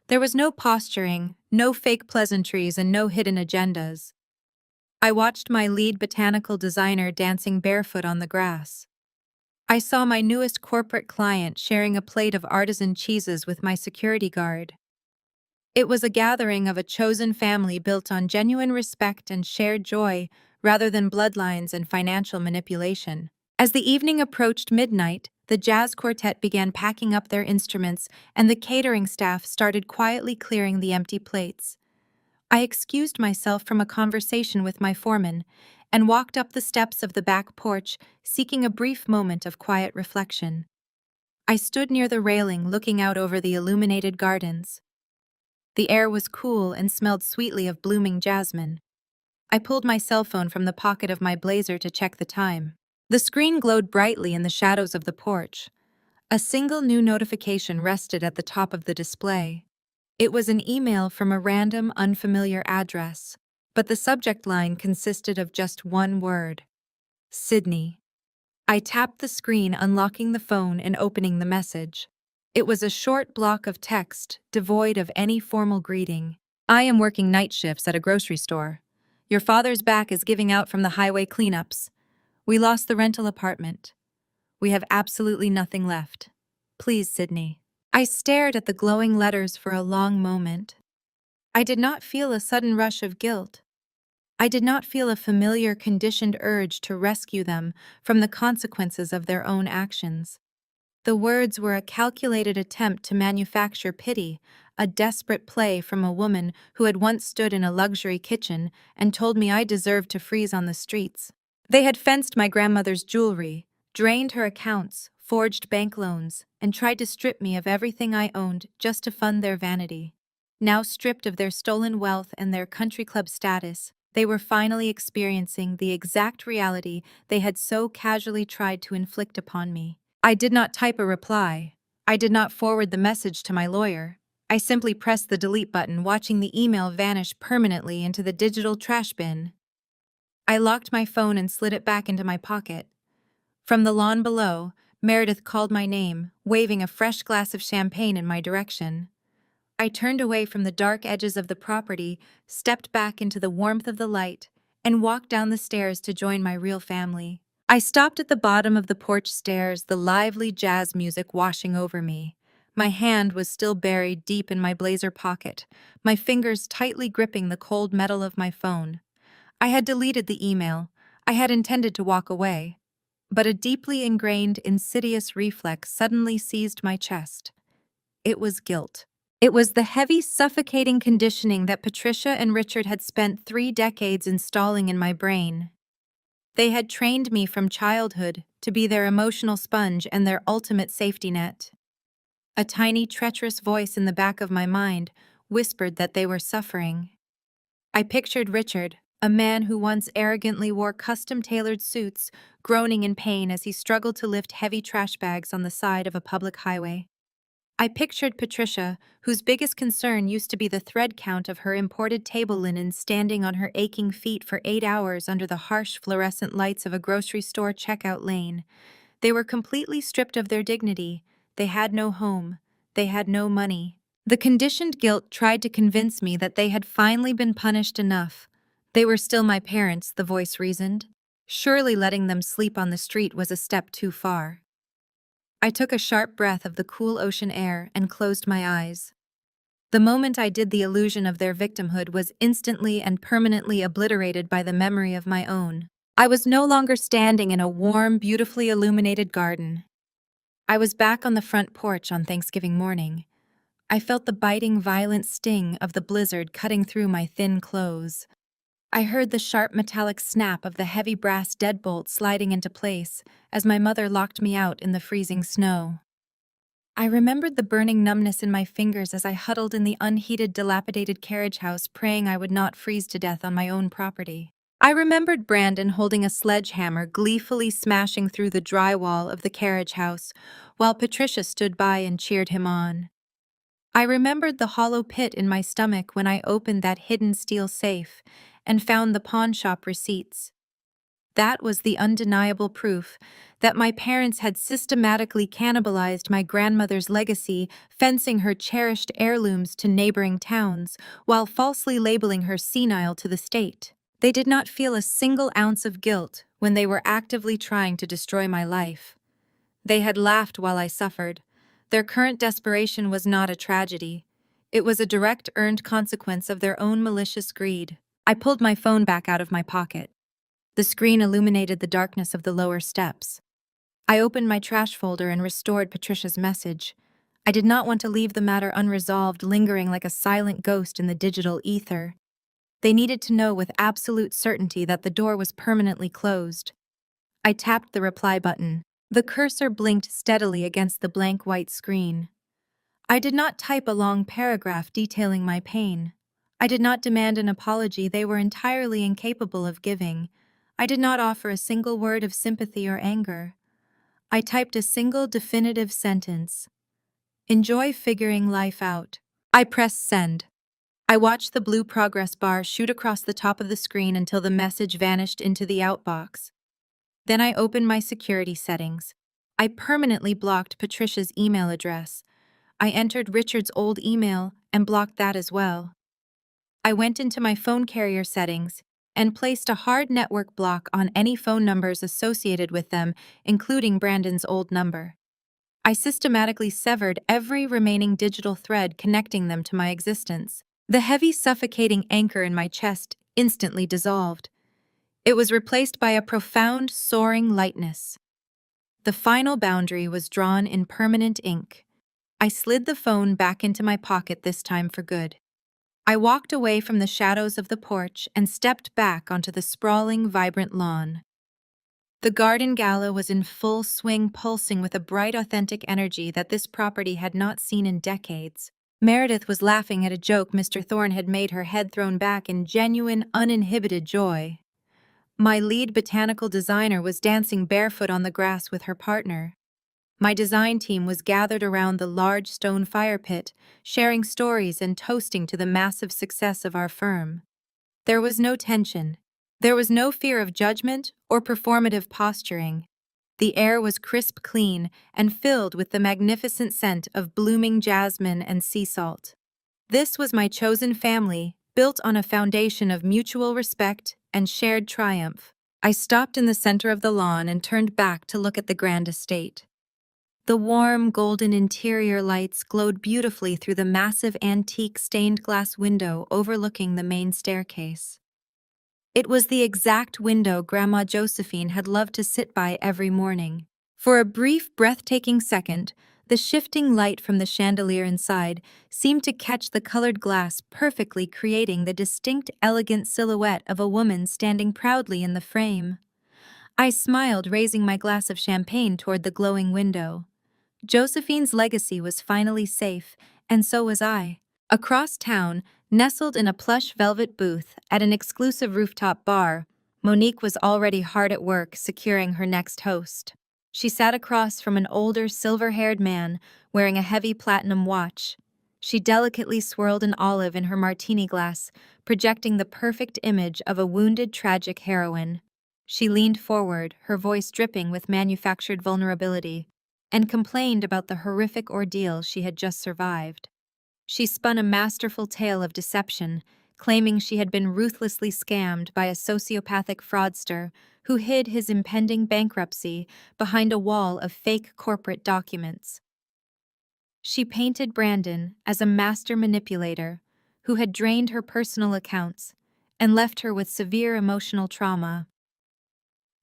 There was no posturing, no fake pleasantries, and no hidden agendas. I watched my lead botanical designer dancing barefoot on the grass. I saw my newest corporate client sharing a plate of artisan cheeses with my security guard. It was a gathering of a chosen family built on genuine respect and shared joy rather than bloodlines and financial manipulation. As the evening approached midnight, the jazz quartet began packing up their instruments and the catering staff started quietly clearing the empty plates. I excused myself from a conversation with my foreman and walked up the steps of the back porch, seeking a brief moment of quiet reflection. I stood near the railing looking out over the illuminated gardens. The air was cool and smelled sweetly of blooming jasmine. I pulled my cell phone from the pocket of my blazer to check the time. The screen glowed brightly in the shadows of the porch. A single new notification rested at the top of the display. It was an email from a random, unfamiliar address, but the subject line consisted of just one word: Sydney. I tapped the screen, unlocking the phone and opening the message. It was a short block of text, devoid of any formal greeting. I am working night shifts at a grocery store. Your father's back is giving out from the highway cleanups. We lost the rental apartment. We have absolutely nothing left. Please, Sydney. I stared at the glowing letters for a long moment. I did not feel a sudden rush of guilt. I did not feel a familiar conditioned urge to rescue them from the consequences of their own actions. The words were a calculated attempt to manufacture pity, a desperate play from a woman who had once stood in a luxury kitchen and told me I deserved to freeze on the streets. They had fenced my grandmother's jewelry, drained her accounts, forged bank loans, and tried to strip me of everything I owned just to fund their vanity. Now stripped of their stolen wealth and their country club status, they were finally experiencing the exact reality they had so casually tried to inflict upon me. I did not type a reply. I did not forward the message to my lawyer. I simply pressed the delete button, watching the email vanish permanently into the digital trash bin. I locked my phone and slid it back into my pocket. From the lawn below, Meredith called my name, waving a fresh glass of champagne in my direction. I turned away from the dark edges of the property, stepped back into the warmth of the light, and walked down the stairs to join my real family. I stopped at the bottom of the porch stairs, the lively jazz music washing over me. My hand was still buried deep in my blazer pocket, my fingers tightly gripping the cold metal of my phone. I had deleted the email. I had intended to walk away. But a deeply ingrained, insidious reflex suddenly seized my chest. It was guilt. It was the heavy, suffocating conditioning that Patricia and Richard had spent 3 decades installing in my brain. They had trained me from childhood to be their emotional sponge and their ultimate safety net. A tiny, treacherous voice in the back of my mind whispered that they were suffering. I pictured Richard, a man who once arrogantly wore custom-tailored suits, groaning in pain as he struggled to lift heavy trash bags on the side of a public highway. I pictured Patricia, whose biggest concern used to be the thread count of her imported table linen, standing on her aching feet for 8 hours under the harsh fluorescent lights of a grocery store checkout lane. They were completely stripped of their dignity. They had no home. They had no money. The conditioned guilt tried to convince me that they had finally been punished enough. They were still my parents, the voice reasoned. Surely letting them sleep on the street was a step too far. I took a sharp breath of the cool ocean air and closed my eyes. The moment I did, the illusion of their victimhood was instantly and permanently obliterated by the memory of my own. I was no longer standing in a warm, beautifully illuminated garden. I was back on the front porch on Thanksgiving morning. I felt the biting, violent sting of the blizzard cutting through my thin clothes. I heard the sharp metallic snap of the heavy brass deadbolt sliding into place as my mother locked me out in the freezing snow. I remembered the burning numbness in my fingers as I huddled in the unheated, dilapidated carriage house, praying I would not freeze to death on my own property. I remembered Brandon holding a sledgehammer, gleefully smashing through the drywall of the carriage house, while Patricia stood by and cheered him on. I remembered the hollow pit in my stomach when I opened that hidden steel safe and found the pawn shop receipts. That was the undeniable proof that my parents had systematically cannibalized my grandmother's legacy, fencing her cherished heirlooms to neighboring towns, while falsely labeling her senile to the state. They did not feel a single ounce of guilt when they were actively trying to destroy my life. They had laughed while I suffered. Their current desperation was not a tragedy. It was a direct earned consequence of their own malicious greed. I pulled my phone back out of my pocket. The screen illuminated the darkness of the lower steps. I opened my trash folder and restored Patricia's message. I did not want to leave the matter unresolved, lingering like a silent ghost in the digital ether. They needed to know with absolute certainty that the door was permanently closed. I tapped the reply button. The cursor blinked steadily against the blank white screen. I did not type a long paragraph detailing my pain. I did not demand an apology they were entirely incapable of giving. I did not offer a single word of sympathy or anger. I typed a single definitive sentence. Enjoy figuring life out. I pressed send. I watched the blue progress bar shoot across the top of the screen until the message vanished into the outbox. Then I opened my security settings. I permanently blocked Patricia's email address. I entered Richard's old email and blocked that as well. I went into my phone carrier settings and placed a hard network block on any phone numbers associated with them, including Brandon's old number. I systematically severed every remaining digital thread connecting them to my existence. The heavy, suffocating anchor in my chest instantly dissolved. It was replaced by a profound, soaring lightness. The final boundary was drawn in permanent ink. I slid the phone back into my pocket, this time for good. I walked away from the shadows of the porch and stepped back onto the sprawling, vibrant lawn. The garden gala was in full swing, pulsing with a bright, authentic energy that this property had not seen in decades. Meredith was laughing at a joke Mr. Thorne had made, her head thrown back in genuine, uninhibited joy. My lead botanical designer was dancing barefoot on the grass with her partner. My design team was gathered around the large stone fire pit, sharing stories and toasting to the massive success of our firm. There was no tension. There was no fear of judgment or performative posturing. The air was crisp, clean, and filled with the magnificent scent of blooming jasmine and sea salt. This was my chosen family, built on a foundation of mutual respect and shared triumph. I stopped in the center of the lawn and turned back to look at the grand estate. The warm, golden interior lights glowed beautifully through the massive antique stained glass window overlooking the main staircase. It was the exact window Grandma Josephine had loved to sit by every morning. For a brief, breathtaking second, the shifting light from the chandelier inside seemed to catch the colored glass perfectly, creating the distinct, elegant silhouette of a woman standing proudly in the frame. I smiled, raising my glass of champagne toward the glowing window. Josephine's legacy was finally safe, and so was I. Across town, nestled in a plush velvet booth at an exclusive rooftop bar, Monique was already hard at work securing her next host. She sat across from an older, silver-haired man wearing a heavy platinum watch. She delicately swirled an olive in her martini glass, projecting the perfect image of a wounded, tragic heroine. She leaned forward, her voice dripping with manufactured vulnerability, and complained about the horrific ordeal she had just survived. She spun a masterful tale of deception, claiming she had been ruthlessly scammed by a sociopathic fraudster who hid his impending bankruptcy behind a wall of fake corporate documents. She painted Brandon as a master manipulator who had drained her personal accounts and left her with severe emotional trauma.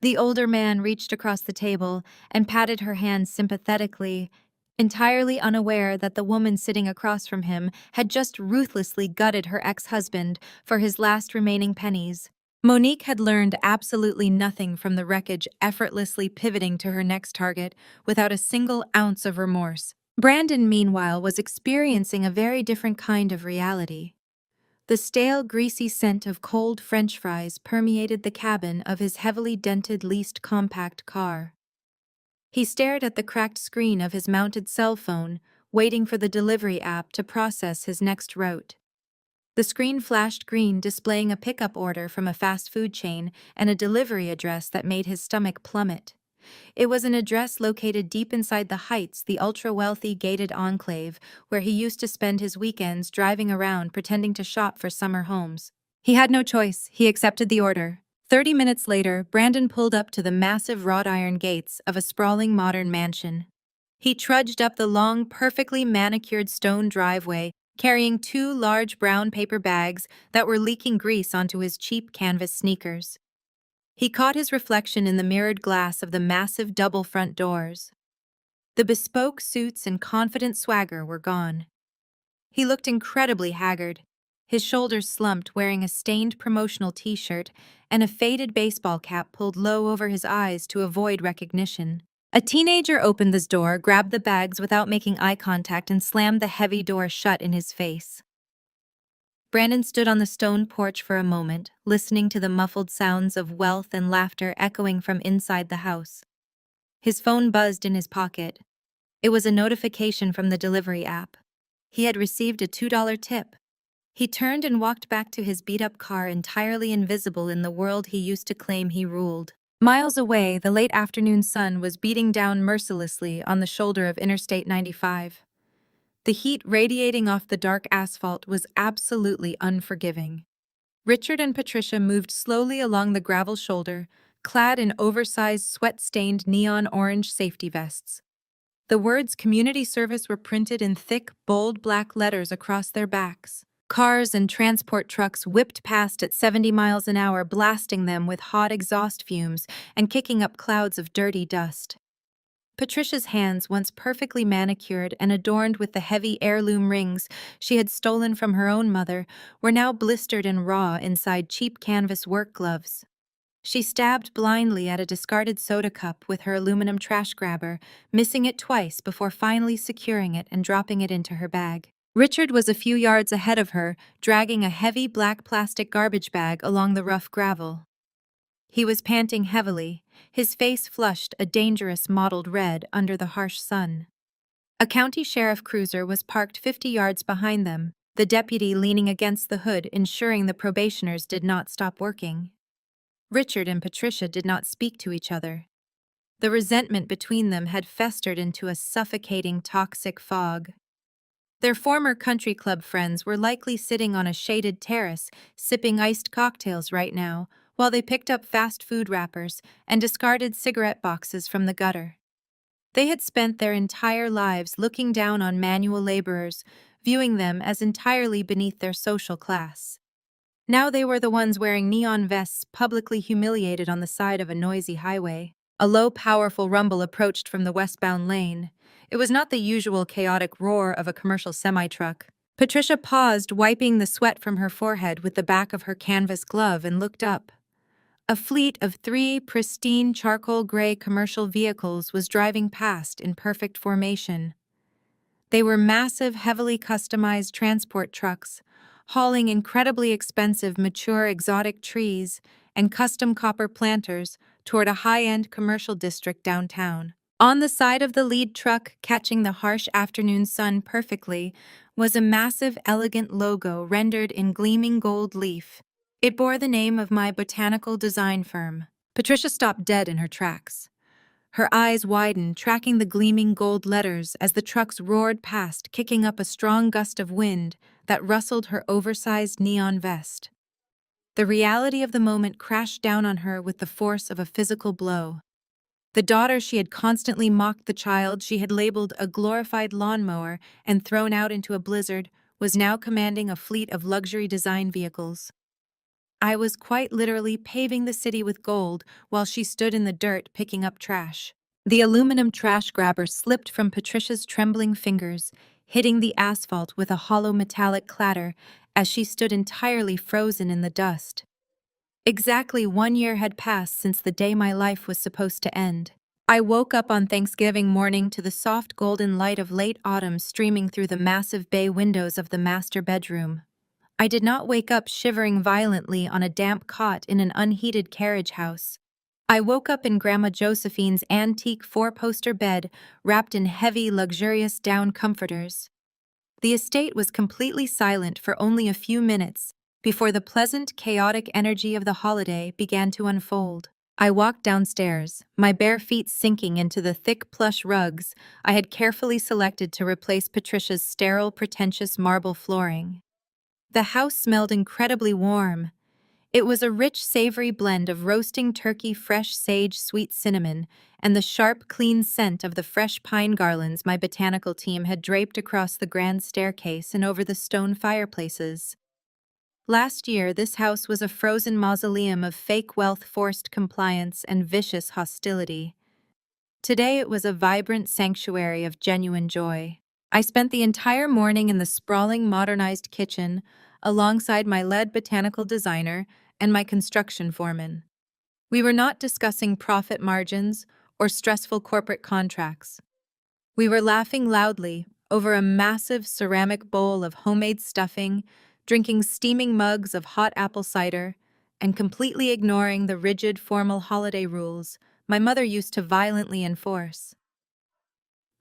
The older man reached across the table and patted her hand sympathetically, entirely unaware that the woman sitting across from him had just ruthlessly gutted her ex-husband for his last remaining pennies. Monique had learned absolutely nothing from the wreckage, effortlessly pivoting to her next target without a single ounce of remorse. Brandon, meanwhile, was experiencing a very different kind of reality. The stale, greasy scent of cold French fries permeated the cabin of his heavily dented leased compact car. He stared at the cracked screen of his mounted cell phone, waiting for the delivery app to process his next route. The screen flashed green, displaying a pickup order from a fast food chain and a delivery address that made his stomach plummet. It was an address located deep inside the Heights, the ultra-wealthy gated enclave where he used to spend his weekends driving around pretending to shop for summer homes. He had no choice. He accepted the order. 30 minutes later, Brandon pulled up to the massive wrought iron gates of a sprawling modern mansion. He trudged up the long, perfectly manicured stone driveway, carrying two large brown paper bags that were leaking grease onto his cheap canvas sneakers. He caught his reflection in the mirrored glass of the massive double front doors. The bespoke suits and confident swagger were gone. He looked incredibly haggard, his shoulders slumped, wearing a stained promotional t-shirt and a faded baseball cap pulled low over his eyes to avoid recognition. A teenager opened his door, grabbed the bags without making eye contact, and slammed the heavy door shut in his face. Brandon stood on the stone porch for a moment, listening to the muffled sounds of wealth and laughter echoing from inside the house. His phone buzzed in his pocket. It was a notification from the delivery app. He had received a $2 tip. He turned and walked back to his beat-up car, entirely invisible in the world he used to claim he ruled. Miles away, the late afternoon sun was beating down mercilessly on the shoulder of Interstate 95. The heat radiating off the dark asphalt was absolutely unforgiving. Richard and Patricia moved slowly along the gravel shoulder, clad in oversized, sweat-stained neon orange safety vests. The words "community service" were printed in thick, bold black letters across their backs. Cars and transport trucks whipped past at 70 miles an hour, blasting them with hot exhaust fumes and kicking up clouds of dirty dust. Patricia's hands, once perfectly manicured and adorned with the heavy heirloom rings she had stolen from her own mother, were now blistered and raw inside cheap canvas work gloves. She stabbed blindly at a discarded soda cup with her aluminum trash grabber, missing it twice before finally securing it and dropping it into her bag. Richard was a few yards ahead of her, dragging a heavy black plastic garbage bag along the rough gravel. He was panting heavily, his face flushed a dangerous mottled red under the harsh sun. A county sheriff cruiser was parked 50 yards behind them, the deputy leaning against the hood, ensuring the probationers did not stop working. Richard and Patricia did not speak to each other. The resentment between them had festered into a suffocating, toxic fog. Their former country club friends were likely sitting on a shaded terrace, sipping iced cocktails right now, while they picked up fast food wrappers and discarded cigarette boxes from the gutter. They had spent their entire lives looking down on manual laborers, viewing them as entirely beneath their social class. Now they were the ones wearing neon vests, publicly humiliated on the side of a noisy highway. A low, powerful rumble approached from the westbound lane. It was not the usual chaotic roar of a commercial semi-truck. Patricia paused, wiping the sweat from her forehead with the back of her canvas glove, and looked up. A fleet of 3 pristine charcoal gray commercial vehicles was driving past in perfect formation. They were massive, heavily customized transport trucks, hauling incredibly expensive, mature, exotic trees and custom copper planters toward a high-end commercial district downtown. On the side of the lead truck, catching the harsh afternoon sun perfectly, was a massive, elegant logo rendered in gleaming gold leaf. It bore the name of my botanical design firm. Patricia stopped dead in her tracks. Her eyes widened, tracking the gleaming gold letters as the trucks roared past, kicking up a strong gust of wind that rustled her oversized neon vest. The reality of the moment crashed down on her with the force of a physical blow. The daughter she had constantly mocked, the child she had labeled a glorified lawnmower and thrown out into a blizzard, was now commanding a fleet of luxury design vehicles. I was quite literally paving the city with gold while she stood in the dirt picking up trash. The aluminum trash grabber slipped from Patricia's trembling fingers, hitting the asphalt with a hollow metallic clatter as she stood entirely frozen in the dust. Exactly 1 year had passed since the day my life was supposed to end. I woke up on Thanksgiving morning to the soft golden light of late autumn streaming through the massive bay windows of the master bedroom. I did not wake up shivering violently on a damp cot in an unheated carriage house. I woke up in Grandma Josephine's antique four-poster bed, wrapped in heavy, luxurious down comforters. The estate was completely silent for only a few minutes before the pleasant, chaotic energy of the holiday began to unfold. I walked downstairs, my bare feet sinking into the thick plush rugs I had carefully selected to replace Patricia's sterile, pretentious marble flooring. The house smelled incredibly warm. It was a rich, savory blend of roasting turkey, fresh sage, sweet cinnamon, and the sharp, clean scent of the fresh pine garlands my botanical team had draped across the grand staircase and over the stone fireplaces. Last year, this house was a frozen mausoleum of fake wealth, forced compliance, and vicious hostility. Today, it was a vibrant sanctuary of genuine joy. I spent the entire morning in the sprawling, modernized kitchen, alongside my lead botanical designer and my construction foreman. We were not discussing profit margins or stressful corporate contracts. We were laughing loudly over a massive ceramic bowl of homemade stuffing, drinking steaming mugs of hot apple cider, and completely ignoring the rigid, formal holiday rules my mother used to violently enforce.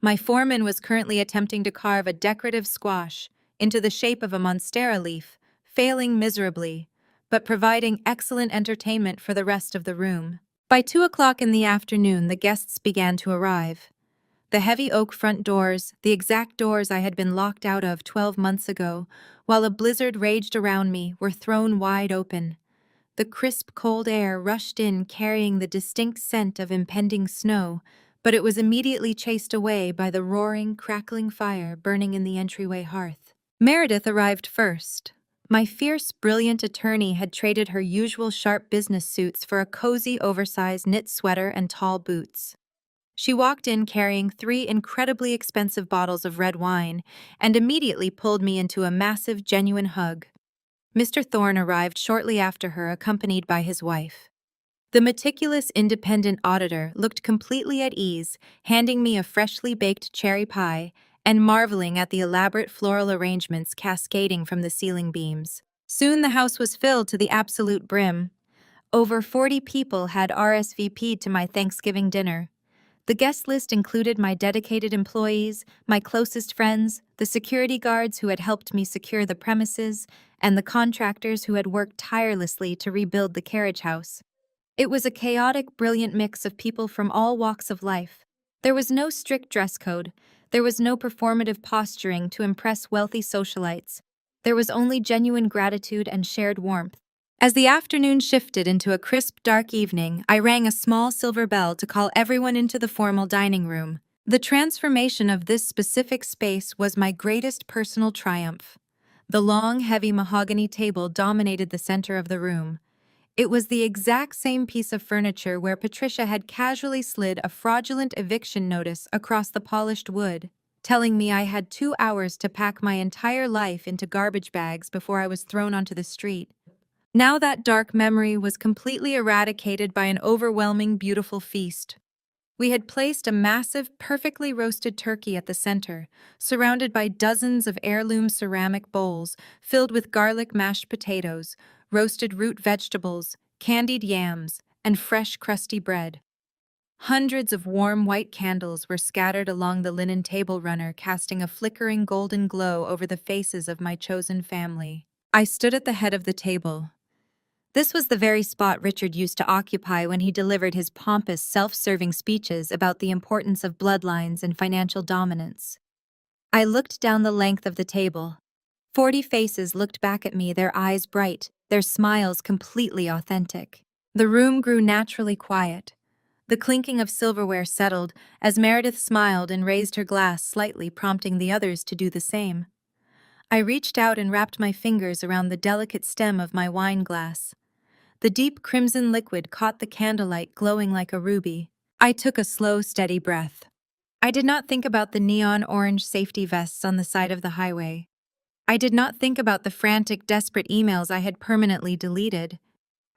My foreman was currently attempting to carve a decorative squash into the shape of a monstera leaf, failing miserably, but providing excellent entertainment for the rest of the room. By 2 o'clock in the afternoon, the guests began to arrive. The heavy oak front doors, the exact doors I had been locked out of 12 months ago, while a blizzard raged around me, were thrown wide open. The crisp, cold air rushed in carrying the distinct scent of impending snow, but it was immediately chased away by the roaring, crackling fire burning in the entryway hearth. Meredith arrived first. My fierce, brilliant attorney had traded her usual sharp business suits for a cozy, oversized knit sweater and tall boots. She walked in carrying 3 incredibly expensive bottles of red wine and immediately pulled me into a massive, genuine hug. Mr. Thorne arrived shortly after her, accompanied by his wife. The meticulous independent auditor looked completely at ease, handing me a freshly baked cherry pie and marveling at the elaborate floral arrangements cascading from the ceiling beams. Soon the house was filled to the absolute brim. Over 40 people had RSVP'd to my Thanksgiving dinner. The guest list included my dedicated employees, my closest friends, the security guards who had helped me secure the premises, and the contractors who had worked tirelessly to rebuild the carriage house. It was a chaotic, brilliant mix of people from all walks of life. There was no strict dress code. There was no performative posturing to impress wealthy socialites. There was only genuine gratitude and shared warmth. As the afternoon shifted into a crisp, dark evening, I rang a small silver bell to call everyone into the formal dining room. The transformation of this specific space was my greatest personal triumph. The long, heavy mahogany table dominated the center of the room. It was the exact same piece of furniture where Patricia had casually slid a fraudulent eviction notice across the polished wood, telling me I had 2 hours to pack my entire life into garbage bags before I was thrown onto the street. Now that dark memory was completely eradicated by an overwhelming, beautiful feast. We had placed a massive, perfectly roasted turkey at the center, surrounded by dozens of heirloom ceramic bowls filled with garlic mashed potatoes, roasted root vegetables, candied yams, and fresh, crusty bread. Hundreds of warm white candles were scattered along the linen table runner, casting a flickering golden glow over the faces of my chosen family. I stood at the head of the table. This was the very spot Richard used to occupy when he delivered his pompous, self-serving speeches about the importance of bloodlines and financial dominance. I looked down the length of the table. 40 faces looked back at me, their eyes bright, their smiles completely authentic. The room grew naturally quiet. The clinking of silverware settled as Meredith smiled and raised her glass slightly, prompting the others to do the same. I reached out and wrapped my fingers around the delicate stem of my wine glass. The deep crimson liquid caught the candlelight, glowing like a ruby. I took a slow, steady breath. I did not think about the neon orange safety vests on the side of the highway. I did not think about the frantic, desperate emails I had permanently deleted.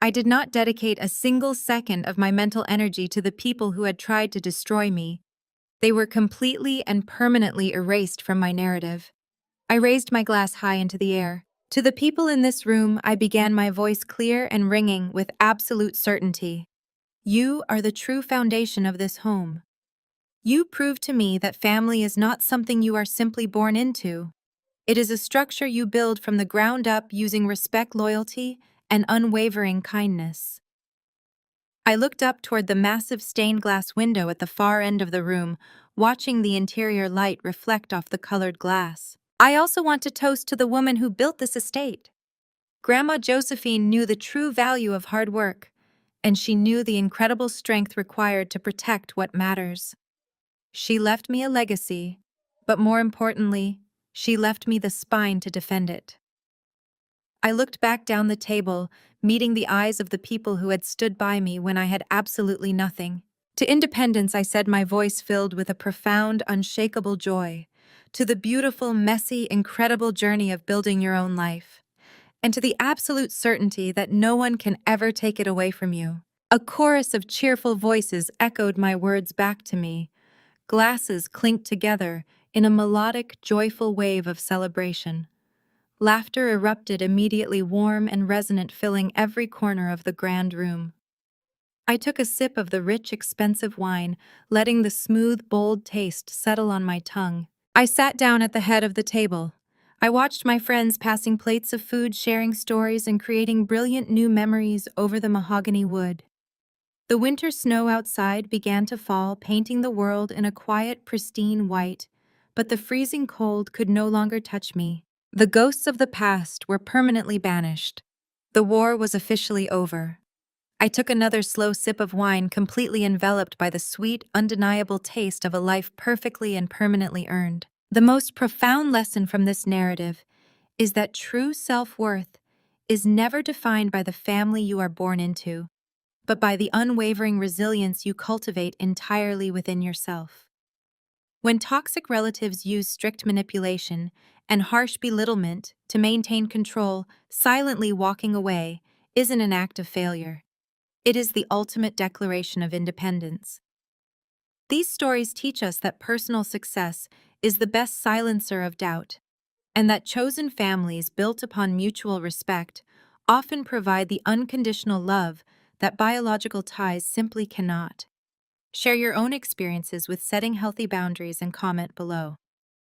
I did not dedicate a single second of my mental energy to the people who had tried to destroy me. They were completely and permanently erased from my narrative. I raised my glass high into the air. To the people in this room, I began, my voice clear and ringing with absolute certainty. You are the true foundation of this home. You prove to me that family is not something you are simply born into. It is a structure you build from the ground up using respect, loyalty, and unwavering kindness. I looked up toward the massive stained glass window at the far end of the room, watching the interior light reflect off the colored glass. I also want to toast to the woman who built this estate. Grandma Josephine knew the true value of hard work, and she knew the incredible strength required to protect what matters. She left me a legacy, but more importantly, she left me the spine to defend it. I looked back down the table, meeting the eyes of the people who had stood by me when I had absolutely nothing. To independence, I said, my voice filled with a profound, unshakable joy. To the beautiful, messy, incredible journey of building your own life. And to the absolute certainty that no one can ever take it away from you. A chorus of cheerful voices echoed my words back to me. Glasses clinked together in a melodic, joyful wave of celebration. Laughter erupted immediately, warm and resonant, filling every corner of the grand room. I took a sip of the rich, expensive wine, letting the smooth, bold taste settle on my tongue. I sat down at the head of the table. I watched my friends passing plates of food, sharing stories, and creating brilliant new memories over the mahogany wood. The winter snow outside began to fall, painting the world in a quiet, pristine white, but the freezing cold could no longer touch me. The ghosts of the past were permanently banished. The war was officially over. I took another slow sip of wine, completely enveloped by the sweet, undeniable taste of a life perfectly and permanently earned. The most profound lesson from this narrative is that true self-worth is never defined by the family you are born into, but by the unwavering resilience you cultivate entirely within yourself. When toxic relatives use strict manipulation and harsh belittlement to maintain control, silently walking away isn't an act of failure. It is the ultimate declaration of independence. These stories teach us that personal success is the best silencer of doubt, and that chosen families built upon mutual respect often provide the unconditional love that biological ties simply cannot. Share your own experiences with setting healthy boundaries and comment below.